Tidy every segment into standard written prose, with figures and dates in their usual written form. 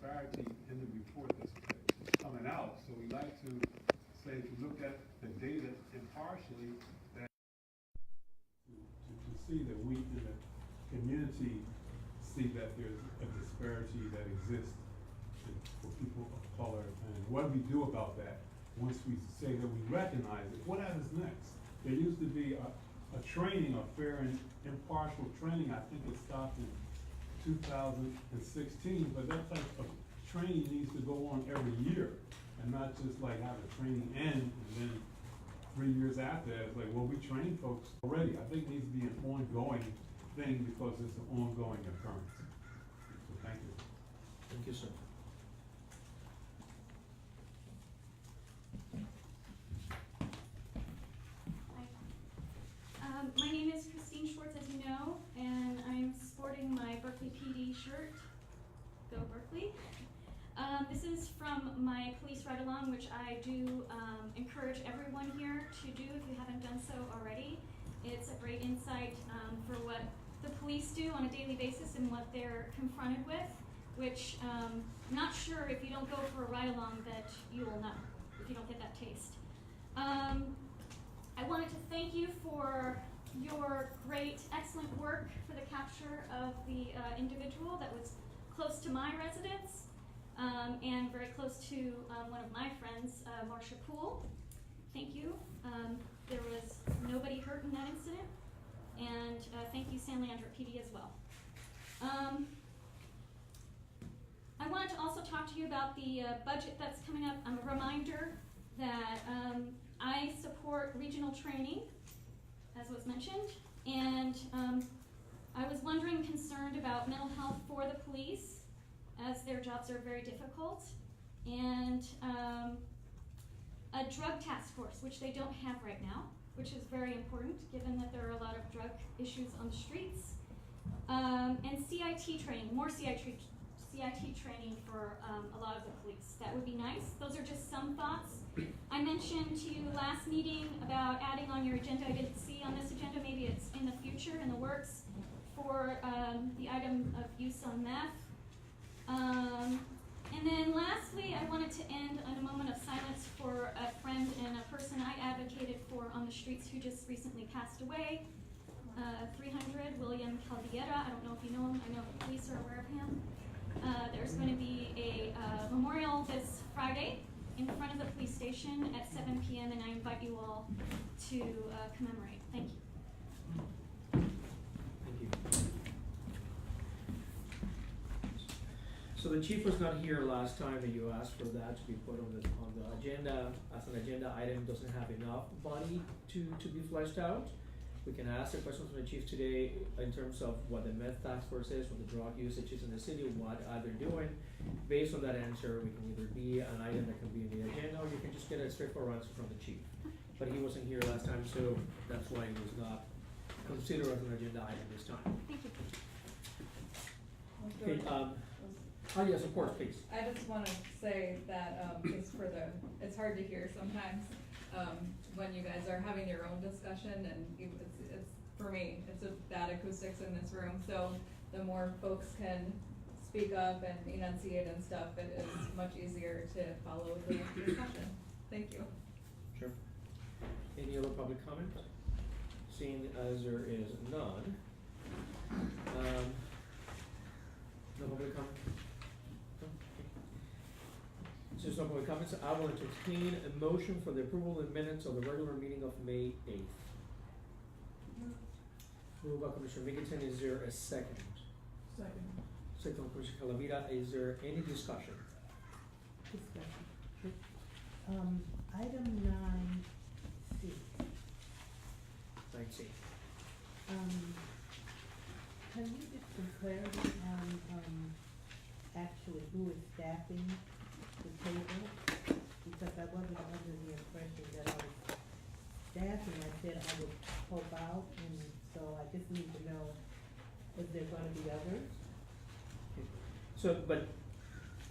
disparity in the report that's coming out. So we like to say, if you look at the data impartially, that to see that we in the community see that there's a disparity that exists for people of color, and what do we do about that? Once we say that we recognize it, what happens next? There used to be a training, a fair and impartial training. I think it stopped in 2016, but that type of training needs to go on every year, and not just like have a training end and then 3 years after that, it's like, well, we trained folks already. I think it needs to be an ongoing thing because it's an ongoing occurrence. So thank you. Thank you, sir. My name is Christine Schwartz, as you know, and I'm sporting my Berkeley PD shirt. Go Berkeley. This is from my police ride-along, which I do encourage everyone here to do if you haven't done so already. It's a great insight for what the police do on a daily basis and what they're confronted with, which I'm not sure if you don't go for a ride-along that you will know, if you don't get that taste. I wanted to thank you for your great, excellent work for the capture of the individual that was close to my residence and very close to one of my friends, Marcia Poole. Thank you. There was nobody hurt in that incident, and thank you, San Leandro PD, as well. I wanted to also talk to you about the budget that's coming up. A reminder that I support regional training, as was mentioned, and I was wondering, concerned about mental health for the police, as their jobs are very difficult, and a drug task force, which they don't have right now, which is very important given that there are a lot of drug issues on the streets, and CIT training, more CIT training for a lot of the police. That would be nice. Those are just some thoughts. I mentioned to you last meeting about adding on your agenda. I didn't see on this agenda, maybe it's in the future, in the works, for the item of use on meth. And then lastly, I wanted to end on a moment of silence for a friend and a person I advocated for on the streets who just recently passed away. 300, William Caldiera. I don't know if you know him. I know the police are aware of him. There's going to be a memorial this Friday in front of the police station at 7 p.m. and I invite you all to commemorate. Thank you. Thank you. So the chief was not here last time, and you asked for that to be put on the agenda as an agenda item. Doesn't have enough body to be fleshed out. We can ask the questions from the chief today in terms of what the meth task force is, what the drug usage is in the city, what are they doing. Based on that answer, we can either be an item that can be in the agenda, or you can just get a straightforward answer from the chief. But he wasn't here last time, so that's why it was not considered as an agenda item this time. Thank you. Okay, yes, of course, please. I just want to say that just for it's hard to hear sometimes when you guys are having your own discussion, and it's for me, it's a bad acoustics in this room. So the more folks can speak up and enunciate and stuff, it is much easier to follow the discussion. Thank you. Sure. Any other public comment? Seeing as there is none. No public comment? Since no public comments, I will entertain a motion for the approval of the minutes of the regular meeting of May 8th. Moved by Commissioner Miggleton. Is there a second? Second. Second, Commissioner Calavera. Is there any discussion? Discussion. Item 9C. 9C. Can you get some clarity on actually who is staffing the table? Because I wasn't under the impression that I was staffing. I said I would help out, and so I just need to know, is there going to be others?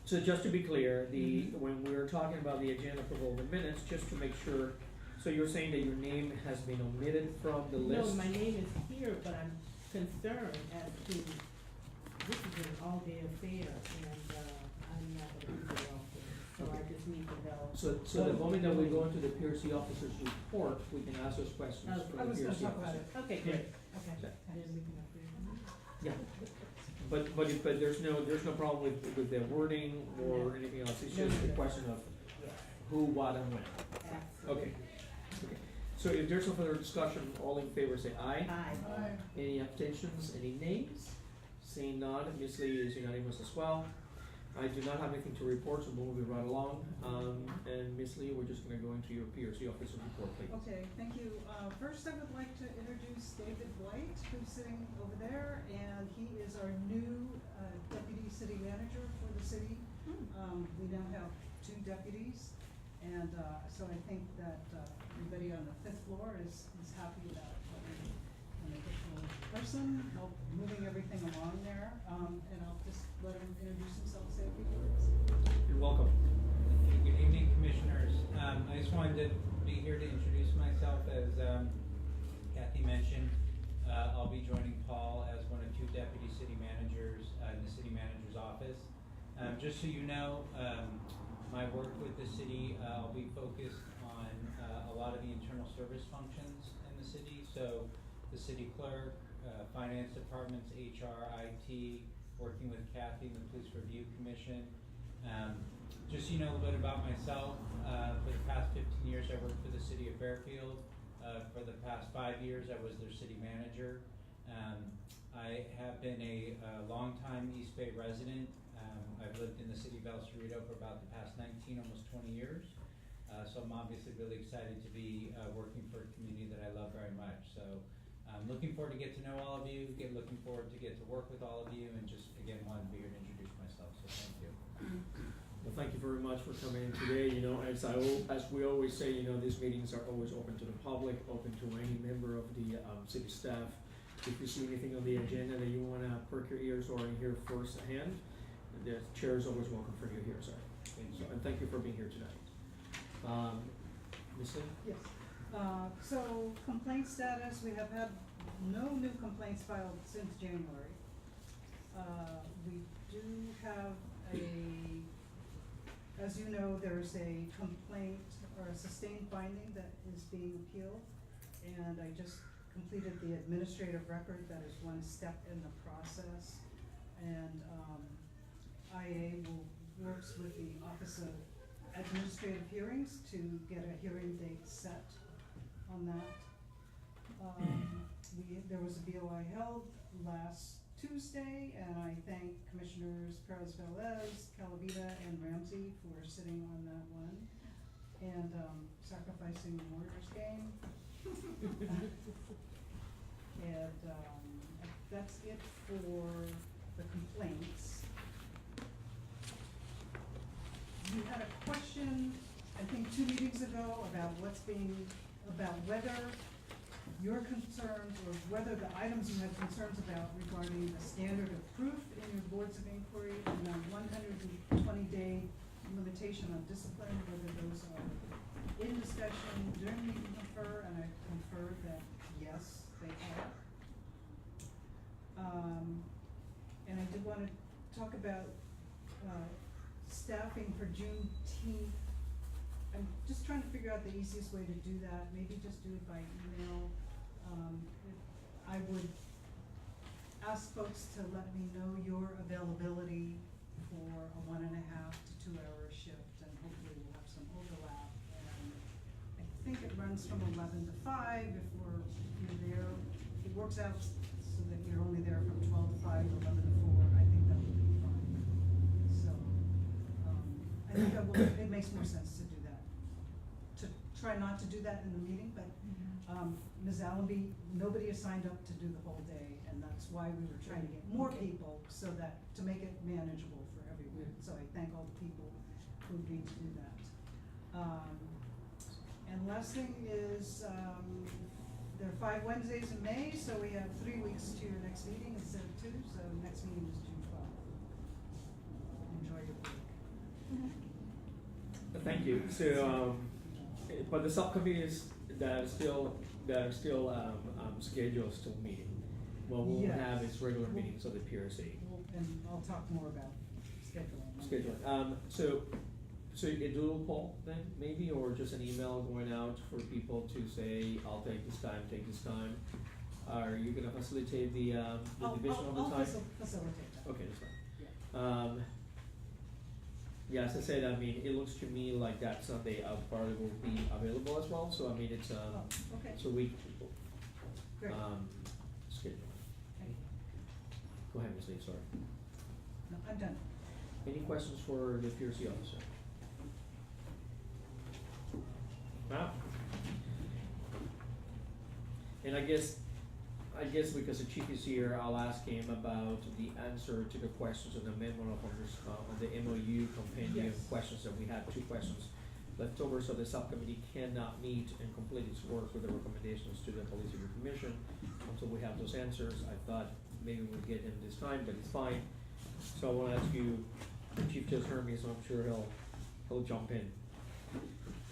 So just to be clear, when we were talking about the agenda approval of the minutes, just to make sure, so you're saying that your name has been omitted from the list? No, my name is here, but I'm concerned as to, this is an all-day affair, and I'm need to know. So the moment that we go into the PRC officer's report, we can ask those questions Oh, for the I was gonna PRC talk about officer. it. Okay, great, okay. Yeah. Then we can approve. Yeah, but there's no problem with the wording or anything else, it's just a question of who, what, and when. Absolutely. Okay. Okay. So if there's no further discussion, all in favor say aye. Aye. Any abstentions, any nays? Seeing none, Ms. Lee is unanimous as well. I do not have anything to report, so we'll move right along. And Ms. Lee, we're just gonna go into your PRC officer report, please. Okay, thank you. First, I would like to introduce David White, who's sitting over there, and he is our new deputy city manager for the city. We now have 2 deputies, and so I think that everybody on the 5th floor is happy about having an additional person, help moving everything along there. And I'll just let him introduce himself, say a few words. You're welcome. Good evening, commissioners. I just wanted to be here to introduce myself. As Kathy mentioned, I'll be joining Paul as one of 2 deputy city managers in the city manager's office. Just so you know, my work with the city, I'll be focused on a lot of the internal service functions in the city. So the city clerk, finance departments, HR, IT, working with Kathy and the Police Review Commission. Just so you know a little bit about myself, for the past 15 years I worked for the city of Fairfield. For the past 5 years I was their city manager. I have been a longtime East Bay resident. I've lived in the city of El Cerrito for about the past 19, almost 20 years. So I'm obviously really excited to be working for a community that I love very much. So I'm looking forward to get to know all of you, looking forward to get to work with all of you, and just again wanted to be here to introduce myself, so thank you. Well, thank you very much for coming in today. You know, as we always say, you know, these meetings are always open to the public, open to any member of the city staff. If you see anything on the agenda that you wanna perk your ears or hear firsthand, the chair is always welcome for you here, sir. Thank So, you. and thank you for being here tonight. Ms. Lee? Yes. So complaint status, we have had no new complaints filed since January. We do have as you know, there's a complaint or a sustained finding that is being appealed. And I just completed the administrative record, that is one step in the process. And IA works with the Office of Administrative Hearings to get a hearing date set on that. There was a BOI held last Tuesday, and I thank Commissioners Perez Velez, Calavita, and Ramsey for sitting on that one, and sacrificing the Warriors game. And that's it for the complaints. You had a question, I think 2 meetings ago, about whether your concerns, or whether the items you had concerns about regarding the standard of proof in your boards of inquiry and the 120-day limitation on discipline, whether those are in discussion during meeting confer, and I conferred that yes, they are. And I did want to talk about staffing for Juneteenth. I'm just trying to figure out the easiest way to do that, maybe just do it by email. I would ask folks to let me know your availability for a 1.5 to 2 hour shift, and hopefully we'll have some overlap. And I think it runs from 11 to 5 if you're there. It works out so that you're only there from 12 to 5 or 11 to 4. I think that would be fine. So I think it makes more sense to do that. To try not to do that in the meeting, but Ms. Allenby, nobody has signed up to do the whole day, and that's why we were trying to get more people so that, to make it manageable for everyone. So I thank all the people who agreed to do that. And last thing is, there are 5 Wednesdays in May, so we have 3 weeks to your next meeting instead of 2, so next meeting is June 12th. Enjoy your break. Thank you. So, but the subcommittees that are still scheduled still meeting. What we'll Yes. have is regular meetings of the PRC. And I'll talk more about scheduling. Scheduling. So So a doodle poll then, maybe, or just an email going out for people to say, I'll take this time? Are you gonna facilitate the division of the time? I'll facilitate that. Okay, that's fine. Yeah. Yeah, as I said, I mean, it looks to me like that Sunday our party will be available as well, so I mean, it's, Oh, okay, it's a week, great. schedule. Okay. Go ahead, Ms. Lee, sorry. No, I'm done. Any questions for the PRC officer? Matt? And I guess because the chief is here, I'll ask him about the answer to the questions on the memo on the MOU compendium Yes. questions that we had 2 questions left over, so the subcommittee cannot meet and complete its work with the recommendations to the police review commission until we have those answers. I thought maybe we'll get him this time, but it's fine. So I wanna ask you, the chief just heard me, so I'm sure he'll jump in.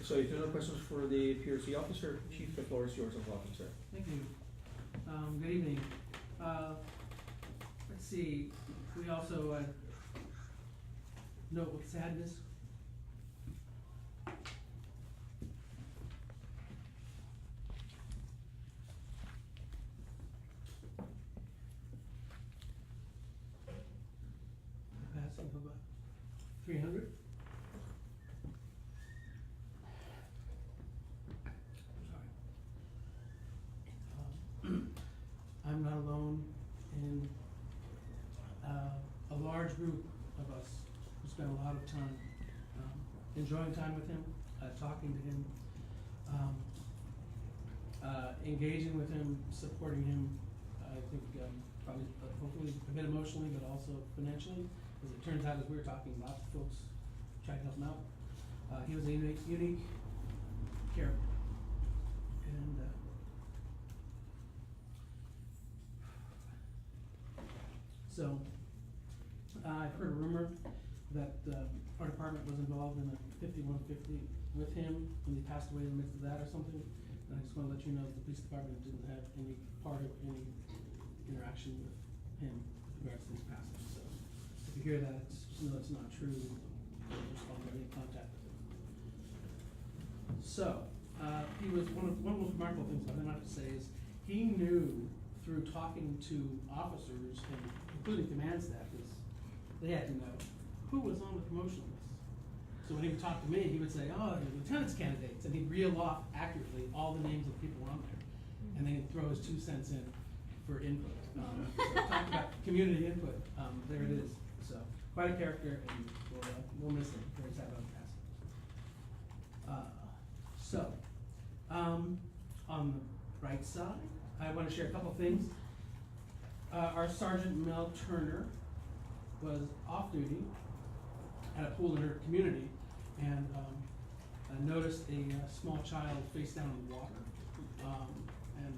So if there are no questions for the PRC officer, chief, the floor is yours and welcome, sir. Thank you. Good evening. Let's see, we also, note with sadness. Passing of about 300. I'm not alone in a large group of us who spent a lot of time enjoying time with him, talking to him, engaging with him, supporting him. I think probably hopefully a bit emotionally, but also financially. As it turns out, as we were talking, lots of folks tried to help him out. He was a unique character, and so I've heard a rumor that our department was involved in a 5150 with him when he passed away in the midst of that or something. And I just want to let you know that the police department didn't have any part of any interaction with him with regards to his passing. So if you hear that, just know it's not true. Don't respond to any contact with him. So he was one of the most remarkable things about him, I have to say, is he knew through talking to officers and including command staff, is they had to know who was on the promotion list. So when he would talk to me, he would say, "Oh, the lieutenant's candidates," and he'd reel off accurately all the names of people on there, and then he'd throw his 2 cents in for input. So talk about community input. There it is. So quite a character, and we'll miss him. Very sad about passing. On the right side, I want to share a couple things. Our Sergeant Mel Turner was off duty at a pool in her community, and noticed a small child face down in the water, and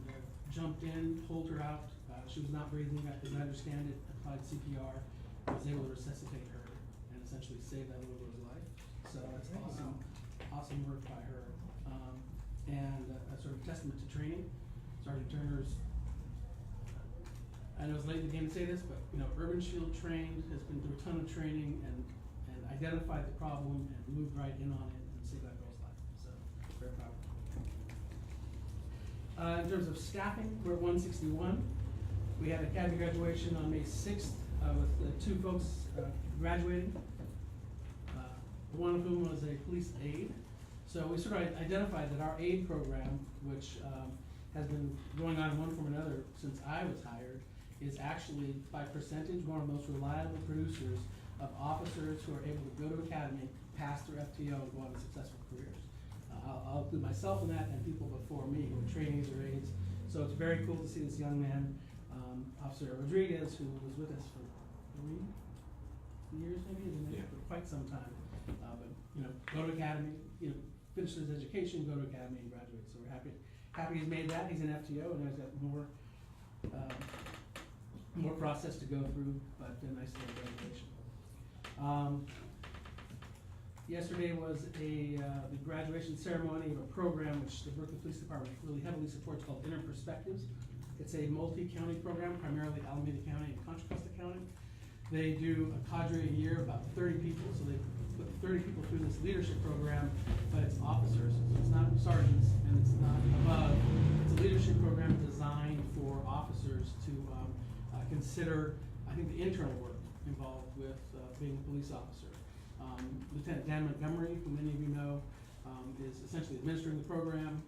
jumped in, pulled her out. She was not breathing, as I understand it, applied CPR, was able to resuscitate her and essentially save that little girl's life. So that's awesome work by her, and a sort of testament to training. Sergeant Turner's, I know it's late in the game to say this, but Urban Shield trained, has been through a ton of training and identified the problem and moved right in on it and saved that girl's life. So very proud. In terms of staffing, we're at 161. We had academy graduation on May 6th with 2 folks graduating. One of whom was a police aide. So we sort of identified that our aide program, which has been going on in one form or another since I was hired, is actually by percentage one of the most reliable producers of officers who are able to go to academy, pass through FTO, and go on to successful careers. I'll include myself in that and people before me who are trainees or aides. So it's very cool to see this young man, Officer Rodriguez, who was with us for 3 years maybe, for quite some time. But go to academy, finish his education, go to academy, and graduate. So we're happy he's made that. He's an FTO, and he's got more process to go through, but nice to have graduation. Yesterday was the graduation ceremony of a program which the Berkeley Police Department really heavily supports called Inner Perspectives. It's a multi-county program, primarily Alameda County and Contra Costa County, They do a cadre a year, about 30 people, so they put 30 people through this leadership program, but it's officers, so it's not sergeants and it's not above. It's a leadership program designed for officers to consider, I think, the internal work involved with being a police officer. Lieutenant Dan Montgomery, who many of you know, is essentially administering the program,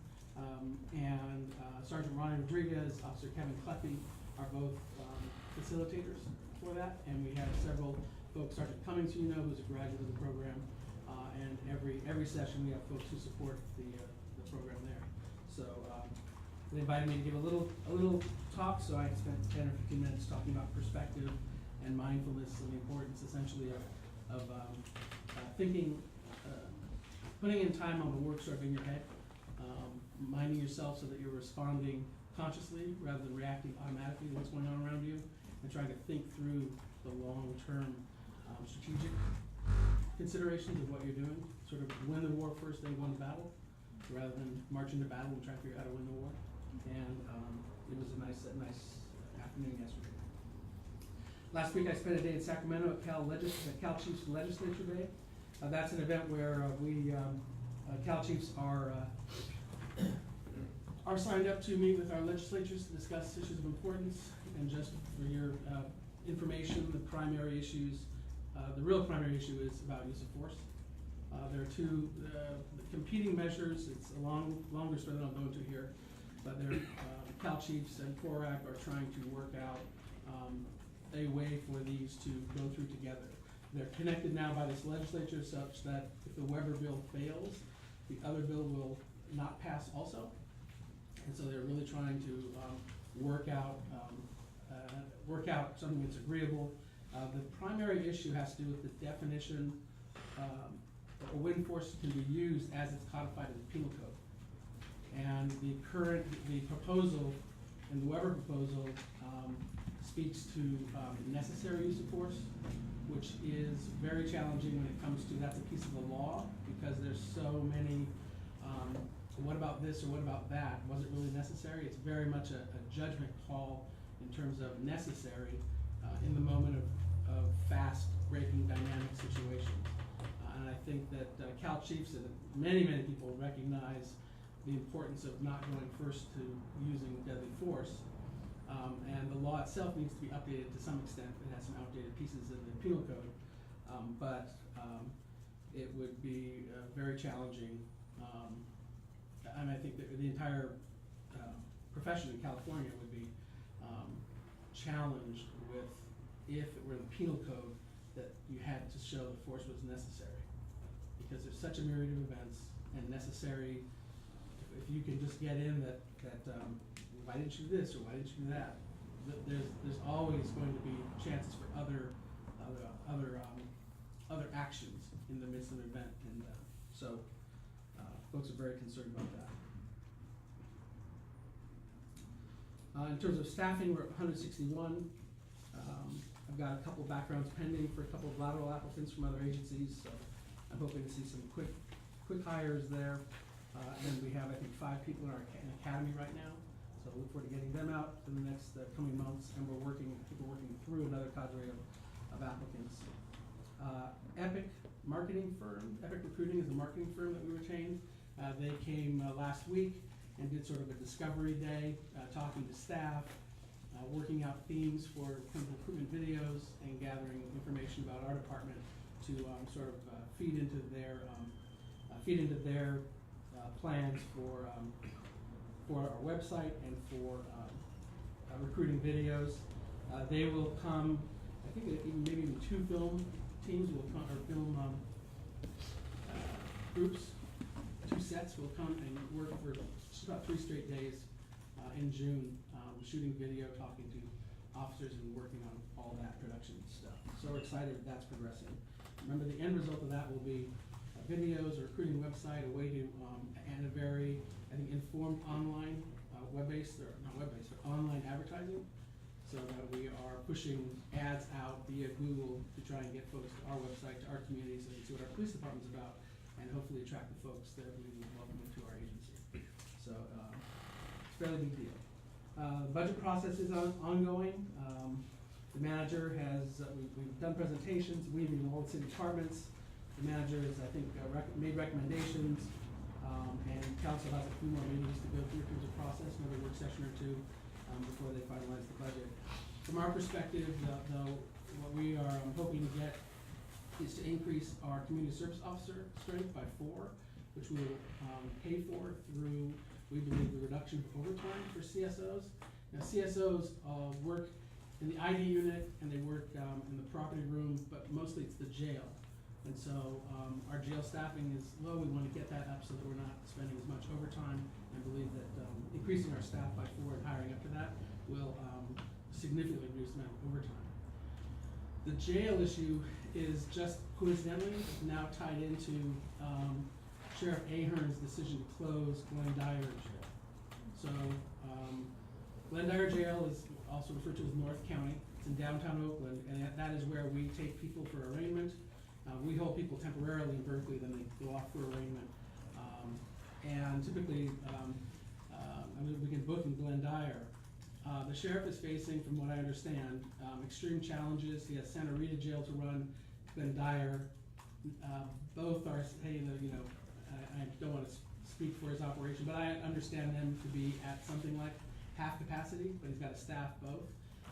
and Sergeant Ronnie Rodriguez, Officer Kevin Cleffy are both facilitators for that, and we have several folks, Sergeant Cummings, who you know, who's a graduate of the program, and every session we have folks who support the program there. So they invited me to give a little talk, so I spent 10 or 15 minutes talking about perspective and mindfulness and the importance, essentially, of thinking, putting in time on the work sort of in your head, minding yourself so that you're responding consciously rather than reacting automatically to what's going on around you, and trying to think through the long-term strategic considerations of what you're doing, sort of win the war first, then go into battle, rather than march into battle and try to figure out how to win the war. And it was a nice afternoon yesterday. Last week I spent a day in Sacramento at Cal Chiefs Legislature Day. That's an event where Cal Chiefs are signed up to meet with our legislatures to discuss issues of importance. And just for your information, the primary issues, the real primary issue is about use of force. There are two competing measures. It's a longer story than I'll go into here, but Cal Chiefs and PORAC are trying to work out a way for these to go through together. They're connected now by this legislature such that if the Weber bill fails, the other bill will not pass also. And so they're really trying to work out something that's agreeable. The primary issue has to do with the definition. A wind force can be used as it's codified in the penal code. And the proposal, and the Weber proposal, speaks to necessary use of force, which is very challenging when it comes to, that's a piece of the law, because there's so many, what about this or what about that? Was it really necessary? It's very much a judgment call in terms of necessary in the moment of fast-breaking dynamic situations. And I think that Cal Chiefs and many people recognize the importance of not going first to using deadly force. And the law itself needs to be updated to some extent. It has some outdated pieces in the penal code, but it would be very challenging. And I think that the entire profession in California would be challenged with, if it were in the penal code, that you had to show the force was necessary. Because there's such a myriad of events, and necessary, if you can just get in that why didn't you do this or why didn't you do that? There's always going to be chances for other actions in the midst of an event, and so folks are very concerned about that. In terms of staffing, we're at 161. I've got a couple backgrounds pending for a couple of lateral applicants from other agencies, so I'm hoping to see some quick hires there. And we have, I think, 5 people in our academy right now. So I look forward to getting them out in the next coming months, and we're working through another cadre of applicants. Epic Recruiting is the marketing firm that we retained. They came last week and did sort of a discovery day, talking to staff, working out themes for kind of recruitment videos, and gathering information about our department to sort of feed into their plans for our website and for recruiting videos. They will come, I think maybe even 2 film teams will come, or film groups, 2 sets will come and work for just about 3 straight days in June, shooting video, talking to officers, and working on all that production stuff. So we're excited that that's progressing. Remember, the end result of that will be videos, a recruiting website, a way to, and a very, I think, informed online, web-based, or not web-based, but online advertising, so that we are pushing ads out via Google to try and get folks to our website, to our communities, and see what our police department's about, and hopefully attract the folks that we welcome into our agency. So it's a fairly big deal. The budget process is ongoing. The manager has, we've done presentations, we meet all the city departments. The manager has, I think, made recommendations, and council has a few more meetings to go through in terms of process, another work session or two, before they finalize the budget. From our perspective, though, what we are hoping to get is to increase our community service officer strength by 4, which we will pay for through, we believe, the reduction of overtime for CSOs. Now, CSOs work in the ID unit and they work in the property room, but mostly it's the jail. And so our jail staffing is low. We want to get that up so that we're not spending as much overtime, and believe that increasing our staff by 4 and hiring up to that will significantly reduce the amount of overtime. The jail issue is just coincidentally now tied into Sheriff Ahern's decision to close Glendyre Jail. So Glendyre Jail is also referred to as North County. It's in downtown Oakland, and that is where we take people for arraignment. We hold people temporarily in Berkeley, then they go off for arraignment. And typically, we can book in Glendyre. The sheriff is facing, from what I understand, extreme challenges. He has Santa Rita Jail to run, Glendyre. Both are, I don't want to speak for his operation, but I understand them to be at something like half capacity, but he's got to staff both.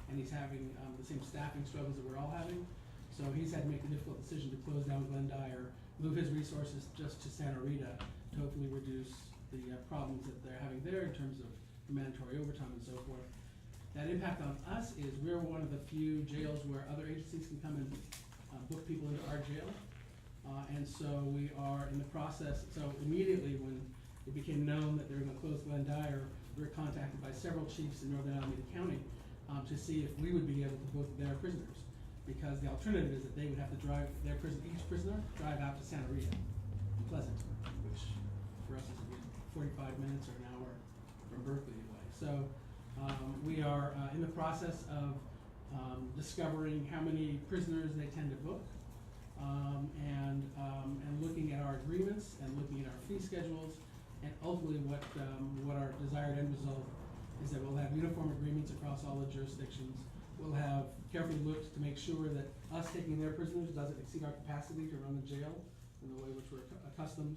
And he's having the same staffing struggles that we're all having. So he's had to make the difficult decision to close down Glendyre, move his resources just to Santa Rita to hopefully reduce the problems that they're having there in terms of mandatory overtime and so forth. That impact on us is we're one of the few jails where other agencies can come and book people into our jail. And so we are in the process, so immediately when it became known that they were going to close Glendyre, we were contacted by several chiefs in northern Alameda County to see if we would be able to book their prisoners. Because the alternative is that they would have to drive each prisoner drive out to Santa Rita and Pleasant, which for us is 45 minutes or an hour from Berkeley away. So we are in the process of discovering how many prisoners they tend to book, and looking at our agreements and looking at our fee schedules, and ultimately what our desired end result is that we'll have uniform agreements across all the jurisdictions. We'll have carefully looked to make sure that us taking their prisoners doesn't exceed our capacity to run the jail in the way which we're accustomed.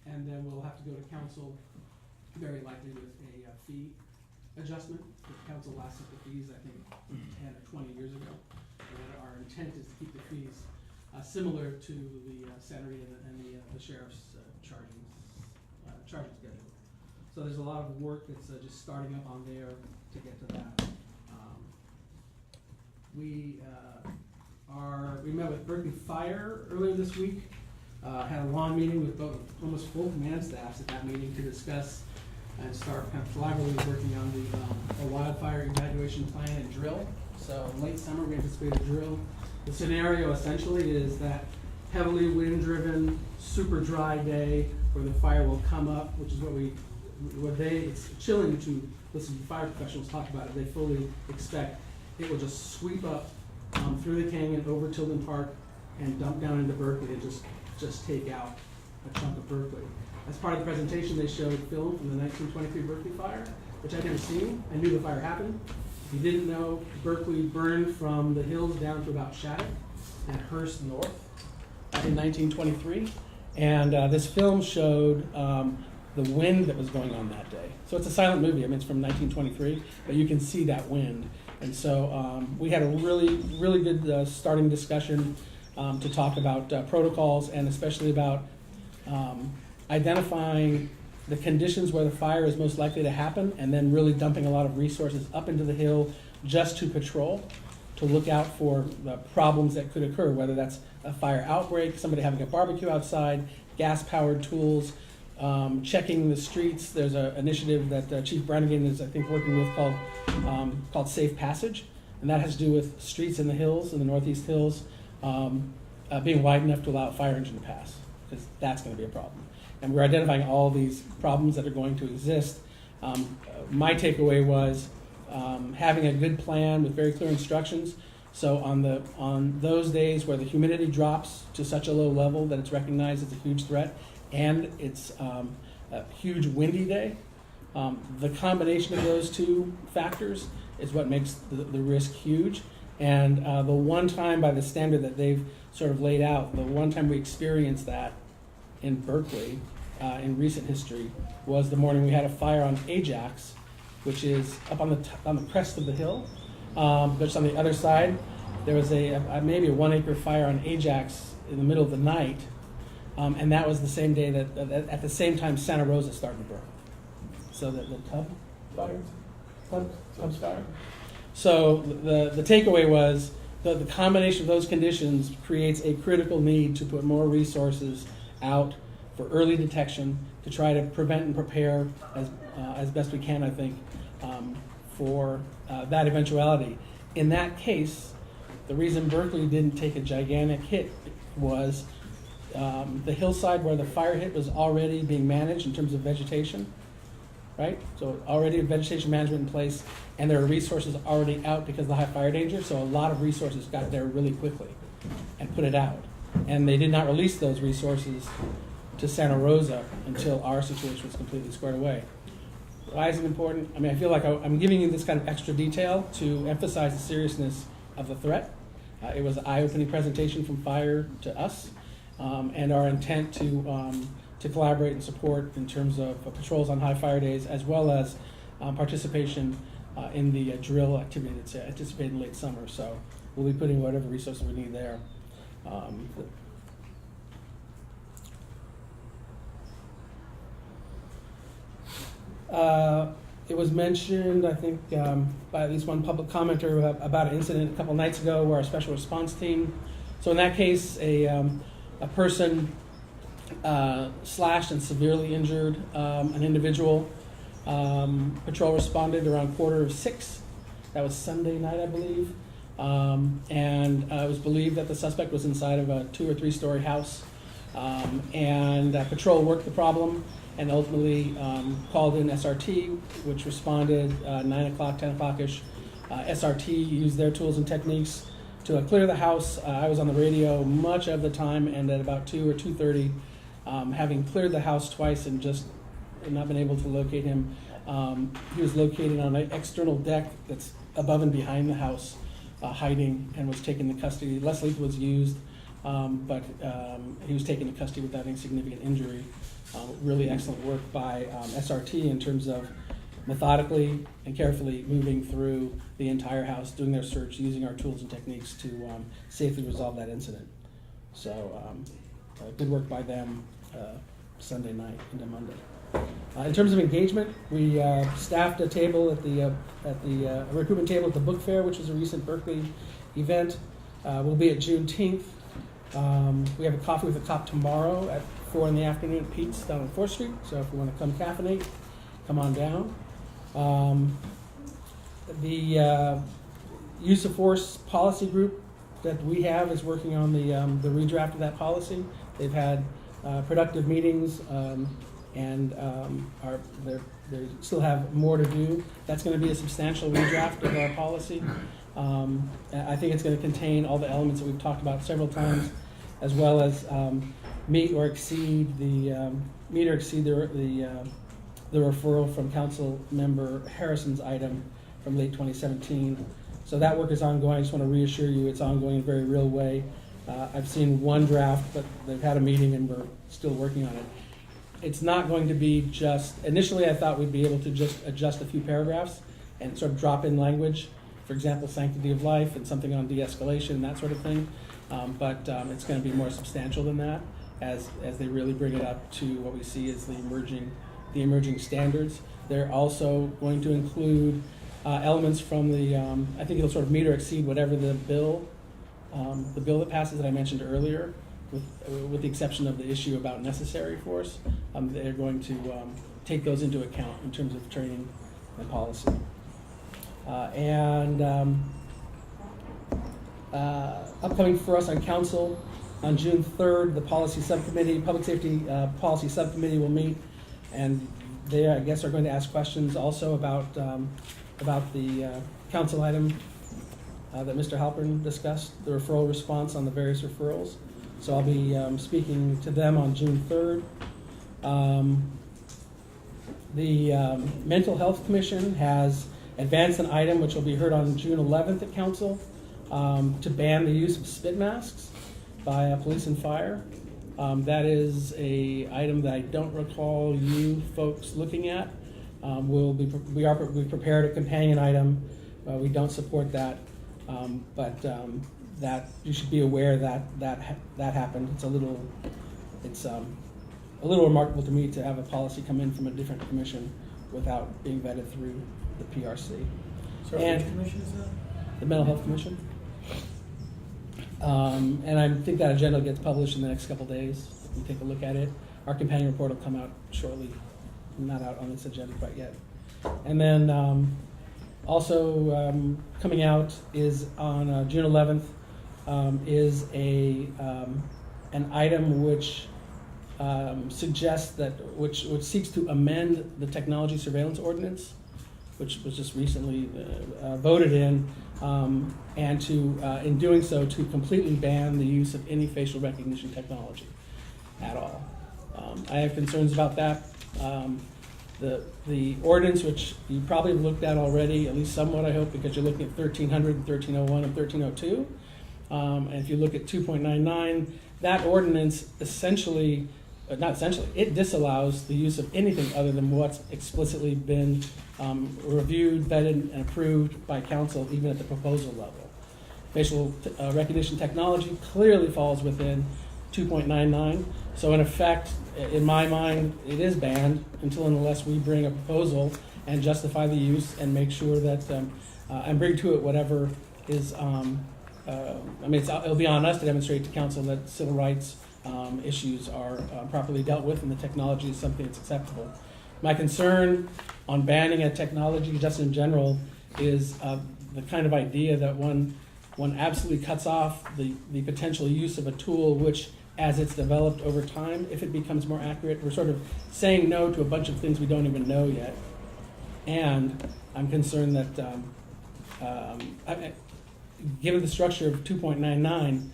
And then we'll have to go to council, very likely with a fee adjustment. The council last set the fees, I think, 10 or 20 years ago. And our intent is to keep the fees similar to the Santa Rita and the sheriff's charging schedule. So there's a lot of work that's just starting up on there to get to that. We met with Berkeley Fire earlier this week. Had a long meeting with almost full command staffs at that meeting to discuss and start kind of collaboratively working on the wildfire evacuation plan and drill. So late summer we anticipate a drill. The scenario essentially is that heavily wind-driven, super dry day where the fire will come up, which is it's chilling to listen to fire professionals talk about it. They fully expect it will just sweep up through the canyon over Tilden Park and dump down into Berkeley and just take out a chunk of Berkeley. As part of the presentation, they showed film from the 1923 Berkeley fire, which I'd never seen. I knew the fire happened. If you didn't know, Berkeley burned from the hills down to about Shattuck and Hearst North in 1923. And this film showed the wind that was going on that day. So it's a silent movie. I mean, it's from 1923, but you can see that wind. And so we had a really, really good starting discussion to talk about protocols and especially about identifying the conditions where the fire is most likely to happen and then really dumping a lot of resources up into the hill just to patrol, to look out for the problems that could occur, whether that's a fire outbreak, somebody having a barbecue outside, gas-powered tools, checking the streets. There's an initiative that Chief Brannigan is, I think, working with called Safe Passage, and that has to do with streets in the hills, in the Northeast Hills, being wide enough to allow a fire engine to pass, because that's going to be a problem. And we're identifying all these problems that are going to exist. My takeaway was having a good plan with very clear instructions. So on those days where the humidity drops to such a low level that it's recognized as a huge threat, and it's a huge windy day, the combination of those two factors is what makes the risk huge. And the one time, by the standard that they've sort of laid out, the one time we experienced that in Berkeley in recent history was the morning we had a fire on Ajax, which is up on the crest of the hill. Just on the other side, there was maybe a 1 acre fire on Ajax in the middle of the night, and that was the same day that at the same time Santa Rosa started to burn. So the Tubbs fire. So the takeaway was the combination of those conditions creates a critical need to put more resources out for early detection to try to prevent and prepare as best we can, I think, for that eventuality. In that case, the reason Berkeley didn't take a gigantic hit was the hillside where the fire hit was already being managed in terms of vegetation, right? So already vegetation management in place, and there are resources already out because of the high fire danger, so a lot of resources got there really quickly and put it out. And they did not release those resources to Santa Rosa until our situation was completely squared away. Why is it important? I mean, I feel like I'm giving you this kind of extra detail to emphasize the seriousness of the threat. It was an eye-opening presentation from fire to us, and our intent to collaborate and support in terms of patrols on high fire days, as well as participation in the drill activity that's anticipated in late summer. So we'll be putting whatever resources we need there. It was mentioned, I think, by at least one public commenter about an incident a couple nights ago where our special response team. So in that case, a person slashed and severely injured an individual. Patrol responded around 5:45. That was Sunday night, I believe. And it was believed that the suspect was inside of a 2 or 3 story house. And patrol worked the problem and ultimately called in SRT, which responded 9 o'clock, 10 o'clock-ish. SRT used their tools and techniques to clear the house. I was on the radio much of the time, and at about 2 or 2:30, having cleared the house twice and just not been able to locate him, he was located on an external deck that's above and behind the house, hiding, and was taken into custody. Less lethal was used, but he was taken into custody without any significant injury. Really excellent work by SRT in terms of methodically and carefully moving through the entire house, doing their search, using our tools and techniques to safely resolve that incident. So good work by them Sunday night into Monday. In terms of engagement, we staffed a table at the recruitment table at the book fair, which was a recent Berkeley event. We'll be at Juneteenth. We have a coffee with a cop tomorrow at 4 in the afternoon at Pete's down on 4th Street. So if you want to come caffeinate, come on down. The use of force policy group that we have is working on the redraft of that policy. They've had productive meetings and they still have more to do. That's going to be a substantial redraft of our policy. I think it's going to contain all the elements that we've talked about several times, as well as meet or exceed the referral from Council Member Harrison's item from late 2017. So that work is ongoing. I just want to reassure you it's ongoing in a very real way. I've seen one draft, but they've had a meeting and we're still working on it. It's not going to be just, initially I thought we'd be able to just adjust a few paragraphs and sort of drop in language, for example, sanctity of life and something on de-escalation, that sort of thing. But it's going to be more substantial than that as they really bring it up to what we see as the emerging standards. They're also going to include elements from the, I think it'll sort of meet or exceed whatever the bill that passes that I mentioned earlier, with the exception of the issue about necessary force. They're going to take those into account in terms of training and policy. Upcoming for us on council, on June 3rd, the policy subcommittee, public safety policy subcommittee will meet, and they, I guess, are going to ask questions also about the council item that Mr. Halpern discussed, the referral response on the various referrals. So I'll be speaking to them on June 3rd. The Mental Health Commission has advance an item which will be heard on June 11th at council, to ban the use of spit masks by police and fire. That is a item that I don't recall you folks looking at. We've prepared a companion item. We don't support that, but that you should be aware that happened. It's a little remarkable to me to have a policy come in from a different commission without being vetted through the PRC. Sorry, And- which commission is that? The Mental Health Commission. And I think that agenda gets published in the next couple days. You take a look at it. Our companion report will come out shortly. Not out on this agenda quite yet. And then also coming out is on June 11th is an item which suggests that which seeks to amend the technology surveillance ordinance, which was just recently voted in, and to in doing so to completely ban the use of any facial recognition technology at all. I have concerns about that. The ordinance, which you probably have looked at already, at least somewhat, I hope, because you're looking at 1300 and 1301 and 1302. And if you look at 2.99, that ordinance essentially, not essentially, it disallows the use of anything other than what's explicitly been reviewed, vetted, and approved by council, even at the proposal level. Facial recognition technology clearly falls within 2.99. So in effect, in my mind, it is banned until and unless we bring a proposal and justify the use and make sure that, and bring to it whatever is, it'll be on us to demonstrate to council that civil rights issues are properly dealt with and the technology is something that's acceptable. My concern on banning a technology just in general is the kind of idea that one absolutely cuts off the potential use of a tool which, as it's developed over time, if it becomes more accurate, we're sort of saying no to a bunch of things we don't even know yet. And I'm concerned that given the structure of 2.99,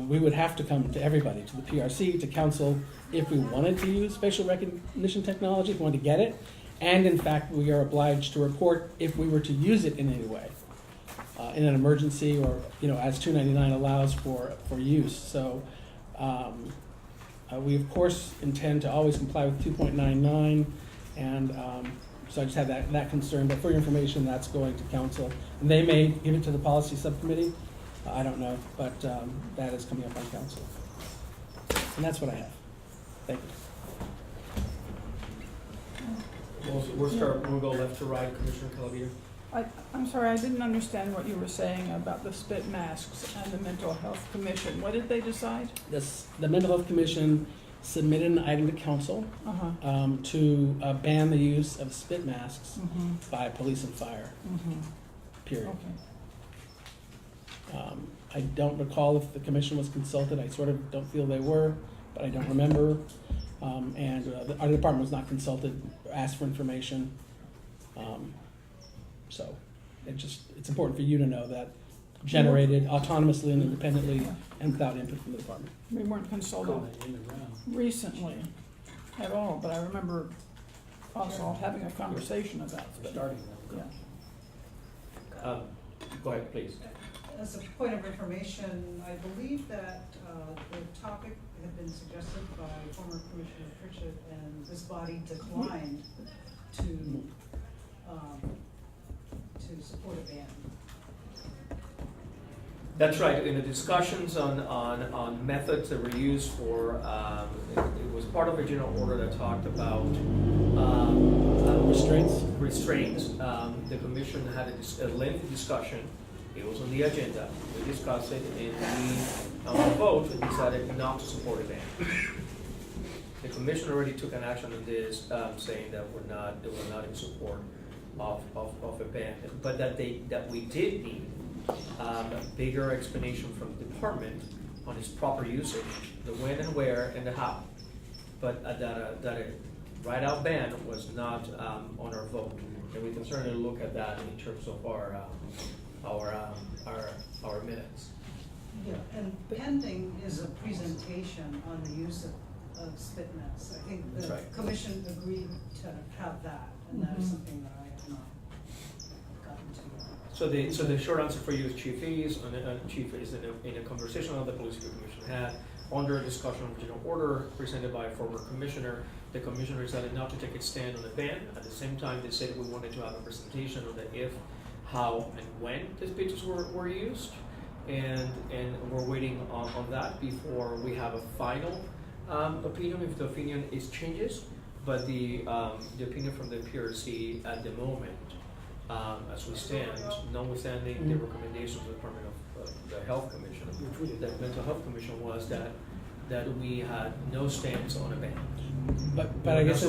we would have to come to everybody, to the PRC, to council, if we wanted to use facial recognition technology, if we wanted to get it. And in fact, we are obliged to report if we were to use it in any way, in an emergency or, as 299 allows for use. So we of course intend to always comply with 2.99, and so I just have that concern. But for your information, that's going to council, and they may give it to the policy subcommittee. I don't know, but that is coming up on council, and that's what I have. Thank you. We'll go left to right, Commissioner Calavita. I'm sorry, I didn't understand what you were saying about the spit masks and the Mental Health Commission. What did they decide? The Mental Health Commission submitted an item to council to ban the use of spit masks by police and fire, period. Okay. I don't recall if the commission was consulted. I sort of don't feel they were, but I don't remember. And our department was not consulted or asked for information. So it's important for you to know that generated autonomously and independently and without input from the department. We weren't consulted recently at all, but I remember also having a conversation about it. Starting. Yeah. Go ahead, please. As a point of information, I believe that the topic had been suggested by former Commissioner Pritchett, and this body declined to support a ban. That's right. In the discussions on methods that were used for, it was part of a general order that talked about restraints. The commission had a lengthy discussion. It was on the agenda. We discussed it, and we, on a vote, decided not to support a ban. The commission already took an action on this, saying that they were not in support of a ban, but that we did need a bigger explanation from the department on its proper usage, the when and where and the how. But that a right-out ban was not on our vote, and we can certainly look at that in terms of our minutes. Yeah, and pending is a presentation on the use of spit masks. I think the That's right. commission agreed to have that, and that is something that I have not. So the short answer for you is Chief is, Chief is in a conversation that the Police Commission had, under a discussion of general order presented by a former commissioner, the commissioner decided not to take a stand on the ban. At the same time, they said we wanted to have a presentation on the if, how, and when the speeches were used. And we're waiting on that before we have a final opinion, if the opinion is changes. But the opinion from the PRC at the moment, as we stand, notwithstanding the recommendations of the Department of the Health Commission, the Mental Health Commission, was that we had no stance on a ban. But I guess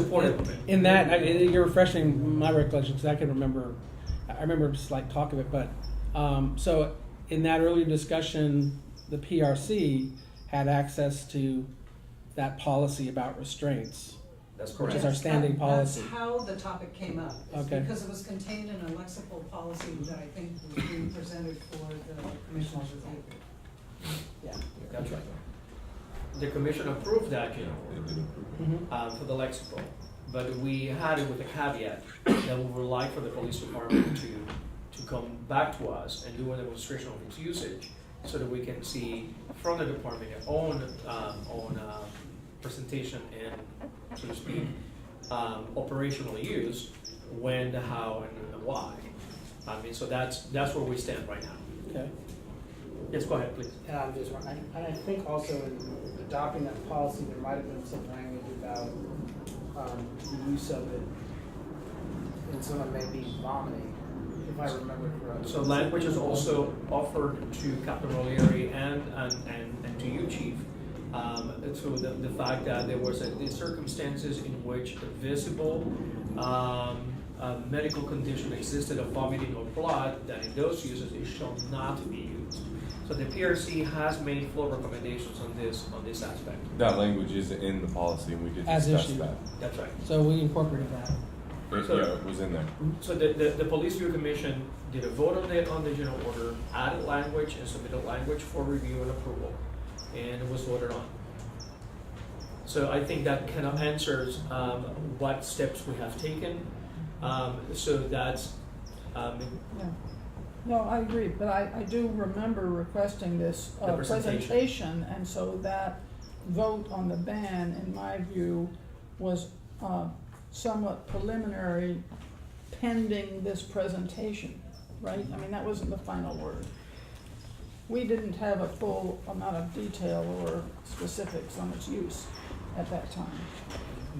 in that, you're refreshing my recollection, because I can remember, I remember just like talk of it, but, so in that earlier discussion, the PRC had access to that policy about restraints. That's correct. Which is our standing policy. That's how the topic came up. It's Okay. because it was contained in a lexical policy that I think was being presented for the commission's review. Yeah. That's right. The commission approved that, for the lexical, but we had it with a caveat that we would like for the police department to come back to us and do a demonstration of its usage, so that we can see from the department their own presentation and, so to speak, operational use, when, the how, and the why. I mean, so that's where we stand right now. Okay. Yes, go ahead, please. And I'm just, and I think also in adopting that policy, there might have been some language about the use of it, and someone may be vomiting, if I remember correctly. So language is also offered to Captain Rolieri and to you, Chief. So the fact that there was the circumstances in which a visible medical condition existed of vomiting or blood, that in those uses it shall not be used. So the PRC has made full recommendations on this aspect. That language is in the policy, and we did As discuss issued. that. That's right. So we incorporated that. Yeah, it was in there. So the Police Review Commission did a vote on the general order, added language, and submitted language for review and approval, and it was voted on. So I think that kind of answers what steps we have taken. So that's Yeah. No, I agree, but I do remember requesting this The presentation. presentation, and so that vote on the ban, in my view, was somewhat preliminary, pending this presentation, right? I mean, that wasn't the final word. We didn't have a full amount of detail or specifics on its use at that time.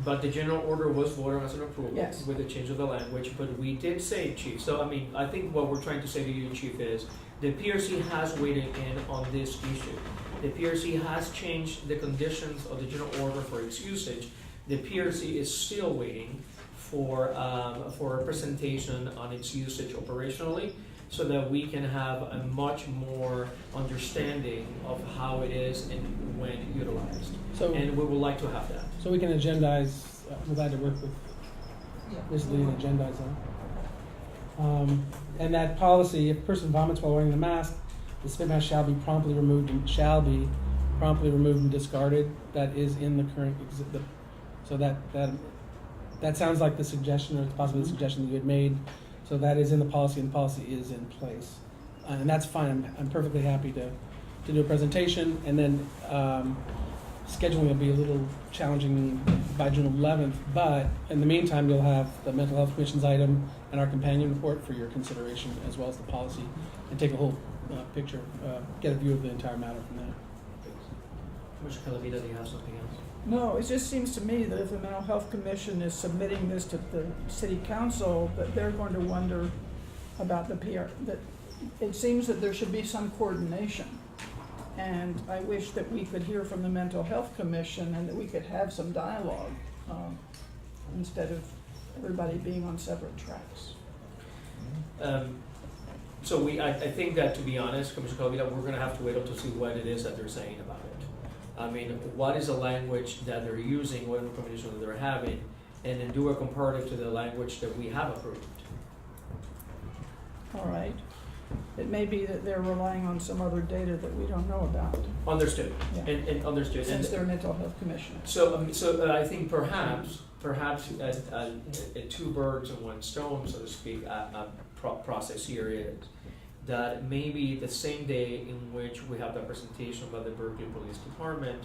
But the general order was voted as an approval. Yes. With the change of the language, but we did say, Chief, so I mean, I think what we're trying to say to you, Chief, is the PRC has weighed in on this issue. The PRC has changed the conditions of the general order for its usage. The PRC is still waiting for a presentation on its usage operationally, so that we can have a much more understanding of how it is and when utilized. So, And we would like to have that. so we can agendize, I'm glad to work with Ms. Lee and agendize that. And that policy, if a person vomits while wearing the mask, the spit mask shall be promptly removed and discarded. That is in the current exhibit. So that sounds like the suggestion, or it's possibly the suggestion that you had made. So that is in the policy, and the policy is in place. And that's fine. I'm perfectly happy to do a presentation, and then scheduling will be a little challenging by June 11th, but in the meantime, you'll have the Mental Health Commission's item and our companion report for your consideration, as well as the policy, and take a whole picture, get a view of the entire matter from there. Commissioner Calavita, do you have something else? No, it just seems to me that if the Mental Health Commission is submitting this to the city council, that they're going to wonder about the that it seems that there should be some coordination. And I wish that we could hear from the Mental Health Commission and that we could have some dialogue, instead of everybody being on separate tracks. So I think that, to be honest, Commissioner Calavita, we're gonna have to wait up to see what it is that they're saying about it. I mean, what is the language that they're using, what recommendations that they're having, and then do a comparative to the language that we have approved. All right. It may be that they're relying on some other data that we don't know about, Understood, Yeah. and understood. since they're mental health commissioners. So I think perhaps two birds and one stone, so to speak, process here is that maybe the same day in which we have the presentation by the Berkeley Police Department,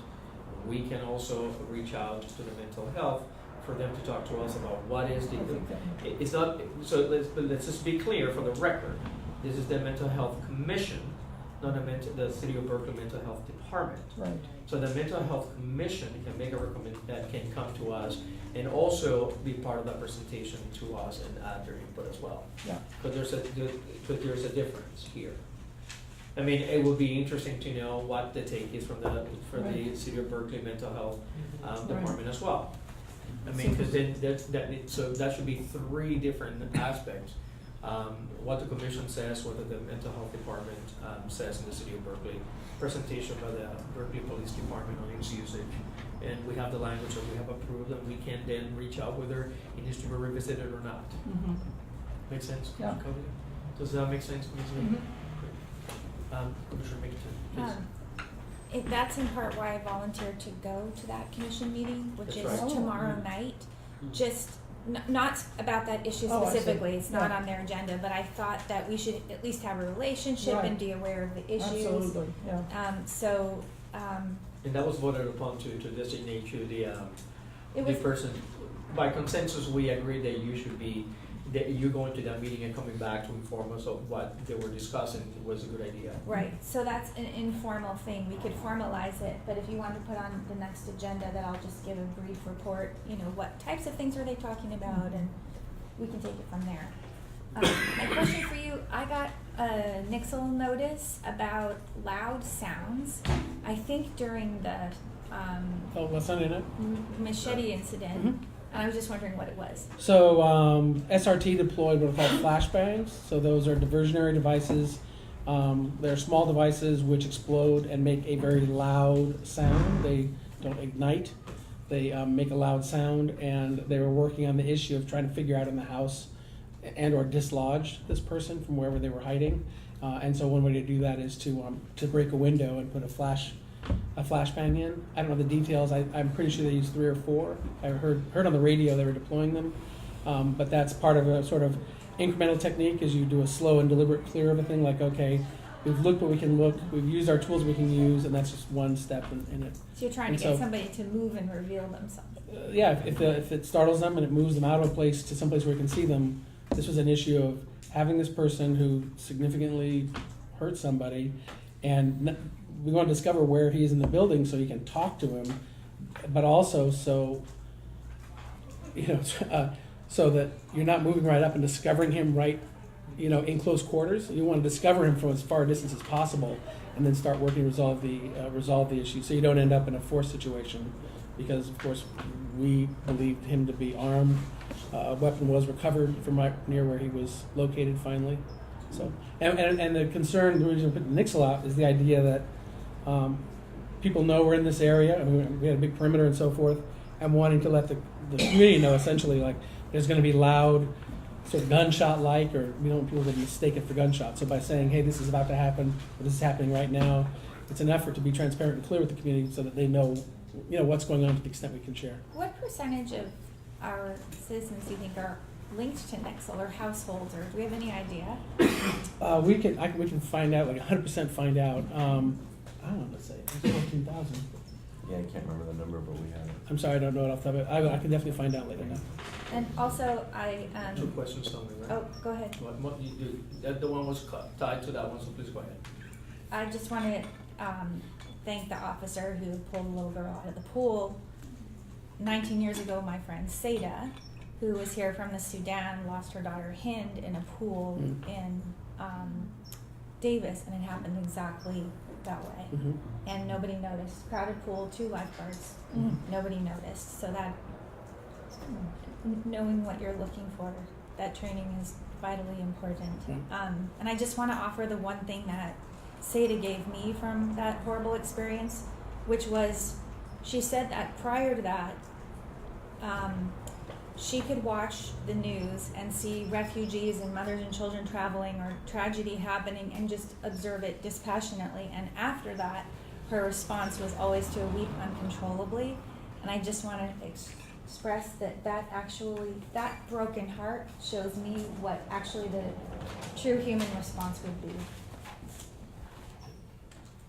we can also reach out to the mental health for them to talk to us about what is it's not, so let's just be clear for the record. This is the Mental Health Commission, not the City of Berkeley Mental Health Department. Right. So the Mental Health Commission can make a recommendation that can come to us and also be part of that presentation to us and add their input as well. Yeah. But there's a difference here. I mean, it would be interesting to know what the take is from the City of Berkeley Mental Health Department as well. I mean, because then so that should be three different aspects. What the commission says, what the mental health department says in the City of Berkeley, presentation by the Berkeley Police Department on its usage, and we have the language that we have approved, and we can then reach out whether it needs to be revisited or not. Mm-hmm. Make sense? Yeah. Cody? Does that make sense, Commissioner? Commissioner Middleton, please. That's in part why I volunteered to go to that commission meeting, which That's is right. tomorrow night. Just not about that issue Oh, I see. specifically, it's not Yeah. on their agenda, but I thought that we should at least have a relationship Right. and be aware of the issues. Absolutely, yeah. And that was voted upon to designate you It the was, person. By consensus, we agreed that you should be, that you going to that meeting and coming back to inform us of what they were discussing was a good idea. right, so that's an informal thing, we could formalize it, but if you want to put on the next agenda, that I'll just give a brief report, what types of things are they talking about, and we can take it from there. My question for you, I got a Nixle notice about loud sounds, I think during the, Oh, what's Sunday night? machete incident, Mhm. and I was just wondering what it was. So SRT deployed what are called flashbangs. So those are diversionary devices. They're small devices which explode and make a very loud sound. They don't ignite. They make a loud sound, and they were working on the issue of trying to figure out in the house and or dislodge this person from wherever they were hiding. And so one way to do that is to break a window and put a flashbang in. I don't know the details. I'm pretty sure they used 3 or 4. I heard on the radio they were deploying them. But that's part of a sort of incremental technique, is you do a slow and deliberate clear of a thing, like, okay, we've looked what we can look, we've used our tools we can use, and that's just one step in it. So you're trying And to get so- somebody to move and reveal themselves. Yeah, if it startles them and it moves them out of a place to someplace where you can see them, this was an issue of having this person who significantly hurt somebody, and we want to discover where he is in the building so you can talk to him, but also so that you're not moving right up and discovering him right, in close quarters. You want to discover him from as far a distance as possible, and then start working to resolve the issue, so you don't end up in a forced situation, because of course we believed him to be armed. A weapon was recovered from right near where he was located finally. So, and the concern, the reason we put the Nixle out is the idea that people know we're in this area. I mean, we had a big perimeter and so forth, and wanting to let the community know essentially, like, there's going to be loud, sort of gunshot-like, or we don't want people to mistake it for gunshot. So by saying, hey, this is about to happen, or this is happening right now, it's an effort to be transparent and clear with the community so that they know, what's going on to the extent we can share. What percentage of our citizens do you think are linked to Nixle or households, or do we have any idea? We can find out, like 100% find out. I don't know, let's say it's 14,000. Yeah, I can't remember the number, but we have it. I'm sorry, I don't know it off the top of it. I can definitely find out later now. And also, Two questions, tell me, right? oh, go ahead. The one was tied to that one, so please go ahead. I just want to thank the officer who pulled the little girl out of the pool. 19 years ago, my friend Seda, who was here from the Sudan, lost her daughter Hind in a pool in Davis, and it happened exactly that way. Mm-hmm. And nobody noticed. Crowded pool, 2 lifeguards. Nobody noticed. So that knowing what you're looking for, that training is vitally important. And I just want to offer the one thing that Seda gave me from that horrible experience, which was, she said that prior to that, she could watch the news and see refugees and mothers and children traveling or tragedy happening and just observe it dispassionately. And after that, her response was always to weep uncontrollably. And I just want to express that actually, that broken heart shows me what actually the true human response would be.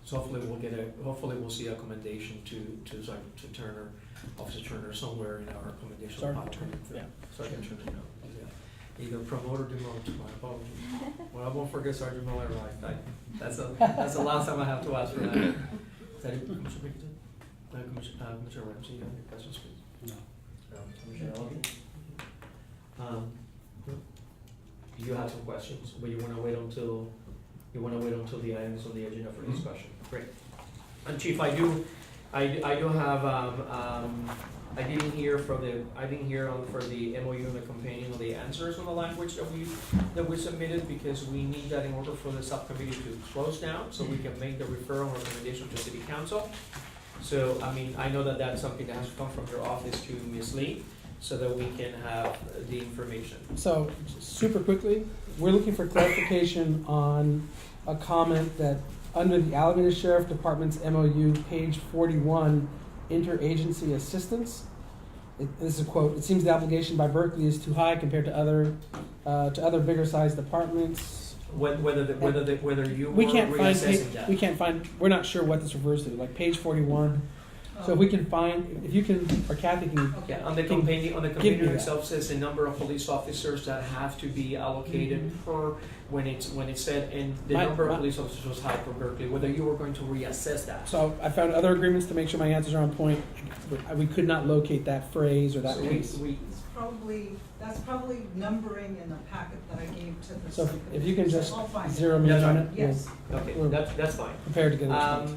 So hopefully we'll see a commendation to Turner, Officer Turner, somewhere in our commendation. Sergeant Turner, yeah. Sergeant Turner, no, yeah. Either promote or demote, my apologies. Well, I won't forget Sergeant Miller, that's the last time I have to ask for that. Is that it, Commissioner Pinkerton? Commissioner Ramsey, you have any questions, please? No. Commissioner Elegant? You have some questions, but you wanna wait until the items on the agenda for discussion. Great. And Chief, I do have, I didn't hear for the MOU and the companion on the answers on the language that we submitted, because we need that in order for the subcommittee to close down, so we can make the referral recommendation to City Council. So, I mean, I know that that's something that has to come from your office to Ms. Lee, so that we can have the information. So, super quickly, we're looking for clarification on a comment that under the Alameda Sheriff Department's MOU, page 41, interagency assistance. This is a quote: "It seems the obligation by Berkeley is too high compared to other bigger sized departments." Whether you We were can't find. reassessing that. We can't find. We're not sure what this refers to. Like page 41. So if we can find, if you can, or Kathy can. Yeah, on the can companion give me that. itself says the number of police officers that have to be allocated per, when it's said, and the number of police officers was high for Berkeley, whether you were going to reassess that. So I found other agreements to make sure my answers are on point. We could not locate that phrase or that So piece. That's probably numbering in the packet that I gave to the. So if you can just I'll find it. zero me in on it, we'll Yes. Okay, We're that's fine. prepared to get a response.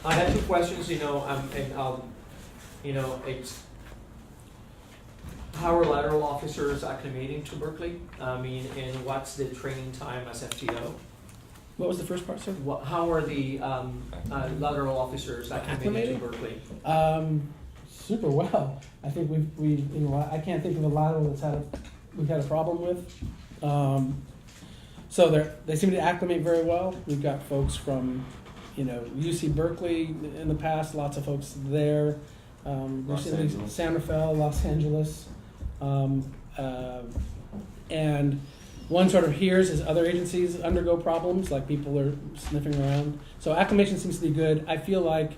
I had two questions, and it's how are lateral officers acclimating to Berkeley? I mean, and what's the training time as FTO? What was the first part, sir? How are the lateral officers acclimating to Berkeley? Super well. I think I can't think of a lateral we've had a problem with. So they seem to acclimate very well. We've got folks from, UC Berkeley in the past, lots of folks there. Recently, San Rafael, Los Angeles. And one sort of hears as other agencies undergo problems, like people are sniffing around. So acclimation seems to be good. I feel like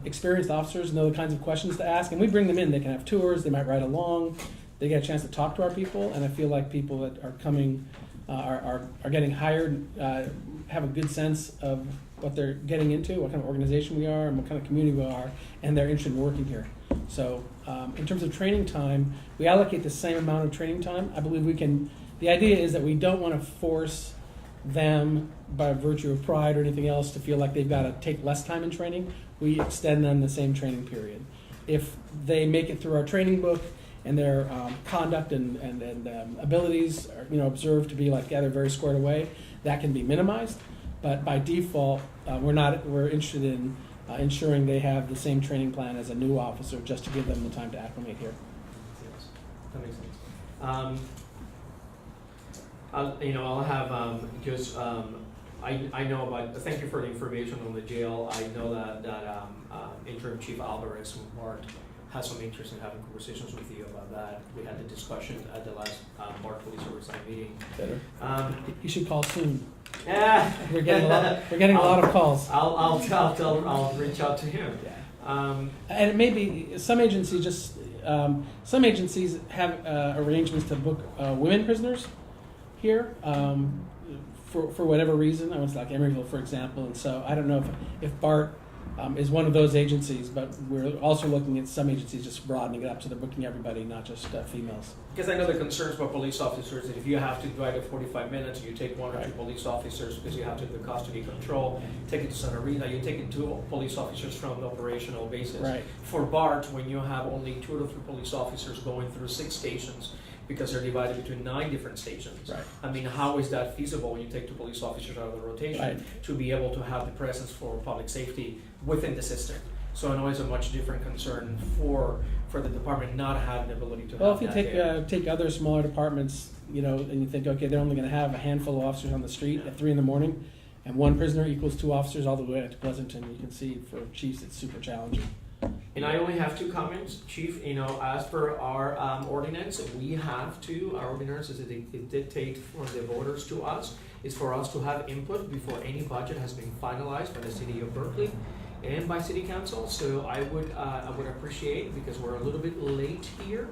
experienced officers know the kinds of questions to ask, and we bring them in. They can have tours, they might ride along, they get a chance to talk to our people, and I feel like people that are coming, are getting hired, have a good sense of what they're getting into, what kind of organization we are, and what kind of community we are, and they're interested in working here. So in terms of training time, we allocate the same amount of training time. I believe we can, the idea is that we don't want to force them by virtue of pride or anything else to feel like they've got to take less time in training. We extend them the same training period. If they make it through our training book and their conduct and abilities are observed to be they're very squared away, that can be minimized. But by default, we're interested in ensuring they have the same training plan as a new officer, just to give them the time to acclimate here. Yes, that makes sense. I'll have just I know about. Thank you for the information on the jail. I know that Interim Chief Alvarez from BART has some interest in having conversations with you about that. We had the discussion at the last BART Police Oversight meeting. Better. You should call soon. Yeah, We're getting a lot of calls. I'll reach out to him. Yeah. And it may be some agencies some agencies have arrangements to book women prisoners here for whatever reason. I was like Emeryville, for example, and so I don't know if BART is one of those agencies, but we're also looking at some agencies just broadening it up so they're booking everybody, not just females. Because I know the concerns for police officers that if you have to drive it 45 minutes, you take one or two police officers because you have to do the custody control, take it to San Arena, you take it to police officers from the operational basis. Right. For BART, when you have only 2 to 3 police officers going through 6 stations, because they're divided between 9 different stations. Right. I mean, how is that feasible when you take 2 police officers out of the rotation to be able to have the presence for public safety within the system? So I know it's a much different concern for the department not having the ability to Well, have if you that take other smaller departments, and you think, okay, they're only going to have a handful of officers on the street at 3 a.m, and 1 prisoner equals 2 officers all the way to Pleasanton, you can see for chiefs it's super challenging. And I only have 2 comments, Chief. You know, as per our ordinance, our ordinance is it dictate for the voters to us, is for us to have input before any budget has been finalized by the city of Berkeley and by city council. So I would appreciate, because we're a little bit late here,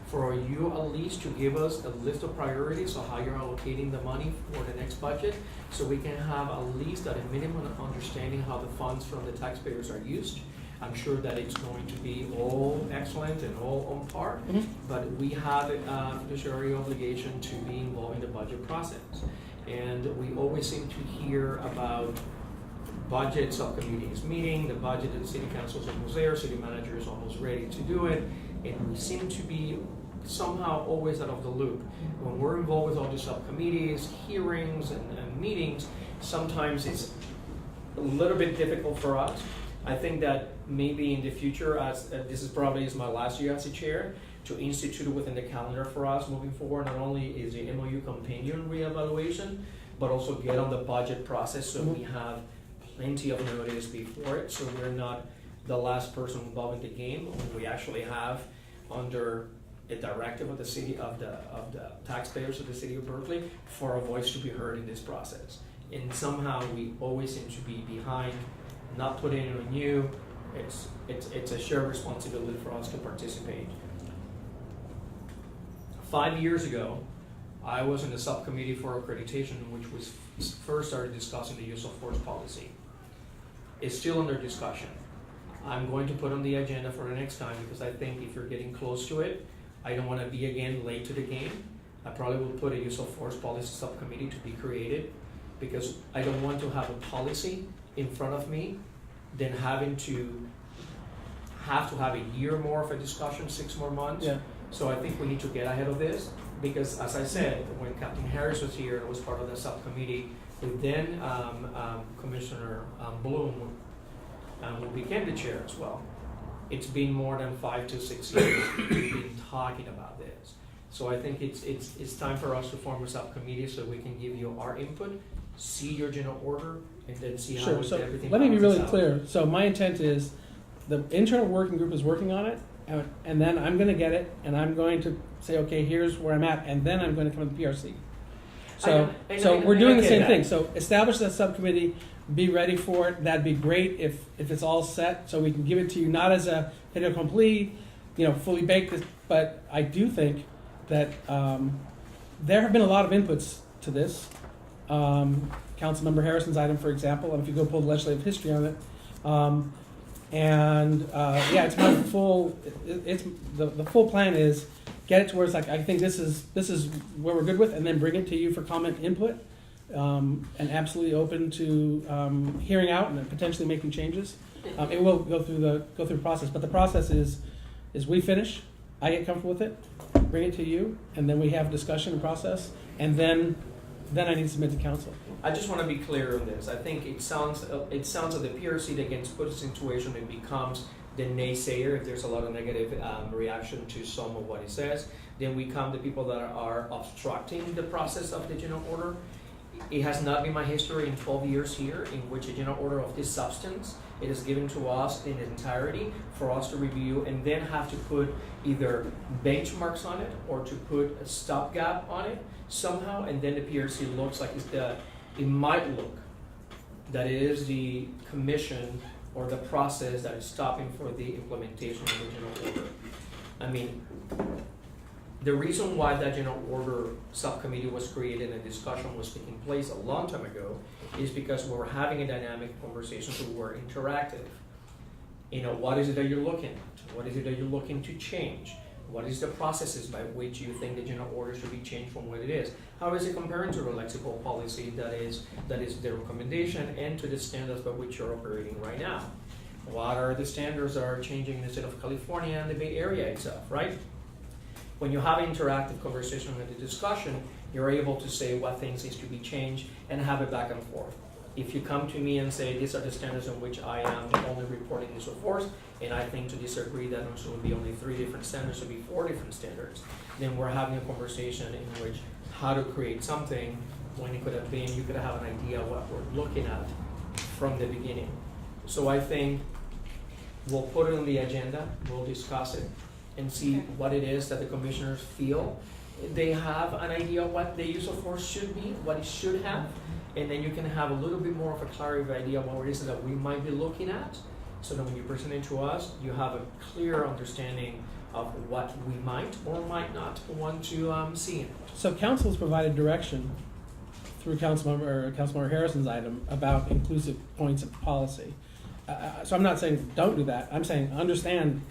for you at least to give us a list of priorities of how you're allocating the money for the next budget, so we can have at least at a minimum understanding how the funds from the taxpayers are used. I'm sure that it's going to be all excellent and all on par, but we have a fiduciary obligation to be involved in the budget process. And we always seem to hear about budget subcommittees meeting, the budget of the city council is almost there, city manager is almost ready to do it, and we seem to be somehow always out of the loop. When we're involved with all the subcommittees, hearings, and meetings, sometimes it's a little bit difficult for us. I think that maybe in the future, as this is probably my last year as a chair, to institute within the calendar for us moving forward, not only is the MOU companion reevaluation, but also get on the budget process so we have plenty of notice before it, so we're not the last person involved in the game. We actually have, under a directive of the city, of the taxpayers of the city of Berkeley, for a voice to be heard in this process. And somehow we always seem to be behind, not putting it on you. It's a shared responsibility for us to participate. 5 years ago, I was in the subcommittee for accreditation, which was first started discussing the use of force policy. It's still under discussion. I'm going to put on the agenda for the next time, because I think if you're getting close to it, I don't want to be again late to the game. I probably will put a use of force policy subcommittee to be created, because I don't want to have a policy in front of me, then having to have a year more of a discussion, 6 more months. Yeah. So I think we need to get ahead of this, because as I said, when Captain Harris was here and was part of the subcommittee, with then Commissioner Bloom, who became the chair as well, it's been more than 5 to 6 years we've been talking about this. So I think it's time for us to form a subcommittee so we can give you our input, see your general order, and then see how Sure, so everything let me be balances really out. clear. So my intent is, the internal working group is working on it, and then I'm gonna get it, and I'm going to say, okay, here's where I'm at, and then I'm gonna come to the PRC. So we're doing the same thing. So establish that subcommittee, be ready for it. That'd be great if it's all set, so we can give it to you, not as a fait accompli, fully baked, but I do think that there have been a lot of inputs to this. Councilmember Harrison's item, for example, if you go pull the legislative history on it, it's my full. It's the full plan is get it to where it's like, I think this is where we're good with, and then bring it to you for comment input, and absolutely open to hearing out and then potentially making changes. It will go through the process, but the process is we finish, I get comfortable with it, bring it to you, and then we have discussion and process, and then I need to submit to council. I just want to be clear on this. I think it sounds like the PRC that gets put in a situation, it becomes the naysayer. If there's a lot of negative reaction to some of what it says, then we come the people that are obstructing the process of the general order. It has not been my history in 12 years here in which a general order of this substance, it is given to us in its entirety for us to review and then have to put either benchmarks on it or to put a stopgap on it somehow, and then the PRC looks like it might look that it is the commission or the process that is stopping for the implementation of the general order. I mean, the reason why that general order subcommittee was created and discussion was taking place a long time ago is because we were having a dynamic conversation, so we were interactive. What is it that you're looking at? What is it that you're looking to change? What is the processes by which you think the general order should be changed from what it is? How is it comparing to the lexical policy that is the recommendation and to the standards by which you're operating right now? What are the standards that are changing in the state of California and the Bay Area itself, right? When you have an interactive conversation and the discussion, you're able to say what things needs to be changed and have it back and forth. If you come to me and say, these are the standards in which I am only reporting use of force, and I think to disagree that there should be only 3 different standards, should be 4 different standards, then we're having a conversation in which how to create something when it could have been, you could have an idea what we're looking at from the beginning. So I think we'll put it on the agenda, we'll discuss it, and see Okay. what it is that the commissioners feel they have an idea of what the use of force should be, what it should have, and then you can have a little bit more of a clarity idea of what it is that we might be looking at, so that when you present it to us, you have a clear understanding of what we might or might not want to see in it. So council's provided direction through Councilmember Harrison's item about inclusive points of policy. So I'm not saying don't do that. I'm saying understand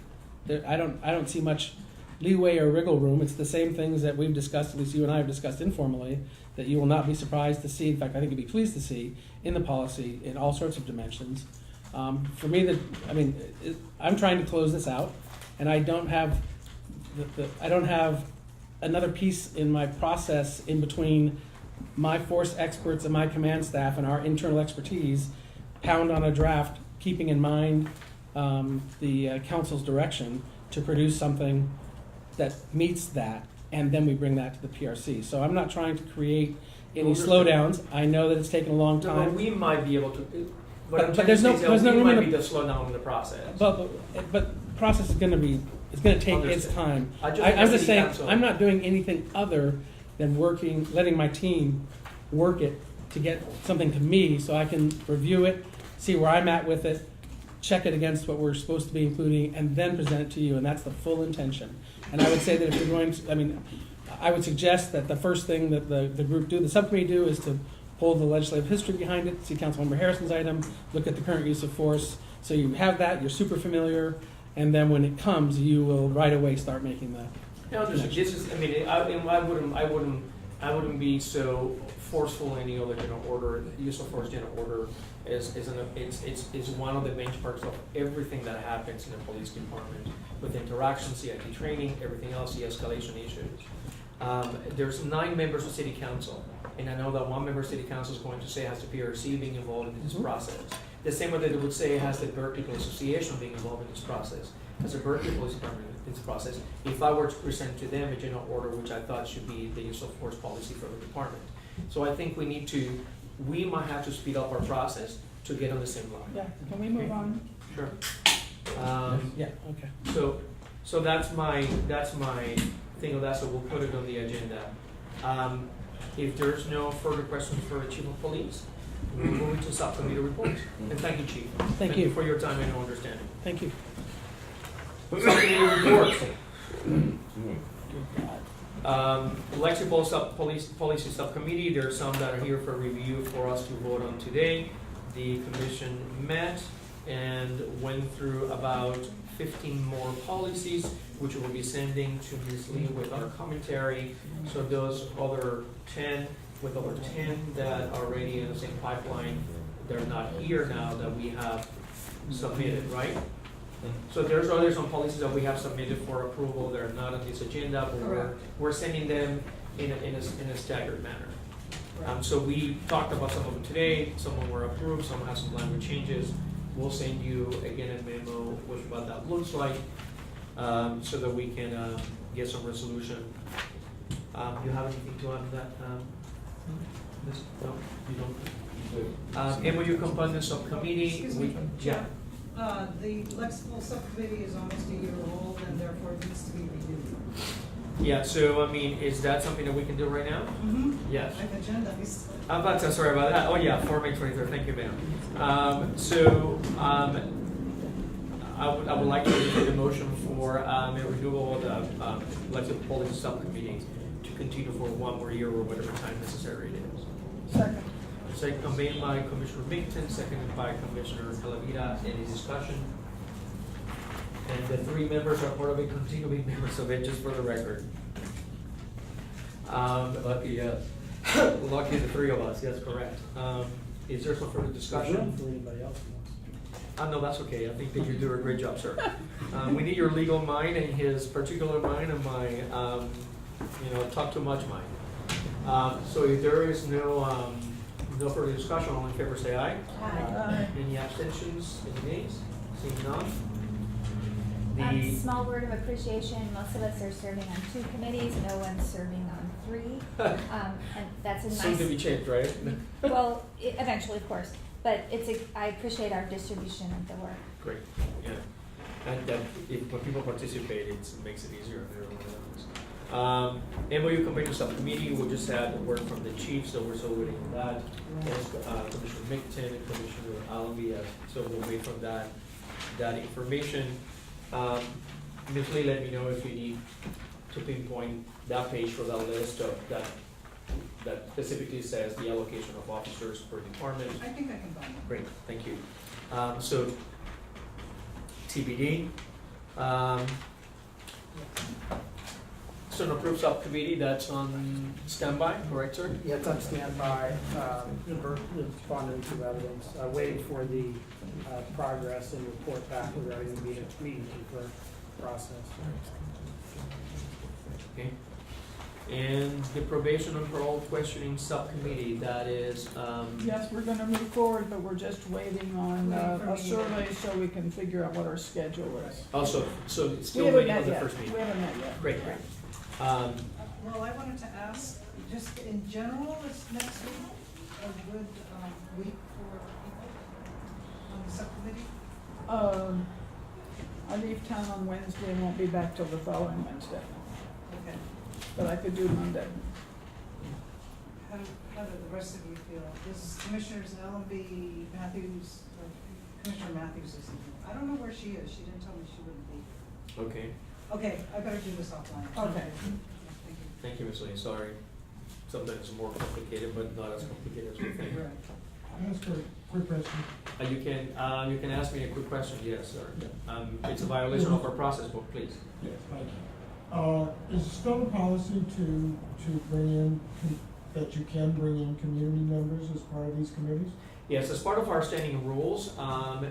that I don't see much leeway or wiggle room. It's the same things that we've discussed, at least you and I have discussed informally, that you will not be surprised to see. In fact, I think you'd be pleased to see in the policy in all sorts of dimensions. For me, I'm trying to close this out, and I don't have another piece in my process in between my force experts and my command staff and our internal expertise pound on a draft, keeping in mind the council's direction to produce something that meets that, and then we bring that to the PRC. So I'm not trying to create any slowdowns. I know that it's taken a long No, time. we might be able to. But there's no room might in be the- the slowdown in the process. But process is going to be, it's going to take its Understood. time. I just I'm want just city saying, council- I'm not doing anything other than letting my team work it to get something to me so I can review it, see where I'm at with it, check it against what we're supposed to be including, and then present it to you, and that's the full intention. And I would say that if you're going to, I would suggest that the first thing that the group do, the subcommittee do, is to hold the legislative history behind it, see Councilmember Harrison's item, look at the current use of force, so you have that, you're super familiar, and then when it comes, you will right away start making the. No, this is, I wouldn't be so forceful in any other general order. The use of force general order is one of the benchmarks of everything that happens in the police department with interactions, CIT training, everything else, the escalation issues. There's 9 members of city council, and I know that one member of city council is going to say has the PRC being involved in this process. The same way that they would say has the Berkeley Police Association being involved in this process, has the Berkeley Police Department in this process. If I were to present to them a general order, which I thought should be the use of force policy for the department. So I think we might have to speed up our process to get on the same line. Yeah, can we move on? Sure. Yeah, okay. So that's my thing of that, so we'll put it on the agenda. If there's no further questions for the Chief of Police, we'll move into subcommittee reports. And thank you, Chief. Thank you for your time and understanding. Thank you. Subcommittee reports. Legacy Policy Subcommittee, there are some that are here for review for us to vote on today. The commission met and went through about 15 more policies, which we'll be sending to Ms. Lee with our commentary. So those other 10, with over 10 that are already in the same pipeline, they're not here now that we have submitted, right? So there's some policies that we have submitted for approval. They're not on this agenda, but we're sending them in a staggered manner. So we talked about some of them today. Some of them were approved. Some have some language changes. We'll send you again a memo with what that looks like, so that we can get some resolution. You have anything to add to that? No, you don't. MOU component subcommittee. Excuse me, Yeah. The lexical subcommittee is almost a year old and therefore needs to be renewed. Yeah, so is that something that we can do right now? Mm-hmm. Yes. I've agendized. I'm about to, sorry about that. Oh yeah, for May 23rd, thank you, ma'am. I would like to make a motion for a renewal of the Legislative Policy Subcommittee to continue for 1 more year or whatever time necessary it is. Second. Second made by Commissioner Bington, seconded by Commissioner Calavita. Any discussion? And the 3 members are part of it, continue being members of it, just for the record. Lucky, yes. Lucky the 3 of us, yes, correct. Is there some further discussion? For anybody else who wants. No, that's okay. I think that you do a great job, sir. We need your legal mind and his particular mind and my, talk too much mind. So if there is no further discussion, all in favor say aye. Aye. Any abstentions, any nays? Seeing none? Small word of appreciation, most of us are serving on 2 committees, no one's serving on 3. And that's a nice. Soon to be changed, right? Well, eventually, of course, but I appreciate our distribution of the work. Great, yeah. And that when people participate, it makes it easier for everyone else. MOU Committee Subcommittee, we just had a word from the chief, so we're still waiting on that. There's, Commissioner Mickton and Commissioner Allenby, so we'll wait for that information. Ms. Lee, let me know if you need to pinpoint that page for that list of that specifically says the allocation of officers per department. I think I can find it. Great, thank you. So TBD. So an approved subcommittee that's on standby, correct, sir? Yeah, it's on standby, responding to evidence, waiting for the progress and report back regarding the meeting for process. Okay. And the probation and parole questioning subcommittee, that is, Yes, we're gonna move forward, but we're just waiting on Waiting for a me. survey so we can figure out what our schedule is. also, so it's We still haven't waiting met for the yet. first meeting. We haven't met yet. Great, great. Well, I wanted to ask, just in general, is next week a good, week for people on the subcommittee? I leave town on Wednesday and won't be back till the following Wednesday, Okay. but I could do Monday. How do the rest of you feel? This Commissioners Allenby, Matthews, or Commissioner Matthews is, I don't know where she is, she didn't tell me she wouldn't be. Okay, Okay, I better do this offline. Okay. Thank you. thank you, Ms. Lee, sorry. Sometimes it's more complicated, but not as complicated as we think. Right. Ask her a quick question. You can ask me a quick question, yes, sir. It's a violation of our process book, please. Yes, thank you. Is it still a policy to bring in, that you can bring in community members as part of these committees? Yes, as part of our standing rules,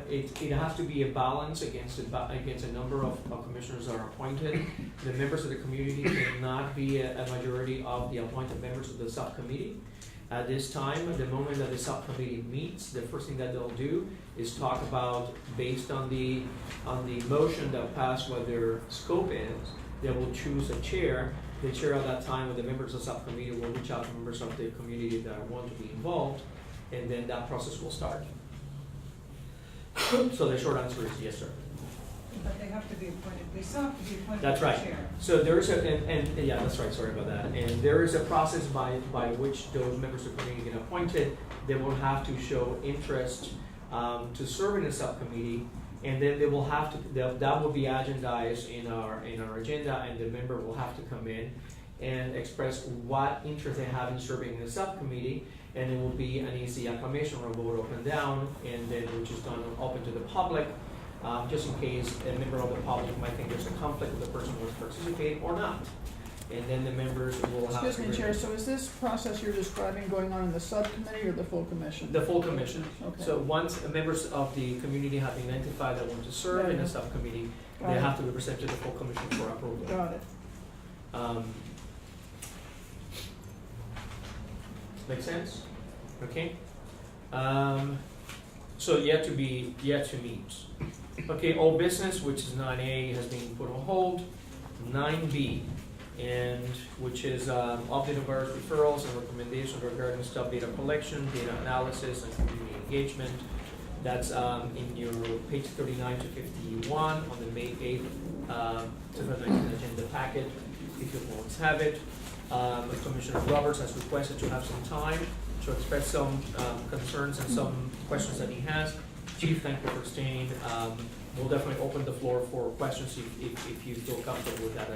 it has to be a balance against a number of commissioners that are appointed. The members of the community cannot be a majority of the appointed members of the subcommittee. At this time, the moment that the subcommittee meets, the first thing that they'll do is talk about, based on the motion that passed, what their scope is. They will choose a chair. The chair at that time, with the members of the subcommittee, will reach out to members of the community that want to be involved, and then that process will start. So the short answer is yes, sir. But they have to be appointed, they still have to be appointed That's as right. chair. So there is and yeah, that's right, sorry about that. And there is a process by which those members of the committee get appointed. They will have to show interest to serve in the subcommittee, and then they will have to, that will be agendized in our agenda, and the member will have to come in and express what interest they have in serving in the subcommittee, and it will be an easy acclamation or a vote up and down, and then which is done open to the public. Just in case a member of the public might think there's a conflict with the person who wants to participate or not. And then the members will have to. Excuse me, Chair, so is this process you're describing going on in the subcommittee or the full commission? The full commission. Okay. So once members of the community have identified that want to serve in a subcommittee, they have to be presented to the full commission for approval. Got it. Make sense? Okay. So yet to meet. Okay, old business, which is 9A, has been put on hold. 9B, and which is update of various referrals and recommendations regarding staff data collection, data analysis, and community engagement. That's in your page 39 to 51 on the May 8th 2019 agenda packet, if you folks have it. Commissioner Roberts has requested to have some time to express some concerns and some questions that he has. Chief, thank you for staying. We'll definitely open the floor for questions if you feel comfortable with that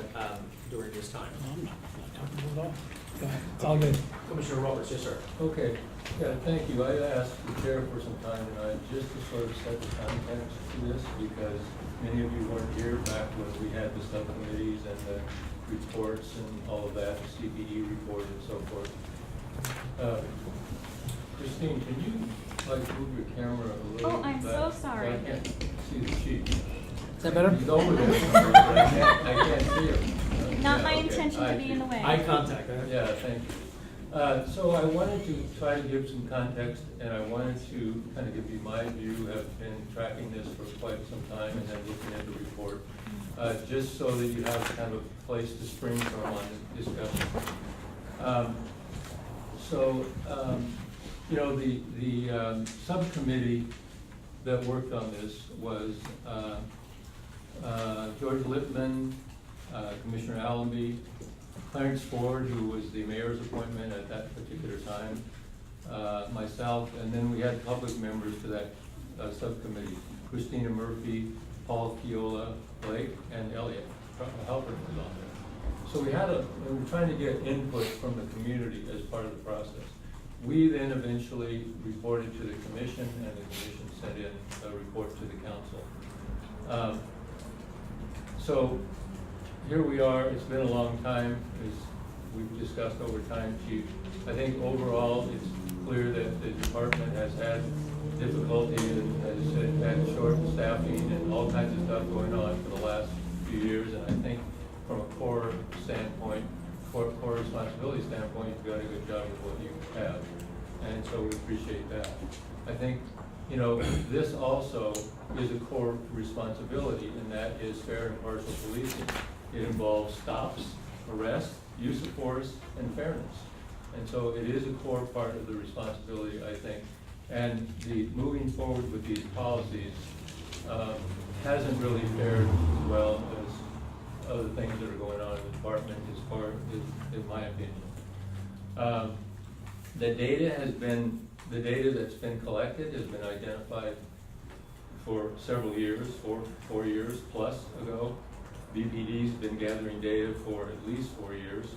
during this time. I'm not comfortable at all. Go ahead, it's all good. Commissioner Roberts, yes, sir. Okay, yeah, thank you. I asked the chair for some time tonight just to sort of set the context to this, because many of you weren't here back when we had the subcommittees and the reports and all of that, the CPE report and so forth. Christine, can you move your camera a little? Oh, I'm so sorry. I can't see the chief. Is that better? He's over there. I can't see him. Not Yeah, my okay. intention to I be in the way. Eye contact, Yeah, thank you. So I wanted to try to give some context, and I wanted to kind of give you my view. I've been tracking this for quite some time and then looking at the report, just so that you have kind of a place to spring from on the discussion. You know, the subcommittee that worked on this was George Lippman, Commissioner Allenby, Clarence Ford, who was the mayor's appointment at that particular time, myself, and then we had public members to that subcommittee, Christina Murphy, Paul Kiola, Blake, and Elliot Halpern was on there. So we were trying to get input from the community as part of the process. We then eventually reported to the commission, and the commission sent in a report to the council. So here we are. It's been a long time, as we've discussed over time, Chief. I think overall it's clear that the department has had difficulty and has had short staffing and all kinds of stuff going on for the last few years. And I think from a core standpoint, core responsibility standpoint, you've got a good job with what you have. And so we appreciate that. I think, you know, this also is a core responsibility, and that is fair and impartial policing. It involves stops, arrest, use of force, and fairness. And so it is a core part of the responsibility, I think. And the moving forward with these policies hasn't really fared as well as other things that are going on in the department, as far as, in my opinion. The data that's been collected has been identified for several years, four years plus ago. BPD's been gathering data for at least 4 years.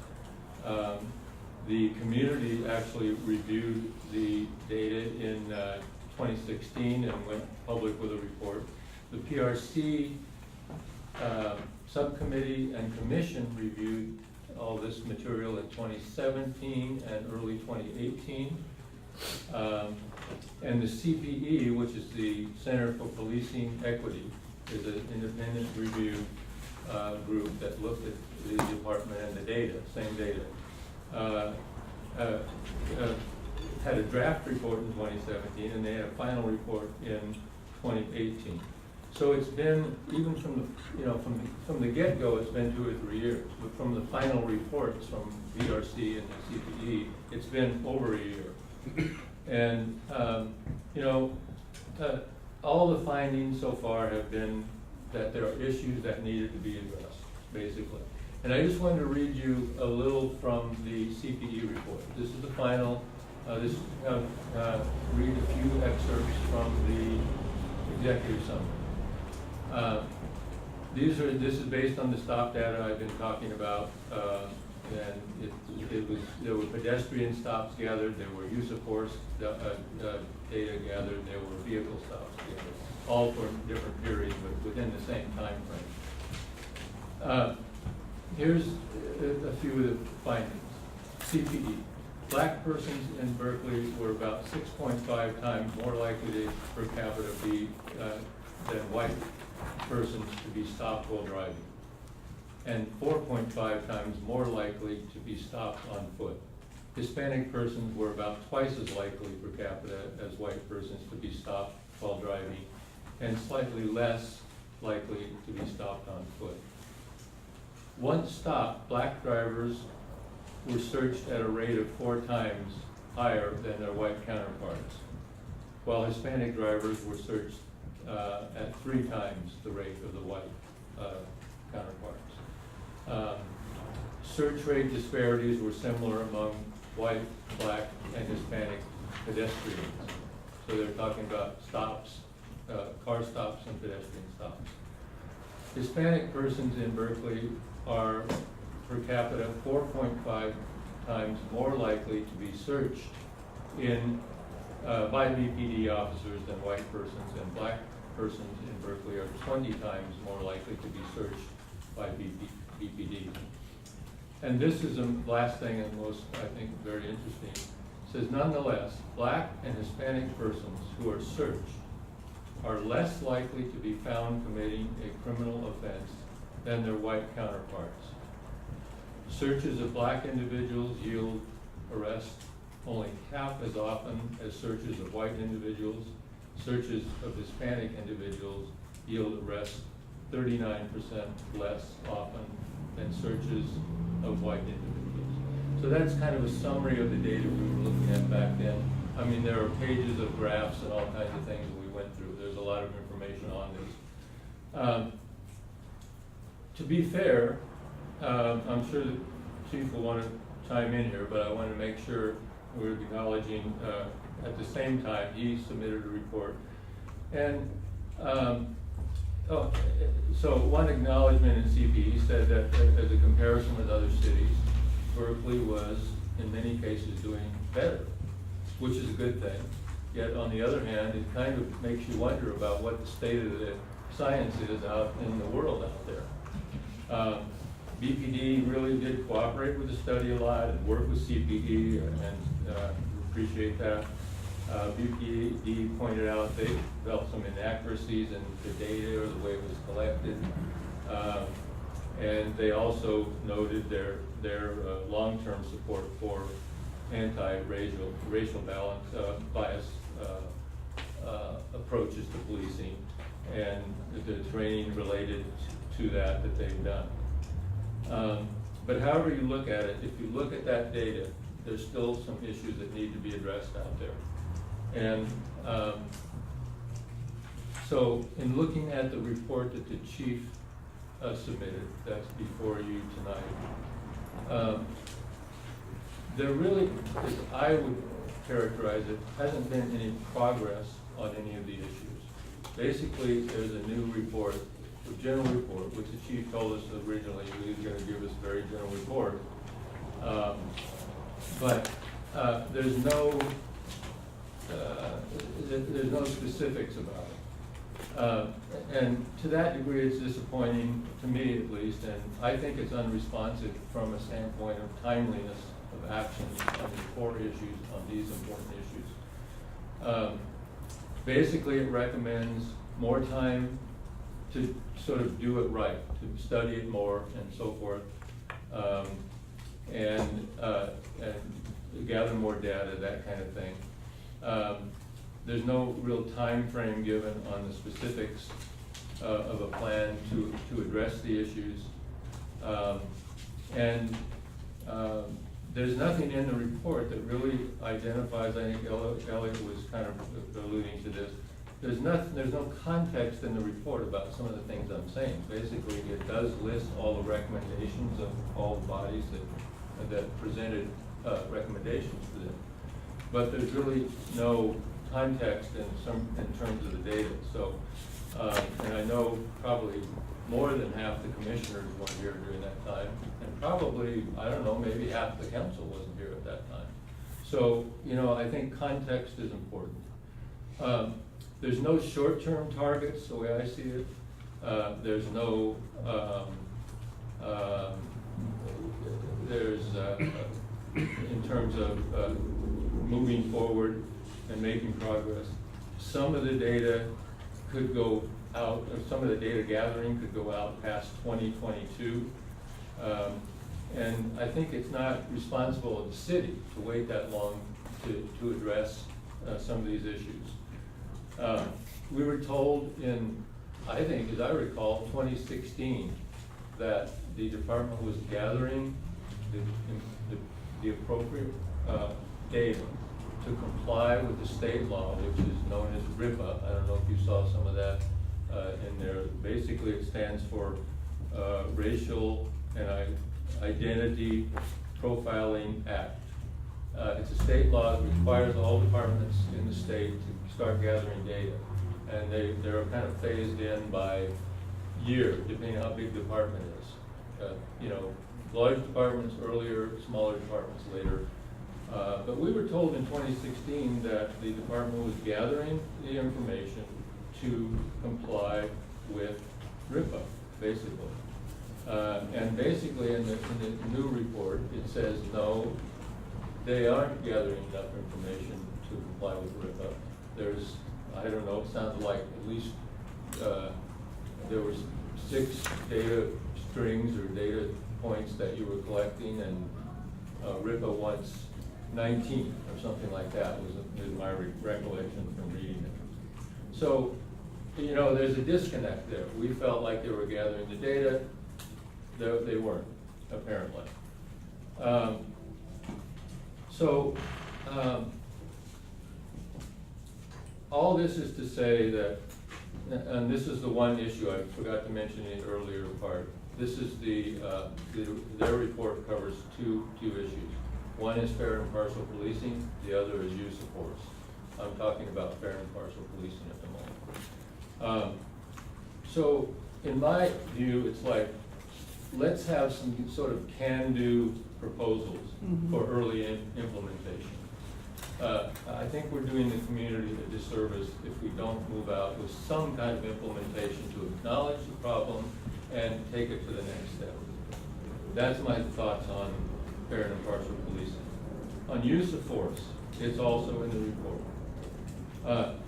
The community actually reviewed the data in 2016 and went public with a report. The PRC subcommittee and commission reviewed all this material in 2017 and early 2018. And the CPE, which is the Center for Policing Equity, is an independent review group that looked at the department and the data, same data. Had a draft report in 2017, and they had a final report in 2018. So it's been, even from the get-go, it's been 2 or 3 years. But from the final reports from PRC and the CPE, it's been over a year. And all the findings so far have been that there are issues that needed to be addressed, basically. And I just wanted to read you a little from the CPE report. This is the final. Read a few excerpts from the executive summary. This is based on the stop data I've been talking about, and there were pedestrian stops gathered, there were use of force data gathered, there were vehicle stops gathered, all for different periods, but within the same time frame. Here's a few of the findings. CPE. Black persons in Berkeley were about 6.5 times more likely to per capita be than white persons to be stopped while driving, and 4.5 times more likely to be stopped on foot. Hispanic persons were about twice as likely per capita as white persons to be stopped while driving, and slightly less likely to be stopped on foot. Once stopped, black drivers were searched at a rate of 4 times higher than their white counterparts, while Hispanic drivers were searched at 3 times the rate of the white counterparts. Search rate disparities were similar among white, black, and Hispanic pedestrians. So they're talking about stops, car stops and pedestrian stops. Hispanic persons in Berkeley are per capita 4.5 times more likely to be searched by BPD officers than white persons, and black persons in Berkeley are 20 times more likely to be searched by BPD. And this is the last thing and most, I think, very interesting. It says, nonetheless, black and Hispanic persons who are searched are less likely to be found committing a criminal offense than their white counterparts. Searches of black individuals yield arrest only half as often as searches of white individuals. Searches of Hispanic individuals yield arrest 39% less often than searches of white individuals. So that's kind of a summary of the data we were looking at back then. I mean, there are pages of graphs and all kinds of things that we went through. There's a lot of information on this. To be fair, I'm sure the chief will want to chime in here, but I want to make sure we're acknowledging, at the same time, he submitted a report. And, so one acknowledgement in CP, he said that as a comparison with other cities, Berkeley was, in many cases, doing better, which is a good thing. Yet, on the other hand, it kind of makes you wonder about what the state of the science is out in the world out there. BPD really did cooperate with the study a lot and work with CPE, and appreciate that. BPD pointed out they felt some inaccuracies in the data or the way it was collected. And they also noted their long-term support for anti-racial bias approaches to policing and the training related to that they've done. But however you look at it, if you look at that data, there's still some issues that need to be addressed out there. And so in looking at the report that the chief submitted, that's before you tonight, there really, as I would characterize it, hasn't been any progress on any of the issues. Basically, there's a new report, a general report, which the chief told us originally he was going to give us a very general report. But there's no specifics about it. And to that degree, it's disappointing, to me at least, and I think it's unresponsive from a standpoint of timeliness of action on the core issues, on these important issues. Basically, it recommends more time to sort of do it right, to study it more and so forth, and gather more data, that kind of thing. There's no real time frame given on the specifics of a plan to address the issues. There's nothing in the report that really identifies, I think Elliot was kind of alluding to this, there's no context in the report about some of the things I'm saying. Basically, it does list all the recommendations of all the bodies that presented recommendations for them. But there's really no context in terms of the data. So, and I know probably more than half the commissioners weren't here during that time, and probably, I don't know, maybe half the council wasn't here at that time. So, I think context is important. There's no short-term targets, the way I see it. There's no, in terms of moving forward and making progress. Some of the data could go out, or some of the data gathering could go out past 2022. And I think it's not responsible of the city to wait that long to address some of these issues. We were told in, I think, as I recall, 2016, that the department was gathering the appropriate data to comply with the state law, which is known as RIPA. I don't know if you saw some of that in there. Basically, it stands for Racial and Identity Profiling Act. It's a state law that requires all departments in the state to start gathering data. And they're kind of phased in by year, depending on how big the department is. Large departments earlier, smaller departments later. But we were told in 2016 that the department was gathering the information to comply with RIPA, basically. And basically in the new report, it says no, they aren't gathering enough information to comply with RIPA. There's, I don't know, it sounds like at least there was 6 data strings or data points that you were collecting, and RIPA wants 19 or something like that was my recollection from reading it. So, there's a disconnect there. We felt like they were gathering the data. They weren't, apparently. All this is to say that and this is the one issue I forgot to mention in the earlier part. This is their report covers two issues. One is fair and impartial policing, the other is use of force. I'm talking about fair and impartial policing at the moment. So in my view, it's like, let's have some sort of can-do proposals for early implementation. I think we're doing the community a disservice if we don't move out with some kind of implementation to acknowledge the problem and take it to the next step. That's my thoughts on fair and impartial policing. On use of force, it's also in the report.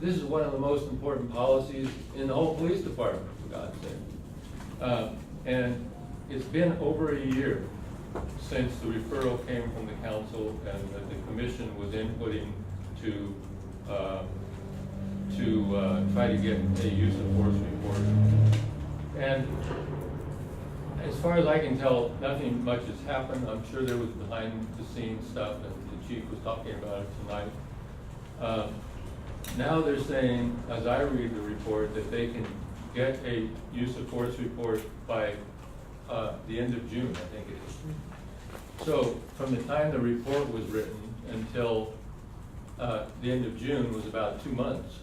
This is one of the most important policies in the whole police department, for God's sake. And it's been over a year since the referral came from the council and that the commission was inputting to try to get a use of force report. And as far as I can tell, nothing much has happened. I'm sure there was behind the scenes stuff and the chief was talking about it tonight. Now they're saying, as I read the report, that they can get a use of force report by the end of June, I think it is. So from the time the report was written until the end of June was about 2 months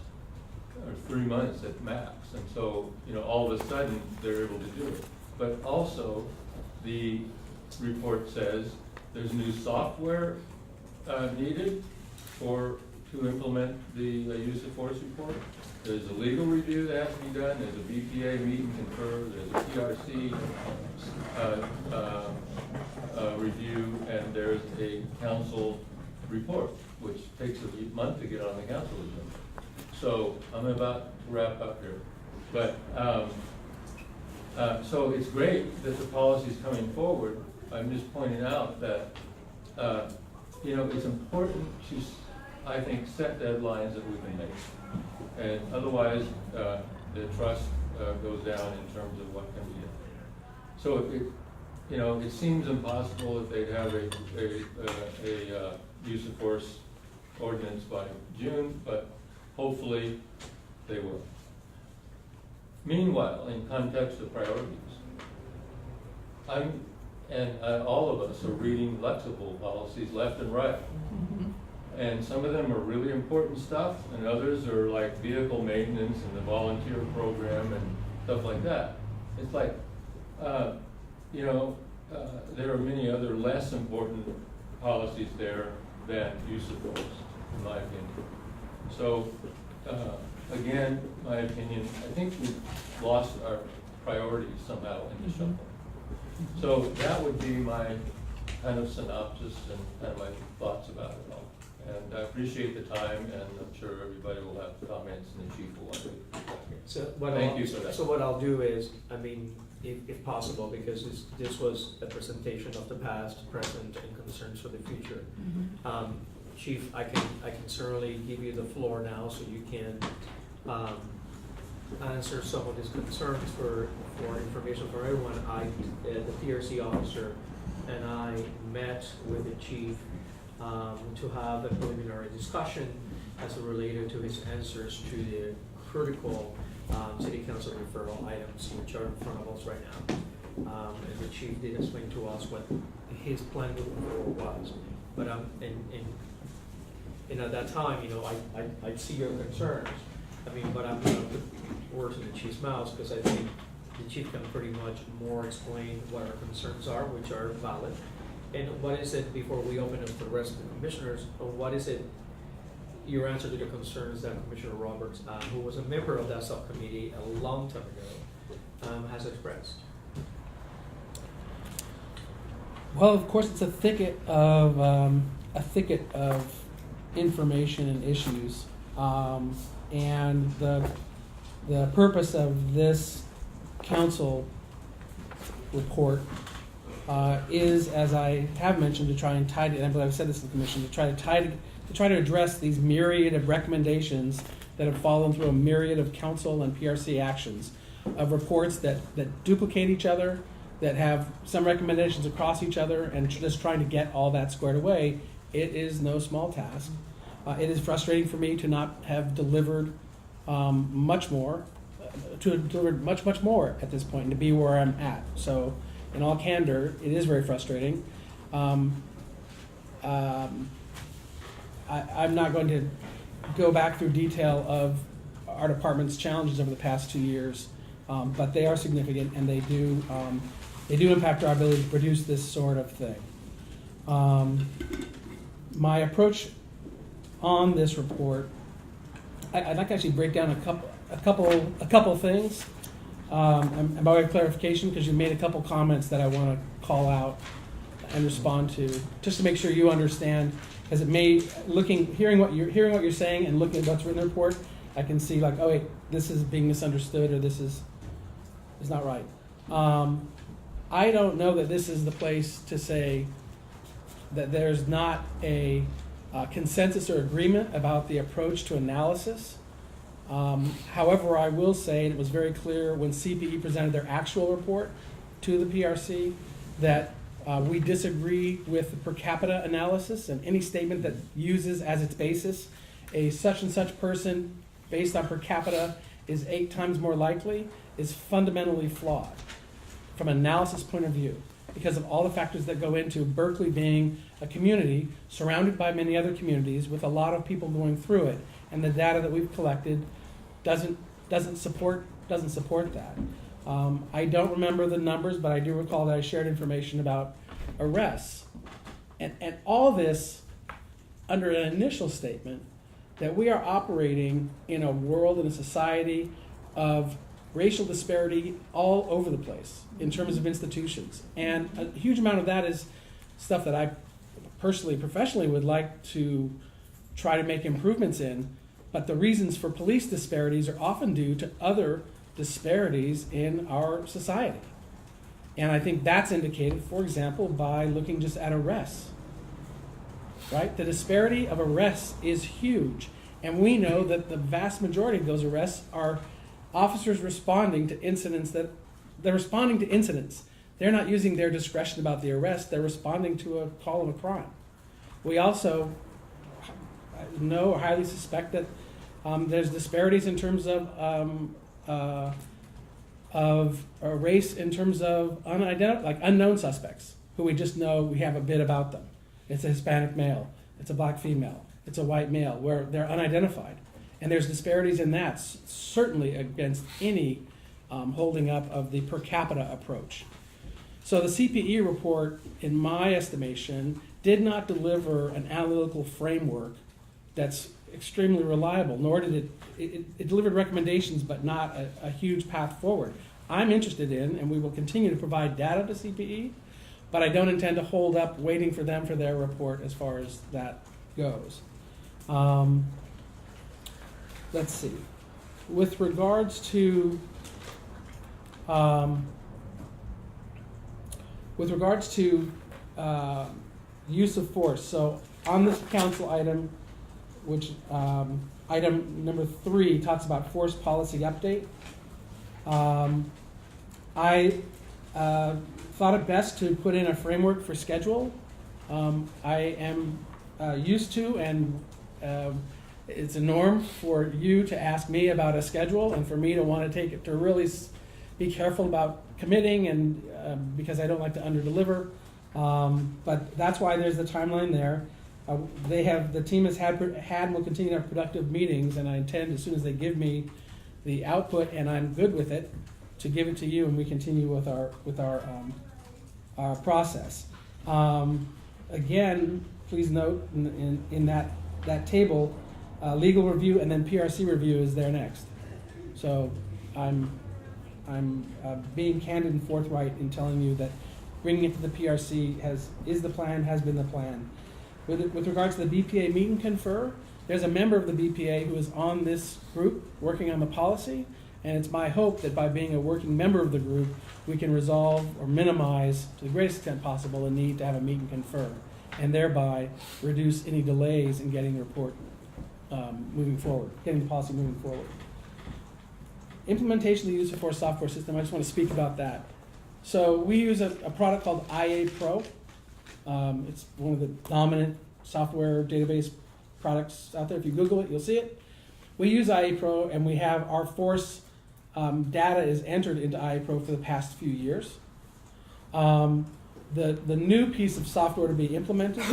or 3 months at max. And so, all of a sudden they're able to do it. But also the report says there's new software needed to implement the use of force report. There's a legal review that has to be done. There's a BPA meet and confer. There's a PRC review, and there's a council report, which takes a month to get on the council agenda. So I'm about to wrap up here, but so it's great that the policy is coming forward. I'm just pointing out that it's important to, I think, set deadlines that we can make. And otherwise, the trust goes down in terms of what can be done. So it seems impossible that they'd have a use of force ordinance by June, but hopefully they will. Meanwhile, in context of priorities, all of us are reading Luxable policies left and right. And some of them are really important stuff, and others are like vehicle maintenance and the volunteer program and stuff like that. It's like, there are many other less important policies there than use of force, in my opinion. So, again, my opinion, I think we've lost our priorities somehow in the shuffle. So that would be my kind of synopsis and kind of my thoughts about it all. And I appreciate the time, and I'm sure everybody will have comments, and the chief will want to. Thank you for that. So what I'll do is, if possible, because this was a presentation of the past, present, and concerns for the future. Chief, I can certainly give you the floor now, so you can answer some of these concerns for information for everyone. The PRC officer and I met with the chief to have a preliminary discussion as it related to his answers to the critical city council referral items which are in front of us right now. And the chief did explain to us what his plan moving forward was. But and at that time, I see your concerns. But I'm going to put words in the chief's mouth, because I think the chief can pretty much more explain what our concerns are, which are valid. And what is it, before we open up to the rest of the commissioners, what is it, your answer to the concerns that Commissioner Roberts, who was a member of that subcommittee a long time ago, has expressed? Well, of course, it's a thicket of information and issues, and the purpose of this council report is, as I have mentioned, to try and tidy, and I believe I've said this to the commission, to try to address these myriad of recommendations that have fallen through a myriad of council and PRC actions, of reports that duplicate each other, that have some recommendations across each other, and just trying to get all that squared away. It is no small task. It is frustrating for me to not have delivered much more to have delivered much, much more at this point and to be where I'm at. So, in all candor, it is very frustrating. I'm not going to go back through detail of our department's challenges over the past 2 years, but they are significant and they do impact our ability to produce this sort of thing. My approach on this report, I'd like to actually break down a couple of things. And by way of clarification, because you made a couple comments that I want to call out and respond to, just to make sure you understand, because it may hearing what you're saying and looking at what's written in the report, I can see like, oh wait, this is being misunderstood or this is not right. I don't know that this is the place to say that there's not a consensus or agreement about the approach to analysis. However, I will say, and it was very clear when CPE presented their actual report to the PRC, that we disagree with the per capita analysis, and any statement that uses as its basis a such and such person based on per capita is 8 times more likely is fundamentally flawed from an analysis point of view, because of all the factors that go into Berkeley being a community surrounded by many other communities with a lot of people going through it, and the data that we've collected doesn't support that. I don't remember the numbers, but I do recall that I shared information about arrests, and all this under an initial statement that we are operating in a world and a society of racial disparity all over the place in terms of institutions. And a huge amount of that is stuff that I personally, professionally would like to try to make improvements in, but the reasons for police disparities are often due to other disparities in our society. And I think that's indicated, for example, by looking just at arrests, right? The disparity of arrests is huge. And we know that the vast majority of those arrests are officers responding to incidents they're responding to incidents. They're not using their discretion about the arrest, they're responding to a call of a crime. We also know or highly suspect that there's disparities in terms of race in terms of unknown suspects who we just know we have a bit about them. It's a Hispanic male, it's a black female, it's a white male, where they're unidentified. And there's disparities in that, certainly against any holding up of the per capita approach. So the CPE report, in my estimation, did not deliver an analytical framework that's extremely reliable, nor did it delivered recommendations, but not a huge path forward. I'm interested in, and we will continue to provide data to CPE, but I don't intend to hold up waiting for them for their report as far as that goes. Let's see. With regards to use of force, so on this council item, which item number 3 talks about force policy update. I thought it best to put in a framework for schedule. I am used to, and it's a norm for you to ask me about a schedule and for me to want to take it to really be careful about committing, and because I don't like to underdeliver. But that's why there's the timeline there. The team has had and will continue to have productive meetings, and I intend, as soon as they give me the output and I'm good with it, to give it to you, and we continue with our process. Again, please note in that table, legal review and then PRC review is there next. So I'm being candid and forthright in telling you that bringing it to the PRC is the plan, has been the plan. With regards to the BPA meet and confer, there's a member of the BPA who is on this group working on the policy, and it's my hope that by being a working member of the group, we can resolve or minimize to the greatest extent possible the need to have a meet and confer, and thereby reduce any delays in getting the report moving forward, getting the policy moving forward. Implementation of the use of force software system, I just want to speak about that. So we use a product called IA Pro. It's one of the dominant software database products out there. If you Google it, you'll see it. We use IA Pro, and we have our force data is entered into iPro for the past few years. The new piece of software to be implemented,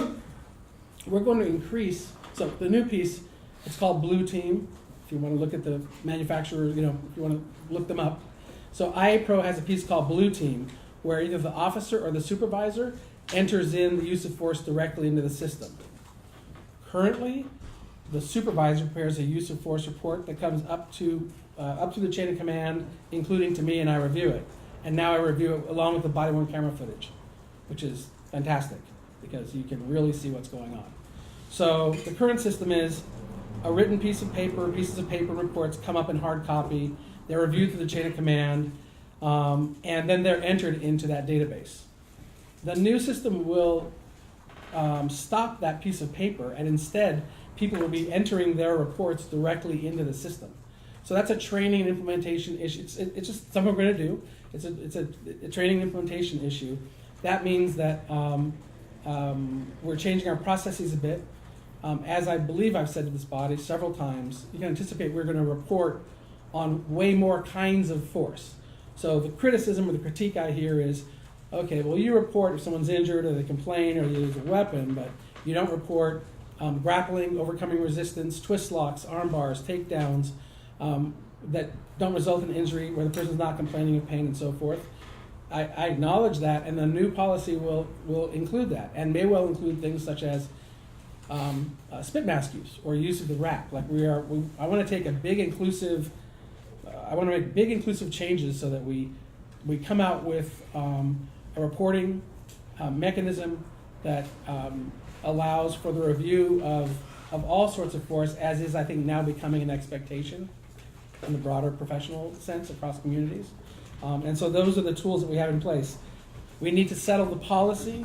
we're going to increase, so the new piece, it's called Blue Team. If you want to look at the manufacturer, if you want to look them up. So iPro has a piece called Blue Team, where either the officer or the supervisor enters in the use of force directly into the system. Currently, the supervisor prepares a use of force report that comes up to the chain of command, including to me, and I review it. And now I review it along with the body-worn camera footage, which is fantastic because you can really see what's going on. So the current system is a written piece of paper, pieces of paper reports come up in hard copy, they're reviewed through the chain of command, and then they're entered into that database. The new system will stop that piece of paper, and instead people will be entering their reports directly into the system. So that's a training and implementation issue. It's just something we're going to do. It's a training and implementation issue. That means that we're changing our processes a bit. As I believe I've said to this body several times, you can anticipate we're going to report on way more kinds of force. So the criticism or the critique I hear is, okay, well, you report if someone's injured or they complain or they use a weapon, but you don't report grappling, overcoming resistance, twist locks, arm bars, takedowns that don't result in injury, where the person's not complaining of pain and so forth. I acknowledge that, and the new policy will include that, and may well include things such as spit mask use or use of the wrap. Like I want to take a big inclusive. I want to make big inclusive changes so that we come out with a reporting mechanism that allows for the review of all sorts of force, as is, I think, now becoming an expectation in the broader professional sense across communities. And so those are the tools that we have in place. We need to settle the policy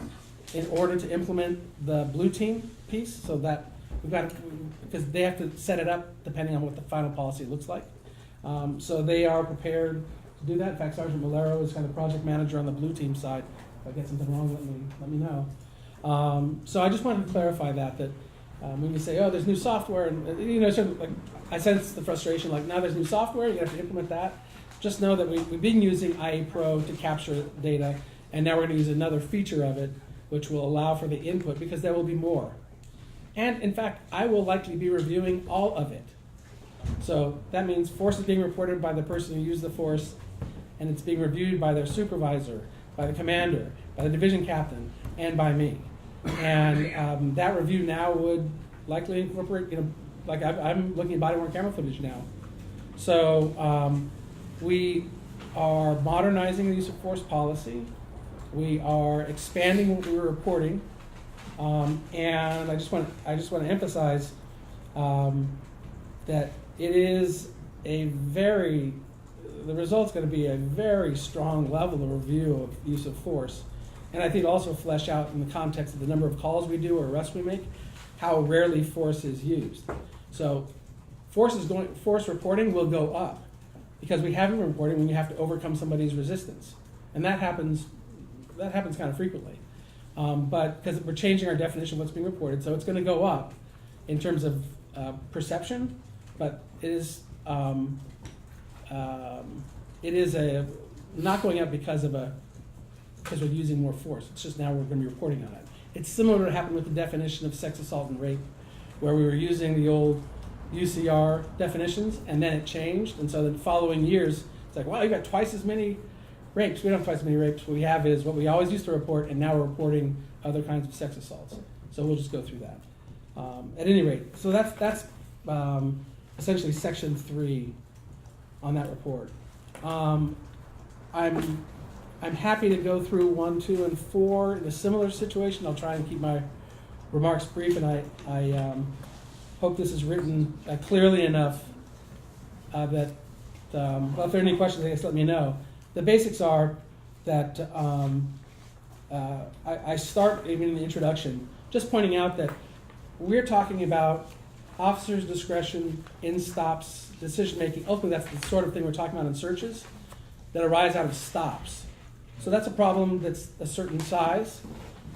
in order to implement the Blue Team piece, so that because they have to set it up depending on what the final policy looks like. So they are prepared to do that. In fact, Sergeant Valero is kind of project manager on the Blue Team side. If I get something wrong, let me know. So I just wanted to clarify that when you say, oh, there's new software, and sort of like I sense the frustration, like now there's new software, you have to implement that. Just know that we've been using IE-Pro to capture data, and now we're going to use another feature of it, which will allow for the input, because there will be more. And in fact, I will likely be reviewing all of it. So that means force is being reported by the person who used the force, and it's being reviewed by their supervisor, by the commander, by the division captain, and by me. And that review now would likely incorporate, like I'm looking at body-worn camera footage now. So we are modernizing the use of force policy. We are expanding what we were reporting, and I just want to emphasize that it is the result's going to be a very strong level of review of use of force, and I think also flesh out in the context of the number of calls we do or arrests we make, how rarely force is used. So force reporting will go up because we haven't been reporting when you have to overcome somebody's resistance, and that happens kind of frequently. But because we're changing our definition of what's being reported, so it's going to go up in terms of perception, but it is not going up because we're using more force. It's just now we're going to be reporting on it. It's similar to what happened with the definition of sex assault and rape, where we were using the old UCR definitions, and then it changed, and so the following years, it's like, wow, you got twice as many rapes. We don't have twice as many rapes. What we have is what we always used to report, and now we're reporting other kinds of sex assaults. So we'll just go through that. At any rate, so that's essentially section 3 on that report. I'm happy to go through 1, 2, and 4 in a similar situation. I'll try and keep my remarks brief, and I hope this is written clearly enough that well, if there are any questions, I guess let me know. The basics are that I start even in the introduction just pointing out that we're talking about officers' discretion in stops, decision making. Ultimately, that's the sort of thing we're talking about in searches that arise out of stops. So that's a problem that's a certain size.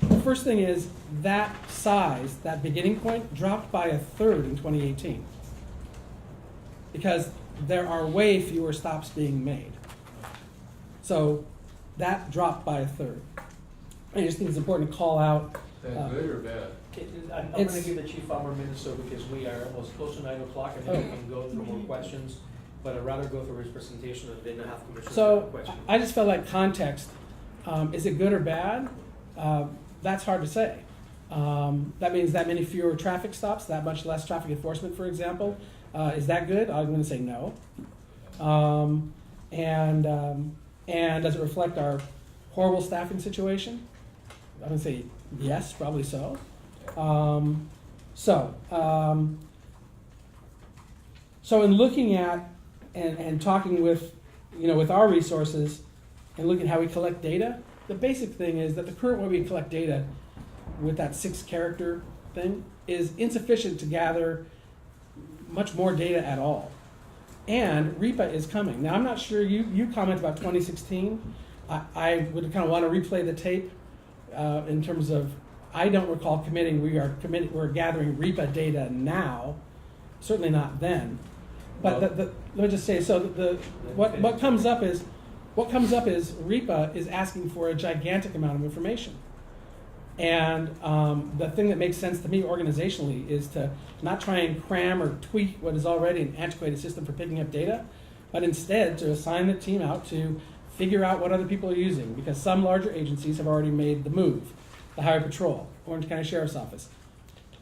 The first thing is that size, that beginning point, dropped by 1/3 in 2018. Because there are way fewer stops being made. So that dropped by a third. I just think it's important to call out. Is that good or bad? I'm It's- gonna give the chief 5 more minutes, so because we are almost close to 9 o'clock, and then we can go through more questions. But I'd rather go through his presentation and then have commissioners So have questions. I just felt like context, is it good or bad? That's hard to say. That means that many fewer traffic stops, that much less traffic enforcement, for example. Is that good? I'm gonna say no. And does it reflect our horrible staffing situation? I'm gonna say yes, probably so. So in looking at and talking with, with our resources and looking at how we collect data, the basic thing is that the current way we collect data with that 6-character thing is insufficient to gather much more data at all. And REPA is coming. Now, I'm not sure, you comment about 2016. I would kind of want to replay the tape in terms of, I don't recall committing, we're gathering REPA data now, certainly not then. But Well, let me just say, so what comes up is REPA is asking for a gigantic amount of information. And the thing that makes sense to me organizationally is to not try and cram or tweak what is already an antiquated system for picking up data, but instead to assign the team out to figure out what other people are using, because some larger agencies have already made the move. The Highway Patrol, Orange County Sheriff's Office.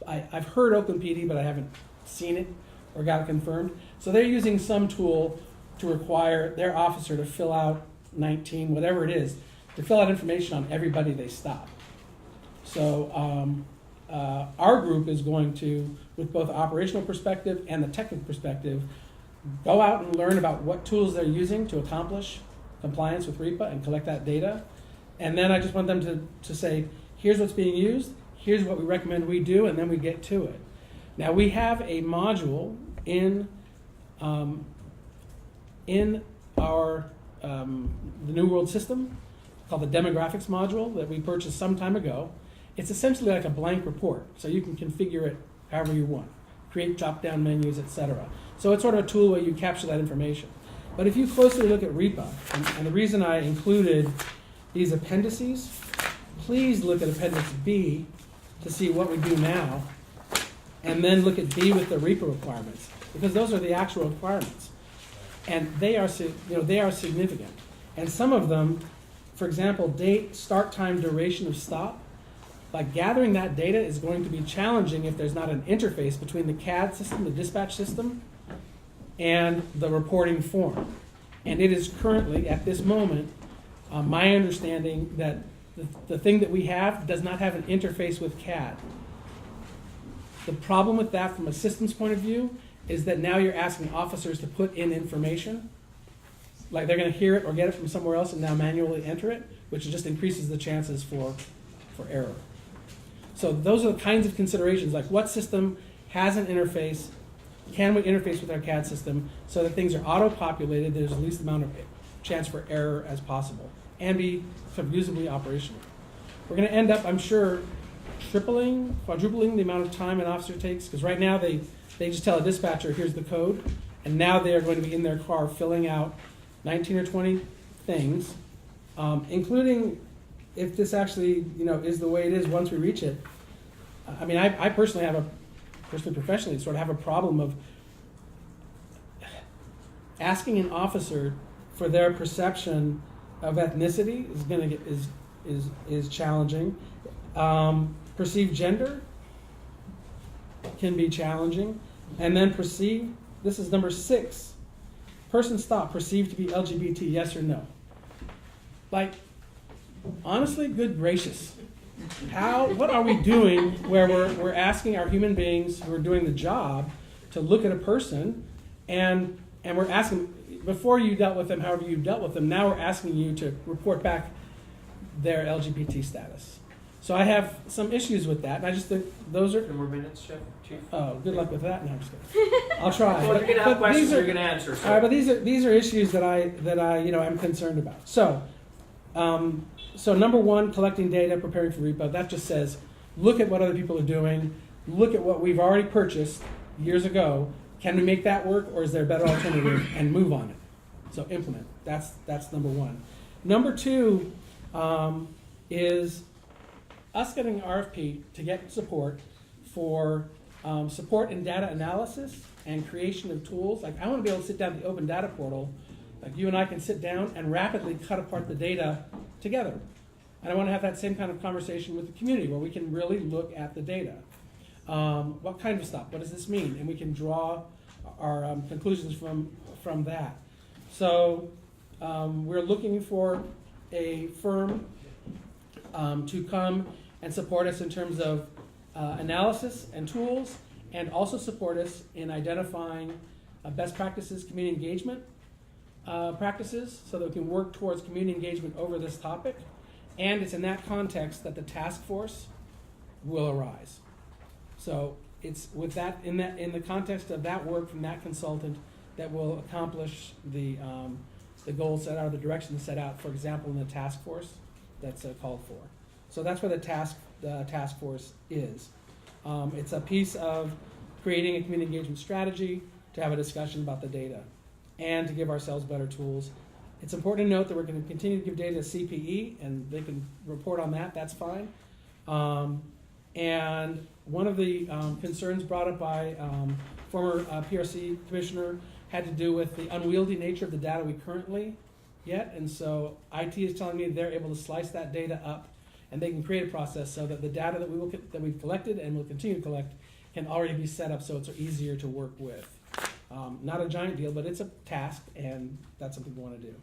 I've heard Oakland PD, but I haven't seen it or got it confirmed. So they're using some tool to require their officer to fill out 19, whatever it is, to fill out information on everybody they stop. So our group is going to, with both the operational perspective and the technical perspective, go out and learn about what tools they're using to accomplish compliance with REPA and collect that data. And then I just want them to say, here's what's being used, here's what we recommend we do, and then we get to it. Now we have a module in our the New World system called the demographics module that we purchased some time ago. It's essentially like a blank report, so you can configure it however you want, create drop-down menus, etc. So it's sort of a tool where you capture that information. But if you closely look at REPA, and the reason I included these appendices, please look at Appendix B to see what we do now, and then look at B with the REPA requirements, because those are the actual requirements, and they are significant. And some of them, for example, date, start time, duration of stop. Like gathering that data is going to be challenging if there's not an interface between the CAD system, the dispatch system, and the reporting form. And it is currently, at this moment, my understanding that the thing that we have does not have an interface with CAD. The problem with that from a systems point of view is that now you're asking officers to put in information, like they're going to hear it or get it from somewhere else and now manually enter it, which just increases the chances for error. So those are the kinds of considerations, like what system has an interface, can we interface with our CAD system so that things are auto-populated, there's the least amount of chance for error as possible, and be sort of usably operational. We're going to end up, I'm sure, tripling, quadrupling the amount of time an officer takes, because right now they just tell a dispatcher, here's the code, and now they are going to be in their car filling out 19 or 20 things, including if this actually is the way it is once we reach it. I mean, I personally professionally sort of have a problem of asking an officer for their perception of ethnicity is challenging. Perceived gender can be challenging, and then this is number 6, person stop perceived to be LGBT, yes or no. Like, honestly, good gracious. What are we doing where we're asking our human beings who are doing the job to look at a person, and we're asking, before you dealt with them, however you dealt with them, now we're asking you to report back their LGBT status. So I have some issues with that, and I just think those are... 10 more minutes, Chief? Oh, good luck with that. No, I'm just kidding. I'll try. Well, you're going to have questions you're going to answer. So. All right, but these are issues that I I'm concerned about. So, so number 1, collecting data, preparing for repo. That just says, look at what other people are doing, look at what we've already purchased years ago, can we make that work, or is there a better alternative, and move on it? So implement, that's number one. Number two is us getting an RFP to get support for support in data analysis and creation of tools. Like, I want to be able to sit down at the open data portal, like you and I can sit down and rapidly cut apart the data together. And I want to have that same kind of conversation with the community where we can really look at the data. What kind of stuff? What does this mean? And we can draw our conclusions from that. So we're looking for a firm to come and support us in terms of analysis and tools, and also support us in identifying best practices, community engagement practices, so that we can work towards community engagement over this topic. And it's in that context that the task force will arise. So it's with that in the context of that work from that consultant that will accomplish the goals set out, or the direction set out, for example, in the task force that's called for. So that's where the task force is. It's a piece of creating a community engagement strategy to have a discussion about the data and to give ourselves better tools. It's important to note that we're going to continue to give data to CPE, and they can report on that, that's fine. And one of the concerns brought up by former PRC commissioner had to do with the unwieldy nature of the data we currently get, and so IT is telling me they're able to slice that data up, and they can create a process so that the data that we've collected and will continue to collect can already be set up so it's easier to work with. Not a giant deal, but it's a task, and that's something we want to do.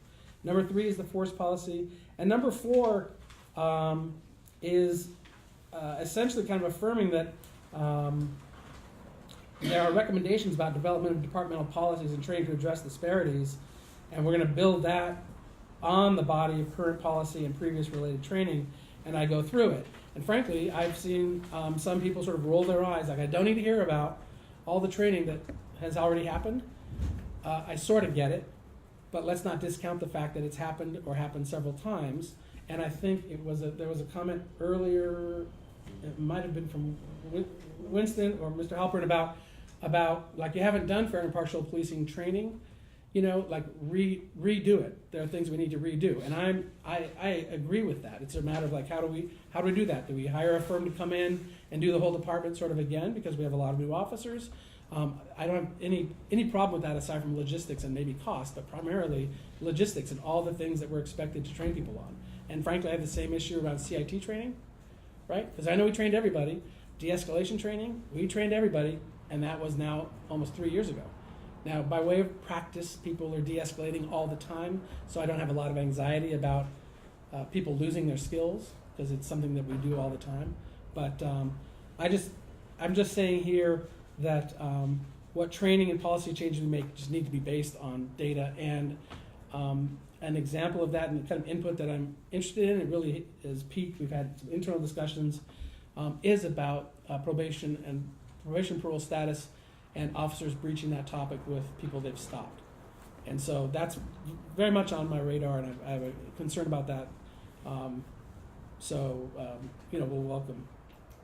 Number 3 is the force policy, and number 4 is essentially kind of affirming that there are recommendations about development of departmental policies and training to address disparities, and we're going to build that on the body of current policy and previous related training, and I go through it. And frankly, I've seen some people sort of roll their eyes, like, I don't need to hear about all the training that has already happened. I sort of get it, but let's not discount the fact that it's happened or happened several times. And I think there was a comment earlier, it might have been from Winston or Mr. Halpern about like, you haven't done fair and impartial policing training, like redo it. There are things we need to redo, and I agree with that. It's a matter of like, how do we do that? Do we hire a firm to come in and do the whole department sort of again because we have a lot of new officers? I don't have any problem with that aside from logistics and maybe cost, but primarily logistics and all the things that we're expected to train people on. And frankly, I have the same issue around CIT training, right? Because I know we trained everybody. De-escalation training, we trained everybody, and that was now almost 3 years ago. Now, by way of practice, people are de-escalating all the time, so I don't have a lot of anxiety about people losing their skills, because it's something that we do all the time. But I'm just saying here that what training and policy changes we make just need to be based on data, and an example of that and the kind of input that I'm interested in, it really is peaked. We've had some internal discussions, is about probation and probation parole status and officers breaching that topic with people they've stopped. And so that's very much on my radar, and I have a concern about that. We'll welcome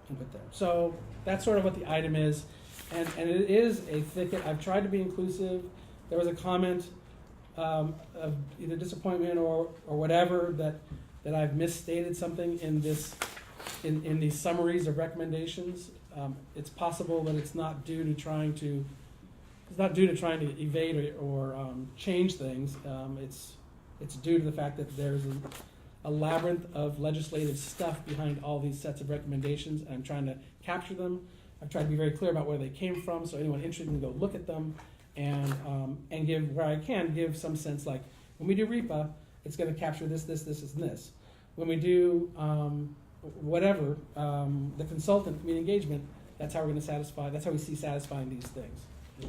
input there. So that's sort of what the item is. And it is a thicket. I've tried to be inclusive. There was a comment of either disappointment or whatever that I've misstated something in these summaries of recommendations. It's possible that it's not due to trying to evade or change things. It's due to the fact that there's a labyrinth of legislative stuff behind all these sets of recommendations, and I'm trying to capture them. I've tried to be very clear about where they came from, so anyone interested can go look at them and give, where I can, give some sense, like, when we do REPA, it's going to capture this, and this. When we do the consultant community engagement, that's how we're going to satisfy, that's how we see satisfying these things.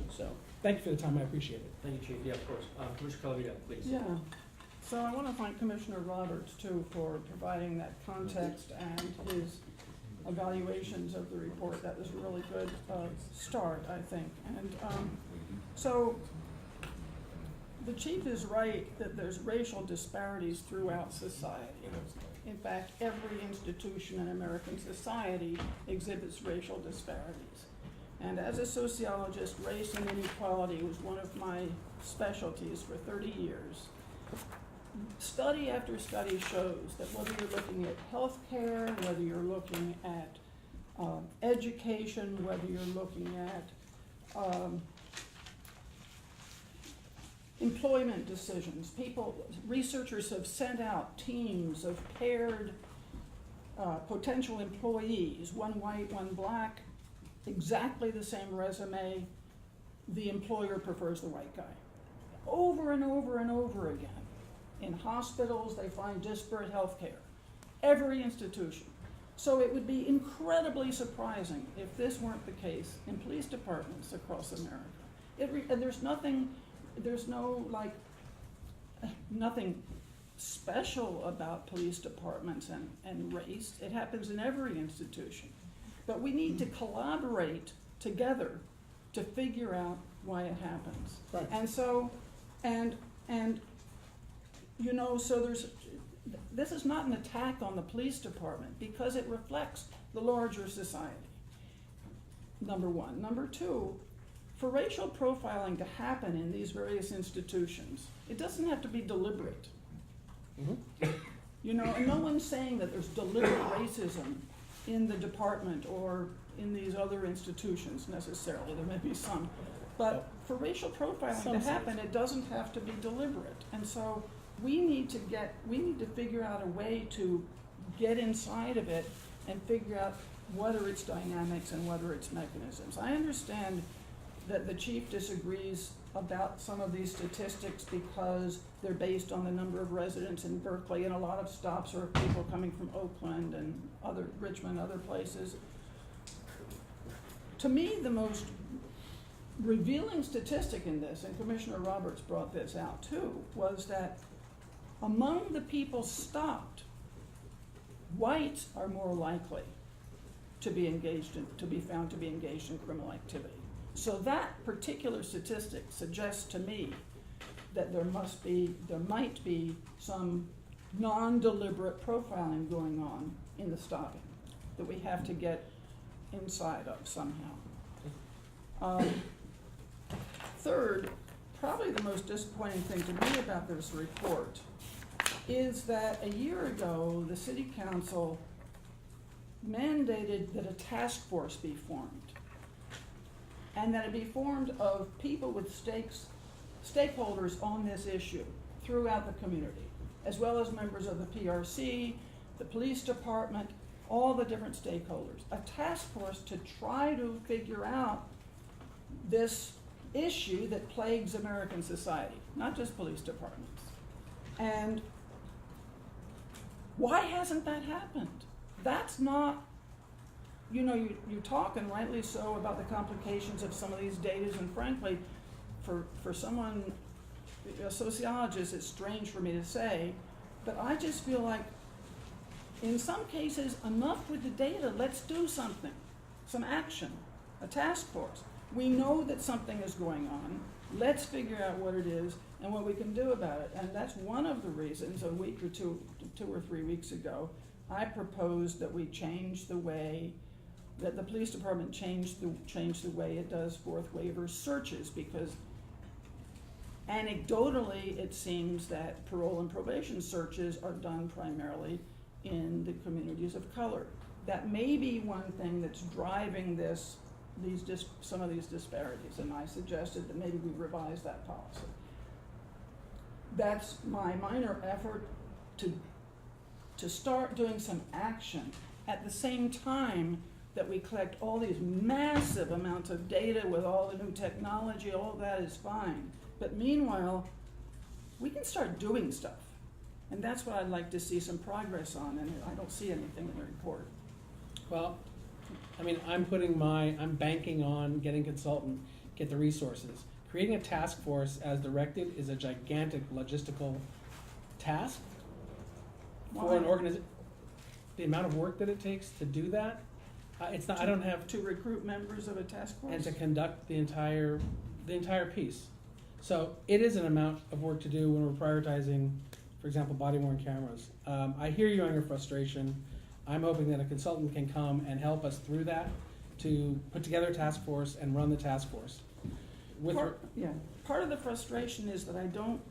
So, thank you for the time, I appreciate it. Thank you, Chief. Yeah, of course. Commissioner Calavita, please. Yeah, so I want to thank Commissioner Roberts too for providing that context and his evaluations of the report. That was a really good start, I think. And so the chief is right that there's racial disparities throughout society. In fact, every institution in American society exhibits racial disparities. And as a sociologist, race and inequality was one of my specialties for 30 years. Study after study shows that whether you're looking at healthcare, whether you're looking at education, whether you're looking at employment decisions, researchers have sent out teams of paired potential employees, one white, one black, exactly the same resume, the employer prefers the white guy. Over and over and over again. In hospitals, they find disparate health care. Every institution. So it would be incredibly surprising if this weren't the case in police departments across America. And there's nothing special about police departments and race. It happens in every institution. But we need to collaborate together to figure out why it happens. Right. And so, this is not an attack on the police department because it reflects the larger society, number one. Number two, for racial profiling to happen in these various institutions, it doesn't have to be deliberate. Mm-hmm. And no one's saying that there's deliberate racism in the department or in these other institutions necessarily. There may be some. But for racial profiling to happen, it doesn't have to be deliberate. And so we need to figure out a way to get inside of it and figure out what are its dynamics and what are its mechanisms. I understand that the chief disagrees about some of these statistics because they're based on the number of residents in Berkeley, and a lot of stops are people coming from Oakland and Richmond, other places. To me, the most revealing statistic in this, and Commissioner Roberts brought this out too, was that among the people stopped, whites are more likely to be found to be engaged in criminal activity. So that particular statistic suggests to me that there might be some non-deliberate profiling going on in the stopping that we have to get inside of somehow. Third, probably the most disappointing thing to me about this report is that a year ago, the City Council mandated that a task force be formed, and that it be formed of people with stakeholders on this issue throughout the community, as well as members of the PRC, the police department, all the different stakeholders. A task force to try to figure out this issue that plagues American society, not just police departments. And why hasn't that happened? That's not, you talk, and rightly so, about the complications of some of these data, and frankly, for someone, a sociologist, it's strange for me to say, but I just feel like in some cases, enough with the data, let's do something, some action, a task force. We know that something is going on, let's figure out what it is and what we can do about it. And that's one of the reasons a week or two or 3 weeks ago, I proposed that we change the way that the police department change the way it does fourth waiver searches, because anecdotally it seems that parole and probation searches are done primarily in the communities of color. That may be one thing that's driving some of these disparities, and I suggested that maybe we revise that policy. That's my minor effort to start doing some action at the same time that we collect all these massive amounts of data with all the new technology. All of that is fine. But meanwhile, we can start doing stuff. And that's what I'd like to see some progress on, and I don't see anything in the report. Well, I mean, I'm banking on getting a consultant, get the resources. Creating a task force as directed is a gigantic logistical task for an organization. The amount of work that it takes to do that, it's not. I don't have to recruit members of a task force and to conduct the entire piece. So it is an amount of work to do when we're prioritizing, for example, body-worn cameras. I hear you on your frustration. I'm hoping that a consultant can come and help us through that to put together a task force and run the task force. With Part of the frustration is that I don't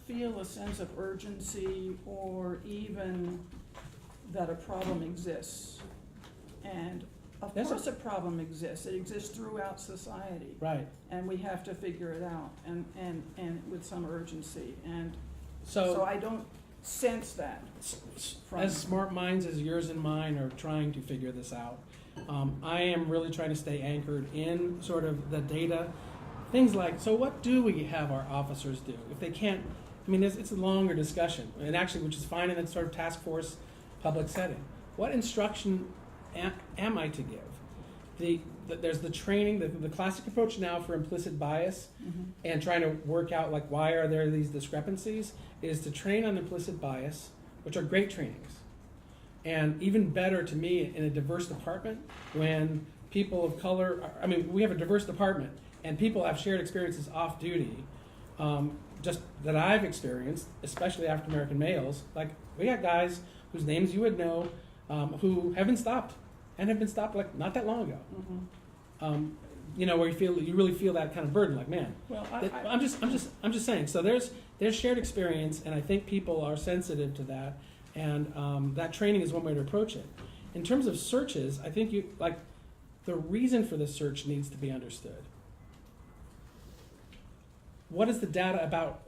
feel a sense of urgency or even that a problem exists. And of course a problem exists. It exists throughout society. Right. And we have to figure it out and with some urgency. And So so I don't sense that. as smart minds as yours and mine are trying to figure this out, I am really trying to stay anchored in sort of the data. Things like, so what do we have our officers do? If they can't, I mean, it's a longer discussion, and actually, which is fine in that sort of task force public setting. What instruction am I to give? There's the training, the classic approach now for implicit bias, and trying to work out like why are there these discrepancies, is to train on implicit bias, which are great trainings. And even better to me in a diverse department, when people of color, we have a diverse department, and people have shared experiences off duty, just that I've experienced, especially African American males. Like, we got guys whose names you would know, who have been stopped, and have been stopped like not that long ago. Where you really feel that kind of burden, like, man. Well, I'm just saying. So there's shared experience, and I think people are sensitive to that, and that training is one way to approach it. In terms of searches, I think the reason for the search needs to be understood. What is the data about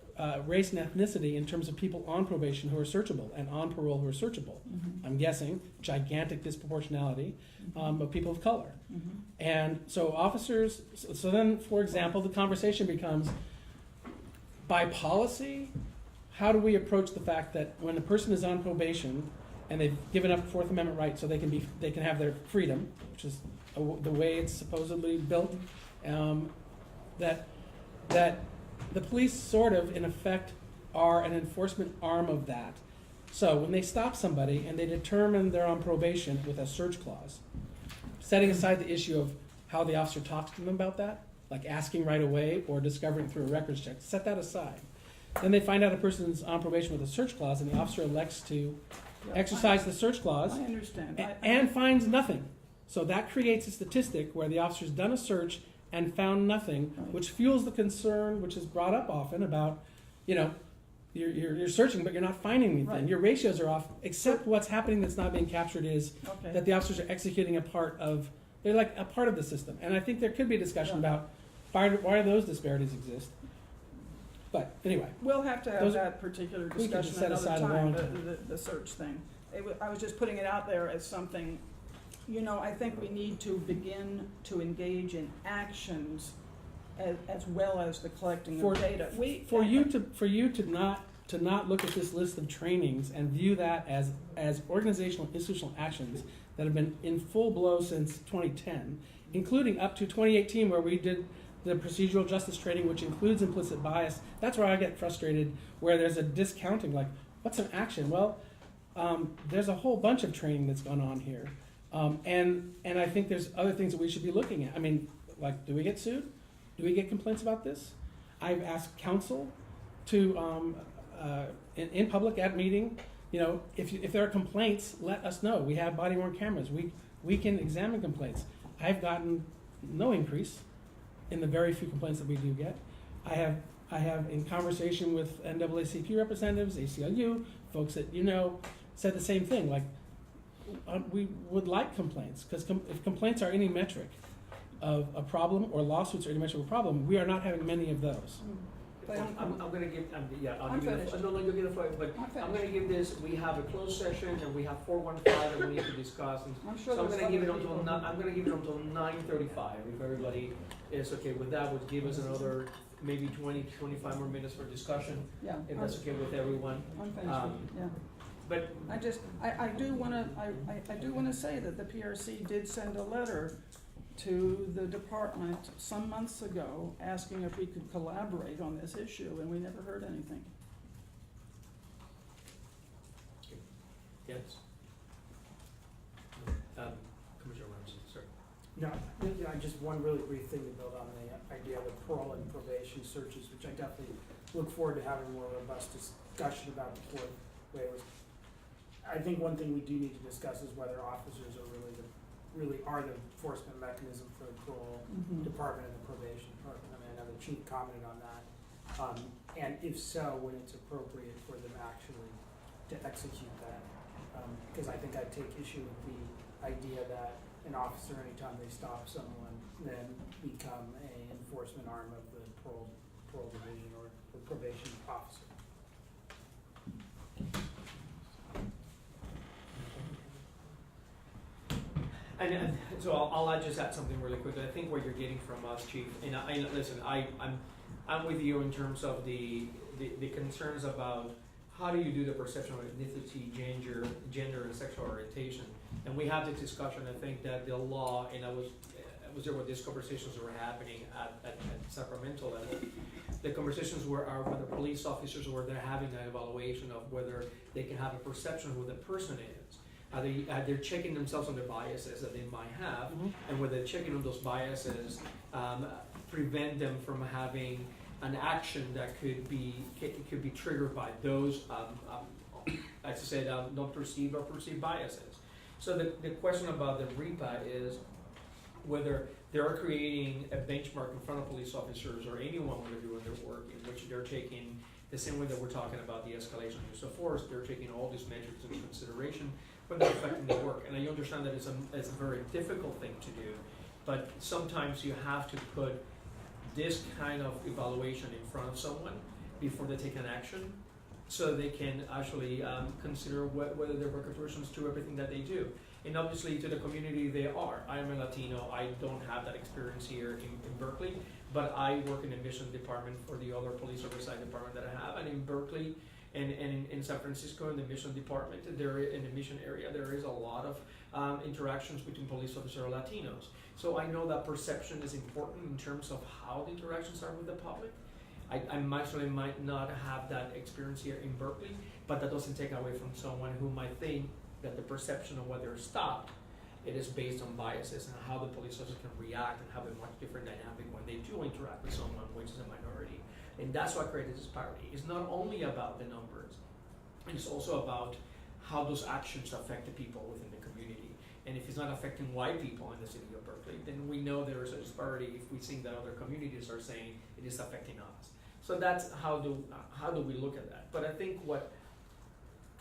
race and ethnicity in terms of people on probation who are searchable and on parole who are searchable? I'm guessing gigantic disproportionality of people of color. And so officers, so then, for example, the conversation becomes, by policy, how do we approach the fact that when a person is on probation and they've given up Fourth Amendment rights so they can have their freedom, which is the way it's supposedly built, that the police sort of, in effect, are an enforcement arm of that. So when they stop somebody and they determine they're on probation with a search clause, setting aside the issue of how the officer talks to them about that, like asking right away or discovering through a records check, set that aside. Then they find out a person's on probation with a search clause, and the officer elects to exercise the search clause. I understand. And finds nothing. So that creates a statistic where the officer's done a search and found nothing, which fuels the concern, which is brought up often about, you're searching, but you're not finding anything. Right. Your ratios are off, except what's happening that's not being captured is Okay. that the officers are executing they're like a part of the system. And I think there could be a discussion about why do those disparities exist. But anyway. We'll have to have Those- that particular we can discussion set another aside a time, long the search thing. I was just putting it out there as something, I think we need to begin to engage in actions as well as the collecting of data. For you to not look at this list of trainings and view that as organizational institutional actions that have been in full blow since 2010, including up to 2018 where we did the procedural justice training, which includes implicit bias. That's where I get frustrated, where there's a discounting, like, what's an action? Well, there's a whole bunch of training that's gone on here. And I think there's other things that we should be looking at. Like, do we get sued? Do we get complaints about this? I've asked counsel to, in public at meeting, if there are complaints, let us know. We have body-worn cameras. We can examine complaints. I've gotten no increase in the very few complaints that we do get. I have in conversation with NAACP representatives, ACLU, folks that said the same thing. Like, we would like complaints, because if complaints are any metric of a problem, or lawsuits are any metric of a problem, we are not having many of those. I'm gonna give, I'm finished. no, you'll get a floor, but I'm I'm gonna finished. give this, we have a closed session and we have 415 that we need to discuss. And I'm sure so I'm there's gonna give it other until, people. I'm gonna give it until 9:35, if everybody is okay with that, would give us another maybe 20-25 more minutes for discussion, Yeah. if that's okay with everyone. I'm finished, yeah. But I do wanna say that the PRC did send a letter to the department some months ago asking if we could collaborate on this issue, and we never heard anything. yes. Commissioner Ramsey, sir. No, just one really brief thing to build on the idea of the parole and probation searches, which I definitely look forward to having more robust discussion about before waivers. I think one thing we do need to discuss is whether officers are really the really are the enforcement mechanism for the parole Mhm. department and the probation department. I mean, I know the chief commented on that. And if so, when it's appropriate for them actually to execute that. Because I think I take issue with the idea that an officer, anytime they stop someone, then become a enforcement arm of the parole division or the probation officer. And so I'll just add something really quickly. I think what you're getting from us, Chief, and listen, I'm with you in terms of the concerns about how do you do the perception of ethnicity, gender, and sexual orientation. And we have this discussion. I think that the law, and I was there when these conversations were happening at Sacramento level. The conversations were whether police officers were there having an evaluation of whether they can have a perception of who the person is. They're checking themselves on their biases that they might have, and whether checking on those biases prevent them from having an action that could be triggered by those, as I said, not perceived or perceived biases. So the question about the REPA is whether they're creating a benchmark in front of police officers or anyone when they're doing their work in which they're taking the same way that we're talking about the escalation of use of force, they're taking all these measures into consideration when they're affecting the work. And I understand that it's a very difficult thing to do, but sometimes you have to put this kind of evaluation in front of someone before they take an action, so they can actually consider whether their repercussions to everything that they do. And obviously to the community they are. I am a Latino, I don't have that experience here in Berkeley, but I work in the admissions department for the other police oversight department that I have, and in Berkeley and in San Francisco in the admissions department, in the mission area, there is a lot of interactions between police officers and Latinos. So I know that perception is important in terms of how the interactions are with the public. I actually might not have that experience here in Berkeley, but that doesn't take away from someone who might think that the perception of whether it's stopped, it is based on biases and how the police officer can react and have a much different dynamic when they do interact with someone which is a minority. And that's what created disparity. It's not only about the numbers, it's also about how those actions affect the people within the community. And if it's not affecting white people in the city of Berkeley, then we know there is a disparity if we think that other communities are saying it is affecting us. So that's how do we look at that. But I think what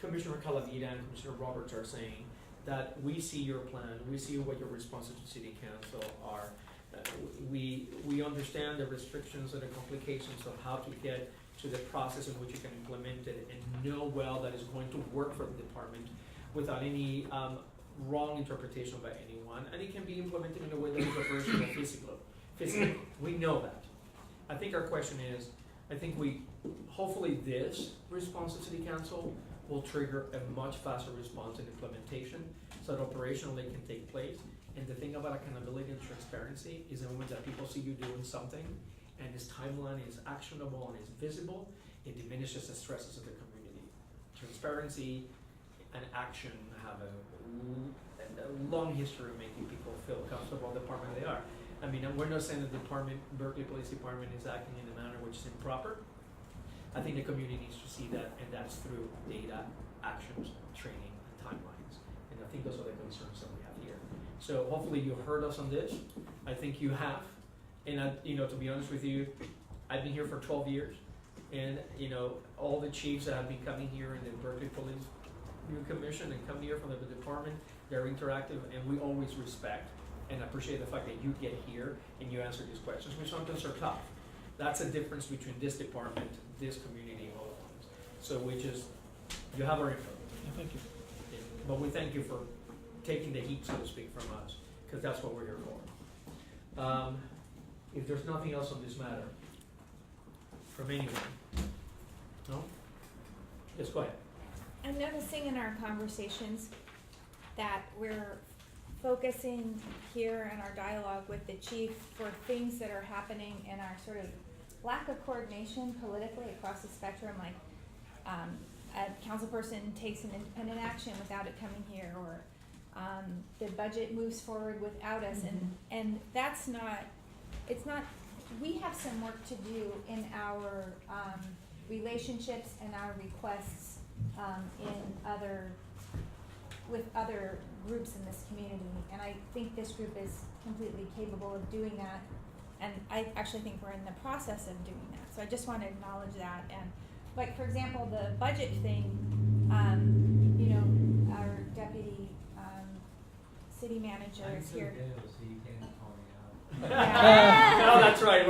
Commissioner Calavita and Commissioner Roberts are saying, that we see your plan, we see what your responses to City Council are. We understand the restrictions and the complications of how to get to the process in which you can implement it and know well that it's going to work for the department without any wrong interpretation by anyone, and it can be implemented in a way that is operational physically. We know that. I think our question is, hopefully this response to City Council will trigger a much faster response and implementation so that operationally it can take place. And the thing about accountability and transparency is the moment that people see you doing something and this timeline is actionable and is visible, it diminishes the stresses of the community. Transparency and action have a long history of making people feel comfortable in the department they are. I mean, we're not saying that the Berkeley Police Department is acting in a manner which is improper. I think the community needs to see that, and that's through data, actions, training, and timelines. And I think those are the concerns that we have here. So hopefully you heard us on this. I think you have. And to be honest with you, I've been here for 12 years, and all the chiefs that have been coming here in the Berkeley Police Commission and come here from the department, they're interactive, and we always respect and appreciate the fact that you get here and you answer these questions, which sometimes are tough. That's a difference between this department, this community, and all of us. So you have our info. Thank you. But we thank you for taking the heat, so to speak, from us, because that's what we're here for. If there's nothing else on this matter, from anyone, no? Yes, go ahead. I'm noticing in our conversations that we're focusing here in our dialogue with the chief for things that are happening in our sort of lack of coordination politically across the spectrum, like a council person takes an independent action without it coming here, or the budget moves forward without us, and that's not, it's not, we have some work to do in our relationships and our requests in other with other groups in this community, and I think this group is completely capable of doing that, and I actually think we're in the process of doing that, so I just want to acknowledge that. And like, for example, the budget thing, you know, our deputy city manager is here. So you can't call me out. No, that's right,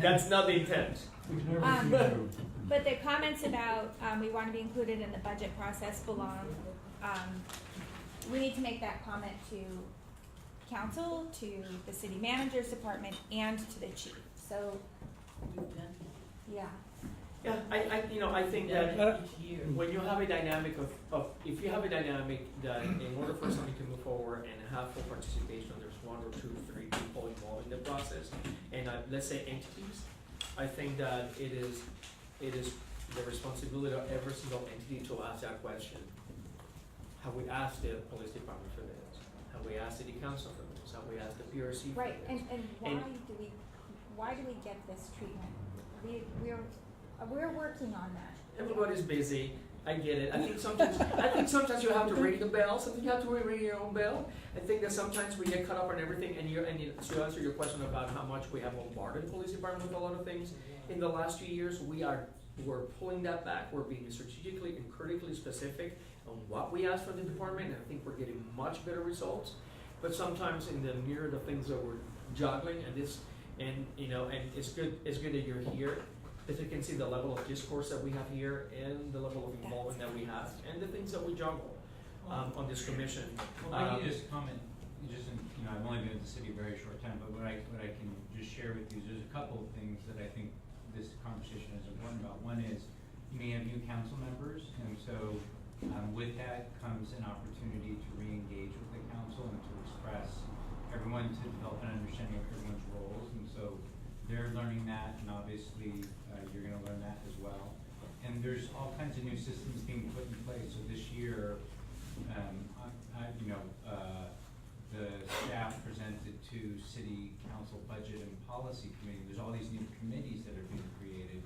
that's not the intent. We've never seen you. But the comments about, we want to be included in the budget process belong, we need to make that comment to council, to the city manager's department, and to the chief, so, yeah. Yeah, I think that when you have a dynamic if you have a dynamic that in order for something to move forward and have full participation, there's 1 or 2, 3 people involved in the process, and let's say entities, I think that it is the responsibility of every single entity to ask that question. Have we asked the police department for this? Have we asked city council for this? Have we asked the PRC for Right, this? and why do we get this treatment? We're working on that. Everybody's busy. I get it. I think sometimes you have to ring the bell. Sometimes you have to ring your own bell. I think that sometimes we get caught up on everything. And to answer your question about how much we have bombarded the police department with a lot of things in the last few years, we're pulling that back. We're being strategically and critically specific on what we ask from the department, and I think we're getting much better results. But sometimes in the mirror, the things that we're juggling, and it's good that you're here. If you can see the level of discourse that we have here and the level of involvement that we have and the things that we juggle on this commission. Well, I can just comment, I've only been at the city a very short time, but what I can just share with you is there's a couple of things that I think this conversation is important about. One is you may have new council members, and so with that comes an opportunity to re-engage with the council and to express everyone, to develop an understanding of everyone's roles, and so they're learning that, and obviously you're going to learn that as well. And there's all kinds of new systems being put in place. So this year, the staff presented to City Council Budget and Policy Committee. There's all these new committees that are being created,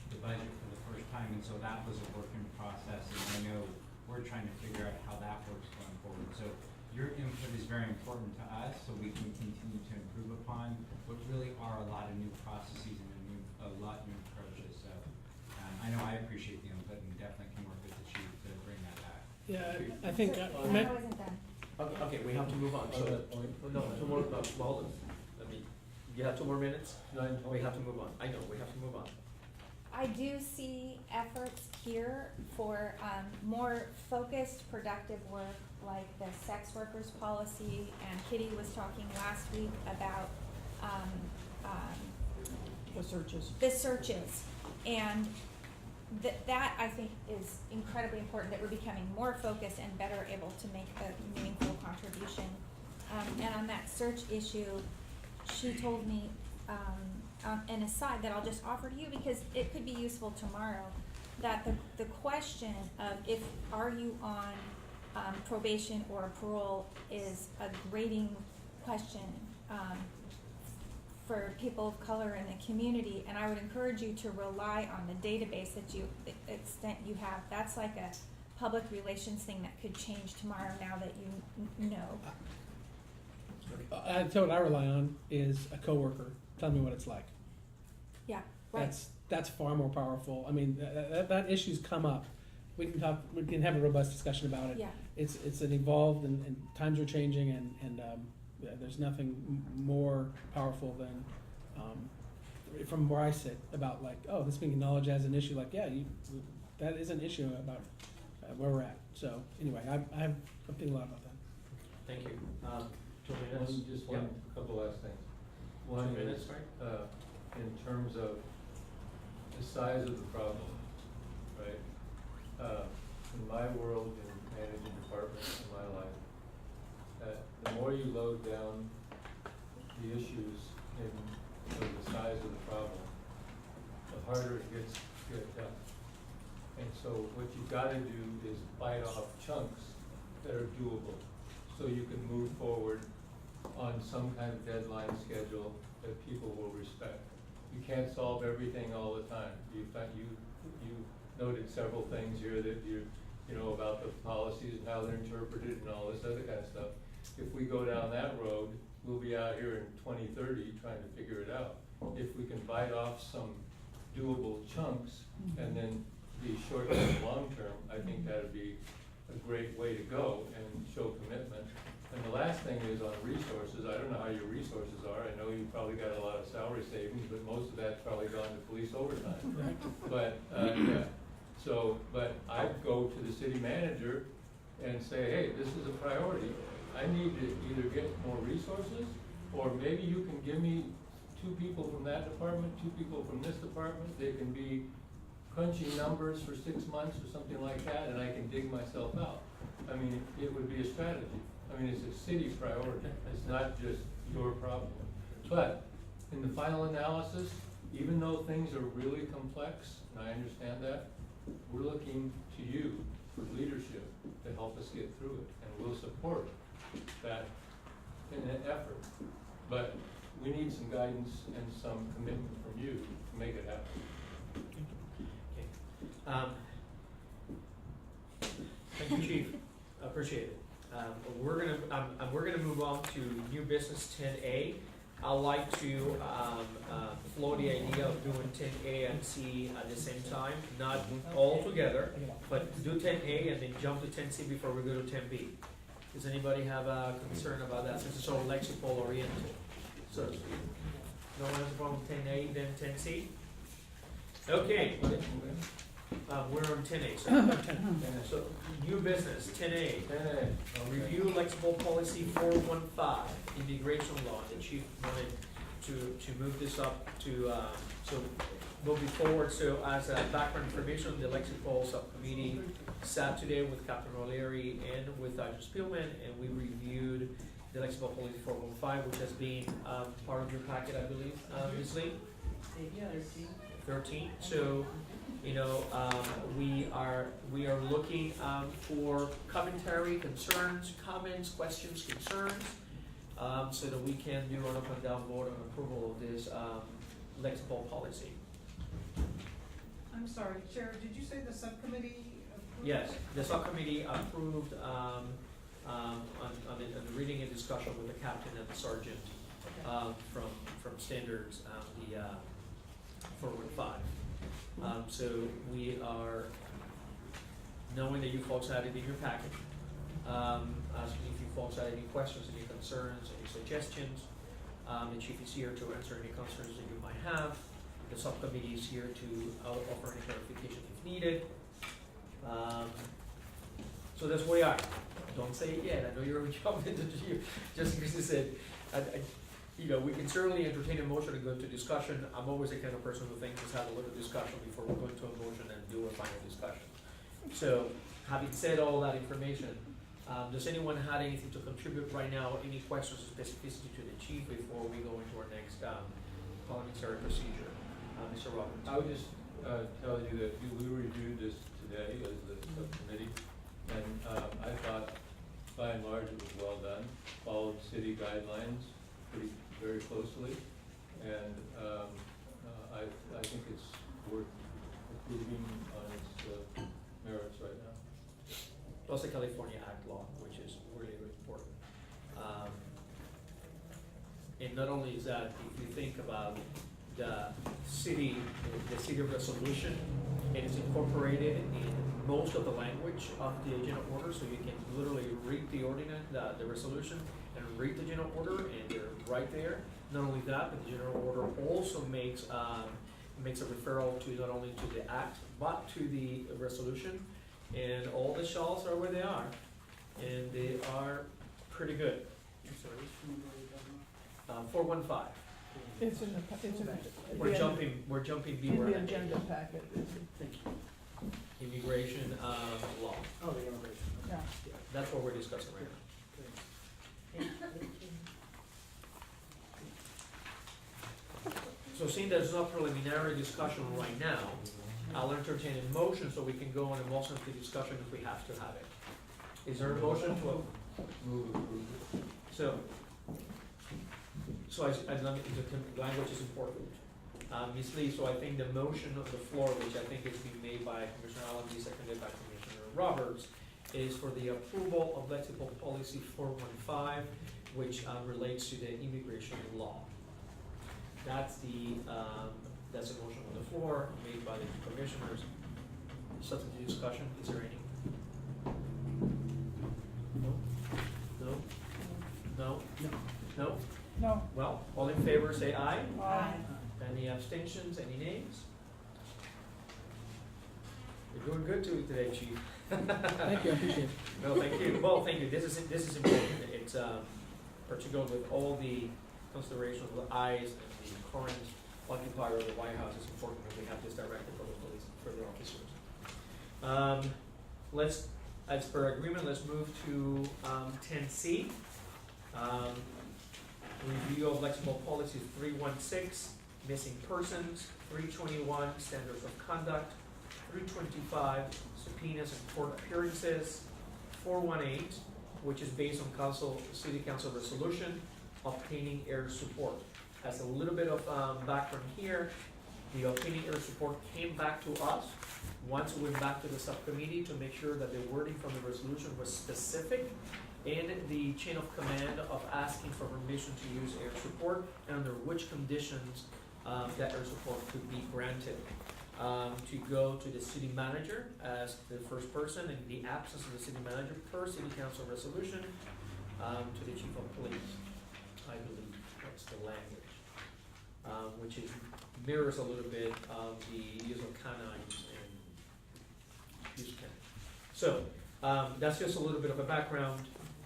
the budget for the first time, and so that was a working process. And I know we're trying to figure out how that works going forward. So your input is very important to us, so we can continue to improve upon what really are a lot of new processes and a lot of new approaches. So I know I appreciate the input and definitely can work with the chief to bring that back. Yeah, I think, I wasn't done. Okay, we have to move on. So, no, 2 more. Well, you have 2 more minutes. We have to move on. I know we have to move on. I do see efforts here for more focused, productive work, like the sex workers policy, and Kitty was talking last week about The searches. And that I think is incredibly important, that we're becoming more focused and better able to make a meaningful contribution. And on that search issue, she told me an aside that I'll just offer to you because it could be useful tomorrow, that the question of are you on probation or parole is a grading question for people of color in the community, and I would encourage you to rely on the database the extent you have. That's like a public relations thing that could change tomorrow now that you know. So what I rely on is a coworker telling me what it's like. Yeah, right. That's far more powerful. I mean, that issue's come up. We can have a robust discussion about it. Yeah. It's an evolved and times are changing and there's nothing more powerful than from where I sit about like, oh, this being acknowledged as an issue. Like, yeah, that is an issue about where we're at. So anyway, I'm thinking a lot about that. Thank you. 2 minutes. Couple last things. One 2 minutes, is, right? in terms of the size of the problem, right? In my world, in managing departments in my life, the more you load down the issues in the size of the problem, the harder it gets to get done. And so what you've got to do is bite off chunks that are doable, so you can move forward on some kind of deadline schedule that people will respect. You can't solve everything all the time. You noted several things here that you know, about the policies and how they're interpreted and all this other kind of stuff. If we go down that road, we'll be out here in 2030 trying to figure it out. If we can bite off some doable chunks and then be short-term, long-term, I think that'd be a great way to go and show commitment. And the last thing is on resources. I don't know how your resources are. I know you probably got a lot of salary savings, but most of that's probably gone to police overtime. But, yeah. So, but I'd go to the city manager and say, hey, this is a priority. I need to either get more resources, or maybe you can give me 2 people from that department, 2 people from this department. They can be crunching numbers for 6 months or something like that, and I can dig myself out. I mean, it would be a strategy. I mean, it's a city priority. It's not just your problem. But in the final analysis, even though things are really complex, and I understand that, we're looking to you for leadership to help us get through it, and we'll support that in an effort. But we need some guidance and some commitment from you to make it happen. Thank you, Chief. Appreciate it. We're gonna move on to new business 10A. I'd like to float the idea of doing 10A and C at the same time, not all together, but do 10A and then jump to 10C before we go to 10B. Does anybody have a concern about that, since it's all lexicol oriented? So, no one has a problem with 10A, then 10C? Okay. We're on 10A, so new business, 10A. Review lexible policy 415, immigration law. The chief wanted to move this up to, so moving forward. So as a background information, the lexical subcommittee sat today with Captain O'Leary and with Dr. Spielman, and we reviewed the lexible policy 415, which has been part of your packet, I believe, Ms. Lee? 13. So, you know, we are looking for commentary, concerns, comments, questions, concerns, so that we can do an up and down vote on approval of this lexical policy. I'm sorry, Chair, did you say the subcommittee approved? Yes, the subcommittee approved on the reading and discussion with the captain and the sergeant from standards, the 415. So we are, knowing that you folks had it in your packet, asking if you folks had any questions, any concerns, any suggestions. The chief is here to answer any concerns that you might have. The subcommittee is here to offer any clarification if needed. So that's where we are. Don't say it yet. I know you're jumping into you, just because you said, you know, we can certainly entertain a motion and go into discussion. I'm always the kind of person who thinks let's have a little discussion before we go into a motion and do a final discussion. So, having said all that information, does anyone have anything to contribute right now? Any questions or specificity to the chief before we go into our next parliamentary procedure? Mr. Robbins. I would just tell you that we reviewed this today as the subcommittee, and I thought by and large it was well done, followed city guidelines very closely, and I think it's worth approving on its merits right now. Plus the California Act law, which is really, really important. And not only is that, if you think about the city resolution, it is incorporated in most of the language of the general order, so you can literally read the ordinance, the resolution, and read the general order, and they're right there. Not only that, but the general order also makes a referral to not only to the act, but to the resolution, and all the shalls are where they are, and they are pretty good. 415. It's in the, We're jumping B. in the agenda packet. Immigration law. Oh, the immigration. Yeah. Yeah, that's what we're discussing right now. So seeing there's no preliminary discussion right now, I'll entertain a motion so we can go on a motion to discussion if we have to have it. Is there a motion to Move approval. So the language is important. Ms. Lee, so I think the motion of the floor, which I think is being made by Commissioner Allen, seconded by Commissioner Roberts, is for the approval of lexical policy 415, which relates to the immigration law. That's that's a motion on the floor made by the commissioners. Substantive discussion, is there any? No? No? No? No? No. Well, all in favor say aye. Aye. Any abstentions, any nays? You're doing good today, Chief. Thank you, I appreciate it. No, thank you. Well, thank you. This is important. It's particularly with all the considerations of the eyes and the current occupier of the White House. It's important that we have this directive for the police, for the officers. Let's, as per agreement, let's move to 10C. Review of lexical policy 316, missing persons, 321, standards of conduct, 325, subpoenas and court appearances, 418, which is based on city council resolution, obtaining air support. As a little bit of background here, the obtaining air support came back to us once it went back to the subcommittee to make sure that the wording from the resolution was specific and the chain of command of asking for permission to use air support and under which conditions that air support could be granted. To go to the city manager as the first person in the absence of the city manager per city council resolution, to the chief of police. I believe that's the language, which is mirrors a little bit of the use of canines and use canine. So that's just a little bit of a background.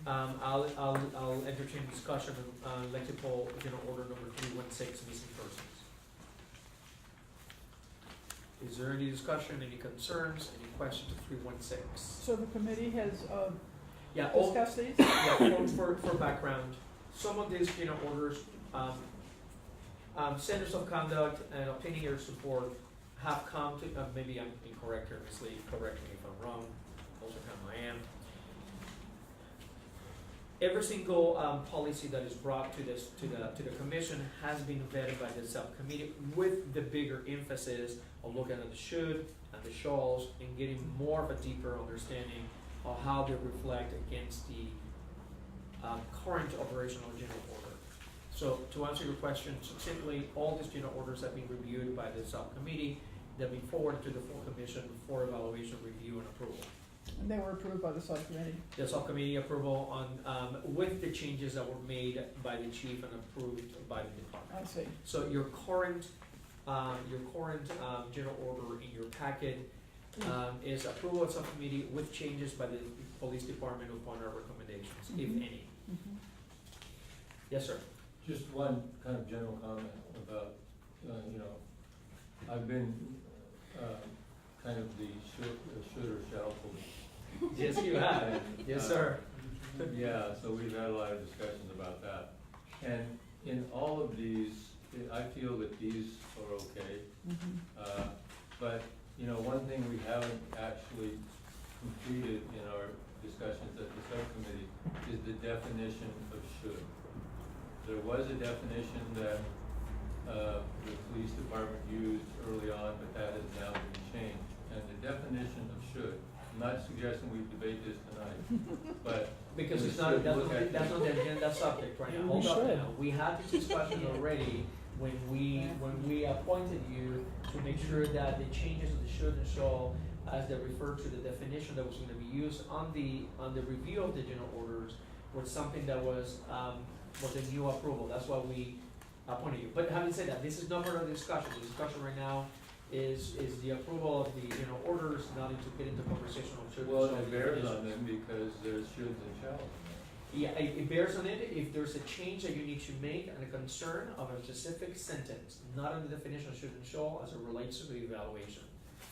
I'll entertain discussion on lexical general order number 316, missing persons. Is there any discussion, any concerns, any questions of 316? So the committee has discussed these? Yeah, for background, some of these general orders, standards of conduct and obtaining air support have come to, maybe I'm incorrect or misleading, correct me if I'm wrong, most of the time I am. Every single policy that is brought to the commission has been vetted by the subcommittee with the bigger emphasis of looking at the should and the shalls and getting more of a deeper understanding of how they reflect against the current operational general order. So to answer your question succinctly, all these general orders have been reviewed by the subcommittee. They've been forwarded to the full commission for evaluation, review, and approval. And they were approved by the subcommittee? The subcommittee approval on, with the changes that were made by the chief and approved by the department. I see. So your current general order in your packet is approval of subcommittee with changes by the police department upon our recommendations, if any. Yes, sir. Just one kind of general comment about, I've been kind of the should or shall police. Yes, you have. Yes, sir. Yeah, so we've had a lot of discussions about that. And in all of these, I feel that these are okay. But, one thing we haven't actually completed in our discussions at the subcommittee is the definition of should. There was a definition that the police department used early on, but that has now been changed. And the definition of should, I'm not suggesting we debate this tonight, but because we it's not, should that's look not, at that's this. not the agenda subject right now. We Hold up should. now. We had this discussion already when we appointed you to make sure that the changes of the should and shall, as they refer to the definition that was going to be used on the review of the general orders, was something that was a new approval. That's why we appointed you. But having said that, this is not part of the discussion. The discussion right now is the approval of the general orders, not to get into conversation on should and shall. Well, it bears on them because there's shoulds and shalls. Yeah, it bears on it if there's a change that you need to make and a concern of a specific sentence, not on the definition of should and shall as it relates to the evaluation.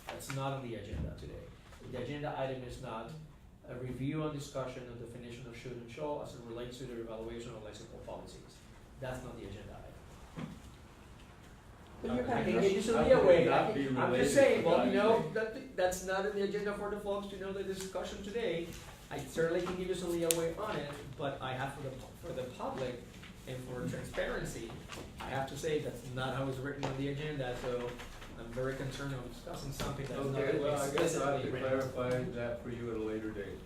That's not on the agenda today. The agenda item is not a review and discussion of definition of should and shall as it relates to the evaluation of lexical policies. That's not the agenda item. But you I have can no- give you some How leeway. could that be I'm related just saying, to well, documentation? that's not in the agenda for the folks to know the discussion today. I certainly can give you some leeway on it, but I have for the public and for transparency, I have to say that's not how it's written on the agenda, so I'm very concerned of discussing something that's not Okay, well, I guess I'll have to explicitly written. clarify that for you at a later date.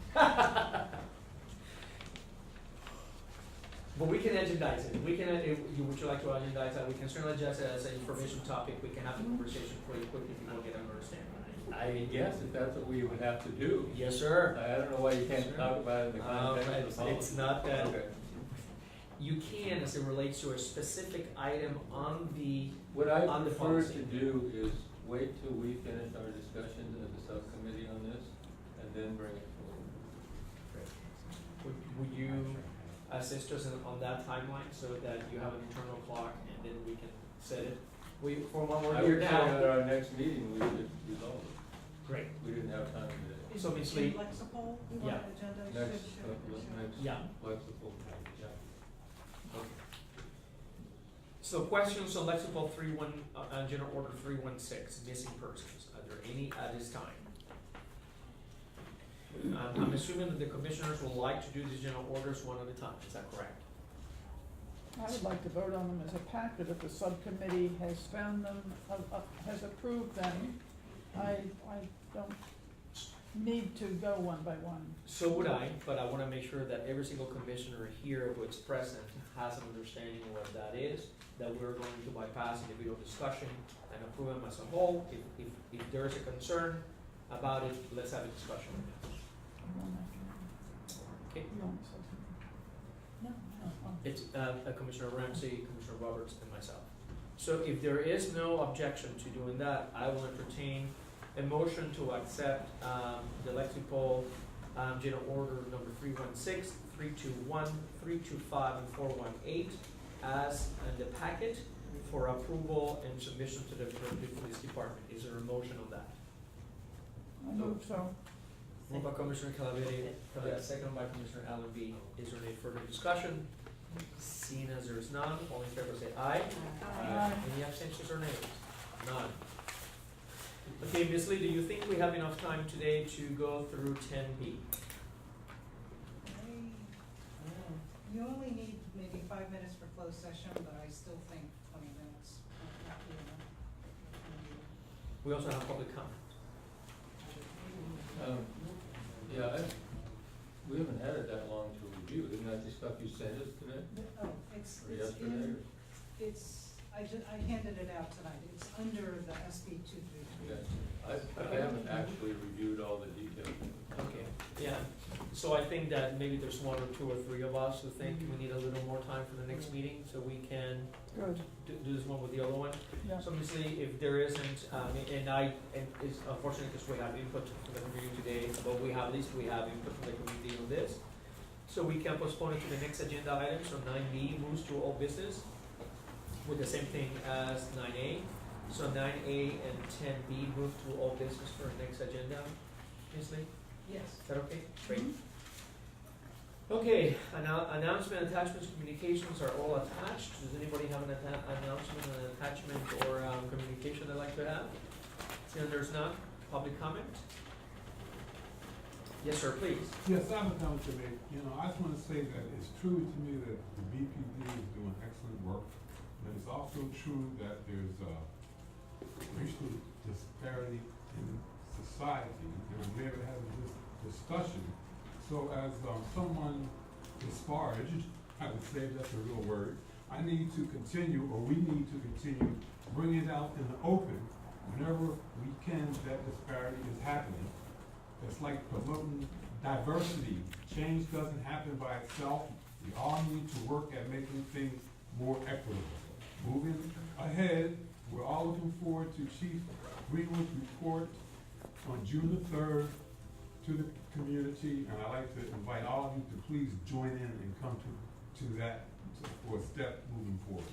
But we can agendize it, we can, would you like to agendize that, we can certainly adjust it as an information topic, we can have the conversation pretty quickly, people get an understanding. I guess if that's what we would have to do. Yes, sir. I don't know why you can't Sure. talk about it in the context of the It's policy. not that, Okay. you can, as it relates to a specific item on the, What I on the prefer policy. to do is wait till we finish our discussions as a subcommittee on this, and then bring it forward. would you assist us on that timeline, so that you have an internal clock, and then we can set it? For what I we're here would say now. at our next meeting, we should resolve it. Great. We didn't have time today. So Ms. Lee- Flexible, Yeah. agenda, Next, should. next Yeah. flexible, yeah. Okay. So questions on lexical general order 316, missing persons, are there any at this time? I'm assuming that the commissioners would like to do these general orders one at a time, is that correct? I would like to vote on them as a packet if the subcommittee has found them, has approved them. I don't need to go one by one. So would I, but I wanna make sure that every single commissioner here who is present has an understanding of what that is, that we're going to bypass individual discussion and approve them as a whole. If there is a concern about it, let's have a discussion. Okay. No, It's Commissioner Ramsey, Commissioner Roberts, and myself. So if there is no objection to doing that, I will entertain a motion to accept the lexical general order number 316, 321, 325, and 418 as in the packet for approval and submission to the Berkeley Police Department. Is there a motion on that? I move so. Moved by Commissioner Calaveri, second by Commissioner Allenby. Is there any further discussion? Seeing as there is none, all in favor say aye. Aye. Any abstentions or nays? None. Okay, Ms. Lee, do you think we have enough time today to go through 10B? You only need maybe 5 minutes for closed session, but I still think 20 minutes might not be enough. We also have public comment. Yeah, we haven't had it that long to review. Isn't that the stuff you sent us today? Oh, it's Or yesterday? I handed it out tonight, it's under the SB 233. Okay. I haven't actually reviewed all the details. Okay, yeah. So I think that maybe there's one or two or three of us who think we need a little more time for the next meeting, so we can Good, do this one with the other one. yeah. So obviously, if there isn't, and it's unfortunate because we have input from the community today, but at least we have input from the community on this. So we can postpone it to the next agenda item, so 9B moves to all business with the same thing as 9A. So 9A and 10B move to all business for the next agenda. Ms. Lee, Yes. is that okay? Great. Okay, announcement, attachments, communications are all attached. Does anybody have an announcement, an attachment, or communication they'd like to have? Seeing there's none, public comment? Yes, sir, please. Yes, I have a comment to make. I just want to say that it's true to me that the BPD is doing excellent work, but it's also true that there's racial disparity in society, and I'm here to have this discussion. So as someone disparaged, I would say that's a real word, I need to continue, or we need to continue, bringing it out in the open whenever we can that disparity is happening. It's like promoting diversity. Change doesn't happen by itself. We all need to work at making things more equitable. Moving ahead, we're all looking forward to Chief Greenwood's report on June the 3rd to the community, and I'd like to invite all of you to please join in and come to that for a step moving forward.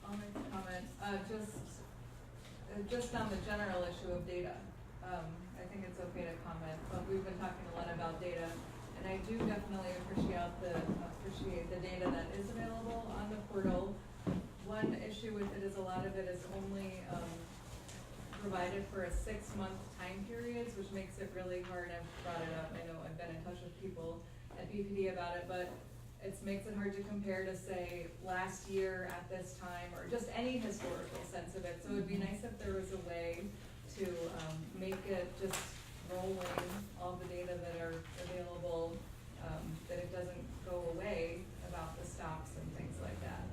I'll make a comment, just on the general issue of data. I think it's okay to comment, but we've been talking a lot about data, and I do definitely appreciate the data that is available on the portal. One issue with it is a lot of it is only provided for a 6-month time periods, which makes it really hard. I've brought it up, I know I've been in touch with people at BPD about it, but it makes it hard to compare to say last year at this time, or just any historical sense of it. So it'd be nice if there was a way to, make it just rolling, all the data that are available, that it doesn't go away about the stops and things like that,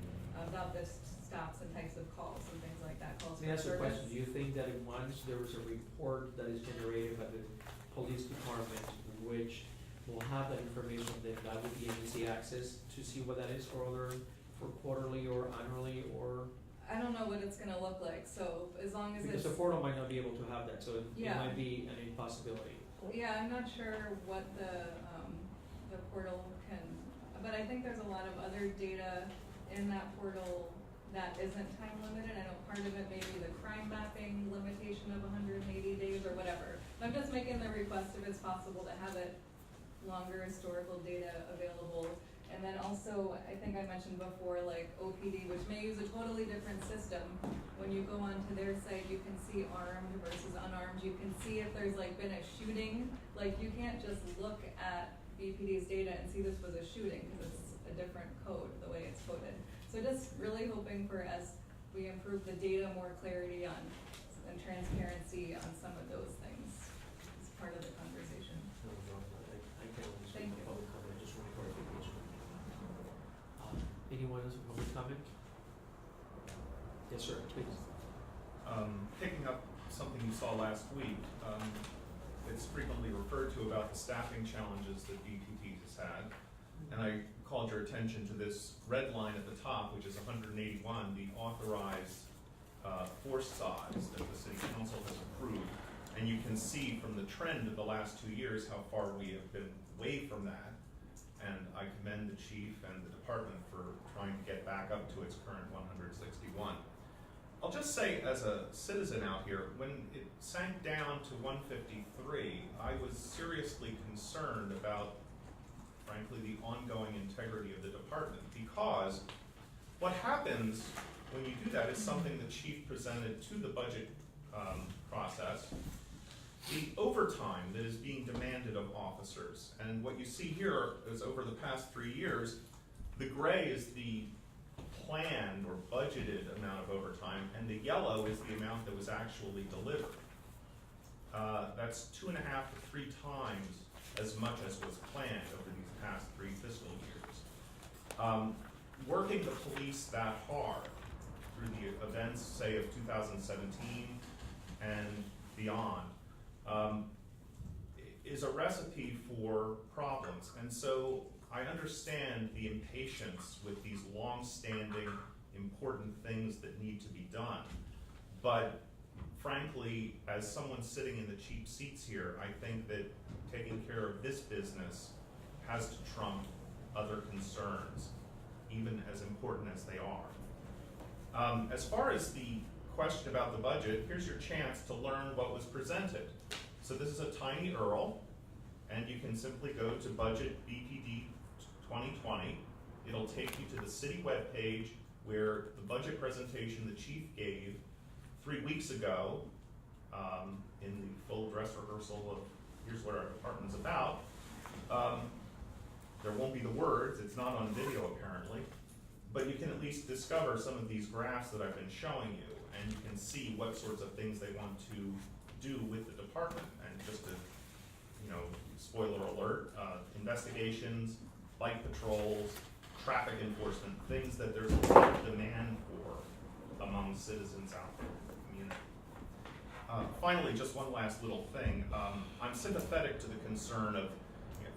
about the stops and types of calls and things like that, calls Let me for ask you a service. question, do you think that once there is a report that is generated by the police department, which will have that information, then that would be agency access to see what that is for quarterly or annually, or? I don't know what it's gonna look like, so as long as Because it's, the portal might not be able to have that, so it Yeah. might be an impossibility. yeah, I'm not sure what the portal can, but I think there's a lot of other data in that portal that isn't time limited. I know part of it may be the crime mapping limitation of 180 days or whatever. I'm just making the request if it's possible to have it longer historical data available. And then also, I think I mentioned before, like OPD, which may use a totally different system. When you go onto their site, you can see armed versus unarmed. You can see if there's like been a shooting. Like you can't just look at BPD's data and see this was a shooting because it's a different code, the way it's coded. So just really hoping for, as we improve the data, more clarity on and transparency on some of those things as part of the conversation. No, I can only speak Thank for you. public comment, just one clarification. Anyone else for public comment? Yes, sir, please. Picking up something you saw last week, it's frequently referred to about the staffing challenges that BPD has had. And I called your attention to this red line at the top, which is 181, the authorized force size that the City Council has approved. And you can see from the trend of the last 2 years how far we have been away from that. And I commend the chief and the department for trying to get back up to its current 161. I'll just say, as a citizen out here, when it sank down to 153, I was seriously concerned about, frankly, the ongoing integrity of the department, because what happens when you do that is something the chief presented to the budget process, the overtime that is being demanded of officers. And what you see here is over the past 3 years, the gray is the planned or budgeted amount of overtime, and the yellow is the amount that was actually delivered. That's 2.5 to 3 times as much as was planned over these past 3 fiscal years. Working the police that hard through the events, say, of 2017 and beyond, is a recipe for problems. And so I understand the impatience with these long-standing, important things that need to be done. But frankly, as someone sitting in the cheap seats here, I think that taking care of this business has to trump other concerns, even as important as they are. As far as the question about the budget, here's your chance to learn what was presented. So this is a tiny URL, and you can simply go to Budget BPD 2020. It'll take you to the city webpage where the budget presentation the chief gave 3 weeks ago in the full dress rehearsal of here's what our department's about. There won't be the words, it's not on video apparently, but you can at least discover some of these graphs that I've been showing you, and you can see what sorts of things they want to do with the department. And just to, spoiler alert, investigations, bike patrols, traffic enforcement, things that there's a lot of demand for among citizens out there in the community. Finally, just one last little thing. I'm sympathetic to the concern of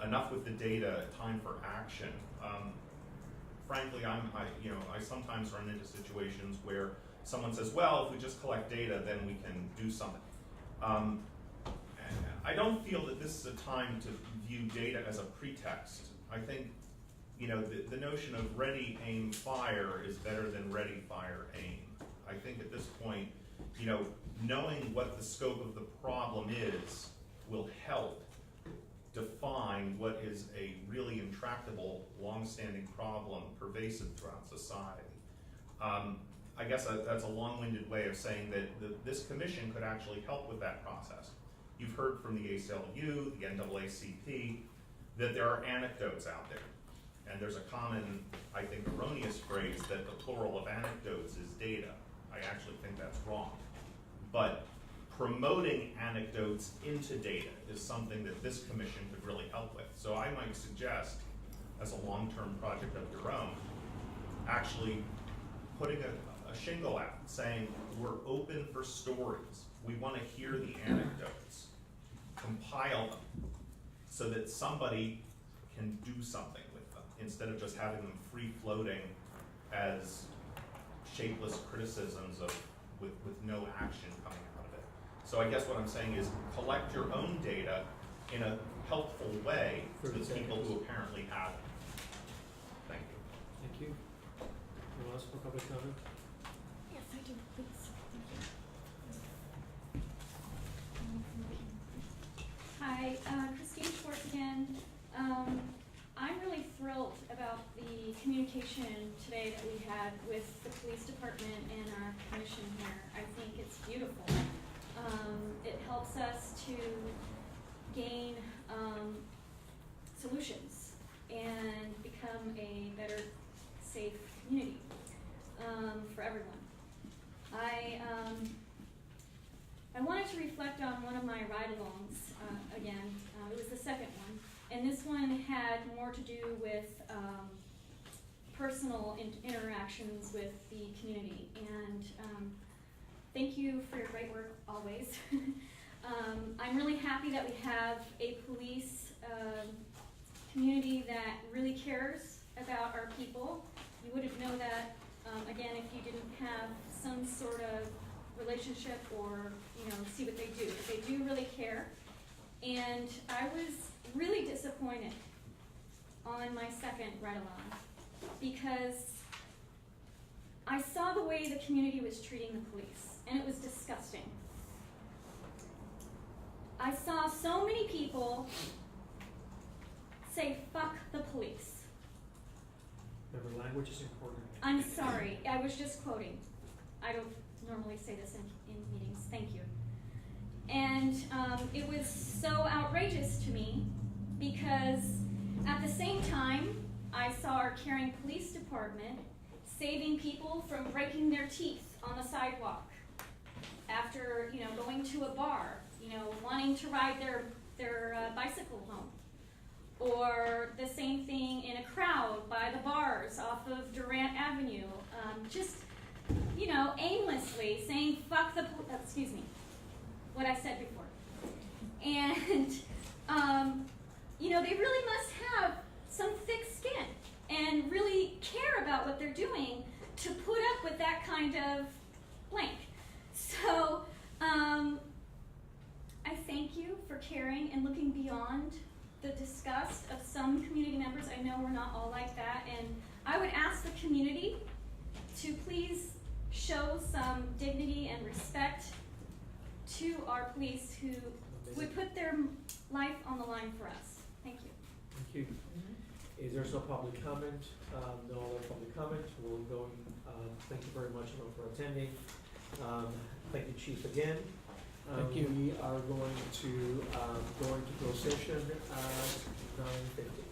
enough with the data, time for action. Frankly, I sometimes run into situations where someone says, well, if we just collect data, then we can do something. I don't feel that this is a time to view data as a pretext. I think, the notion of ready, aim, fire is better than ready, fire, aim. I think at this point, knowing what the scope of the problem is will help define what is a really intractable, long-standing problem pervasive throughout society. I guess that's a long-winded way of saying that this commission could actually help with that process. You've heard from the ACLU, the NAACP, that there are anecdotes out there. And there's a common, I think, erroneous phrase that the plural of anecdotes is data. I actually think that's wrong. But promoting anecdotes into data is something that this commission could really help with. So I might suggest, as a long-term project of your own, actually putting a shingle out saying, we're open for stories. We want to hear the anecdotes, compile them, so that somebody can do something with them, instead of just having them free-floating as shapeless criticisms with no action coming out of it. So I guess what I'm saying is collect your own data in a helpful way to the people who apparently have it. Thank you. Thank you. Anyone else for public comment? Yes, I do, please. Hi, Christine Schwartz again. I'm really thrilled about the communication today that we had with the police department and our commission here. I think it's beautiful. It helps us to gain solutions and become a better, safe community for everyone. I wanted to reflect on one of my ride-alongs again. It was the second one, and this one had more to do with personal interactions with the community. And thank you for your great work always. I'm really happy that we have a police community that really cares about our people. You wouldn't know that, again, if you didn't have some sort of relationship or, see what they do. But they do really care. And I was really disappointed on my second ride-along because I saw the way the community was treating the police, and it was disgusting. I saw so many people say, "Fuck the police." Remember, language is important. I'm sorry, I was just quoting. I don't normally say this in meetings, thank you. And it was so outrageous to me because at the same time, I saw our caring police department saving people from breaking their teeth on the sidewalk after, going to a bar, wanting to ride their bicycle home. Or the same thing in a crowd by the bars off of Durant Avenue, just, aimlessly saying, "Fuck the excuse me, what I said before." And, they really must have some thick skin and really care about what they're doing to put up with that kind of blank. So, I thank you for caring and looking beyond the disgust of some community members. I know we're not all like that, and I would ask the community to please show some dignity and respect to our police who would put their life on the line for us. Thank you. Thank you. Is there no public comment? No other public comment. We'll go. Thank you very much everyone for attending. Thank you, Chief, again. Thank you. We are going to go into closed session at 9:50.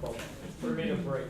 Well, 3-minute break.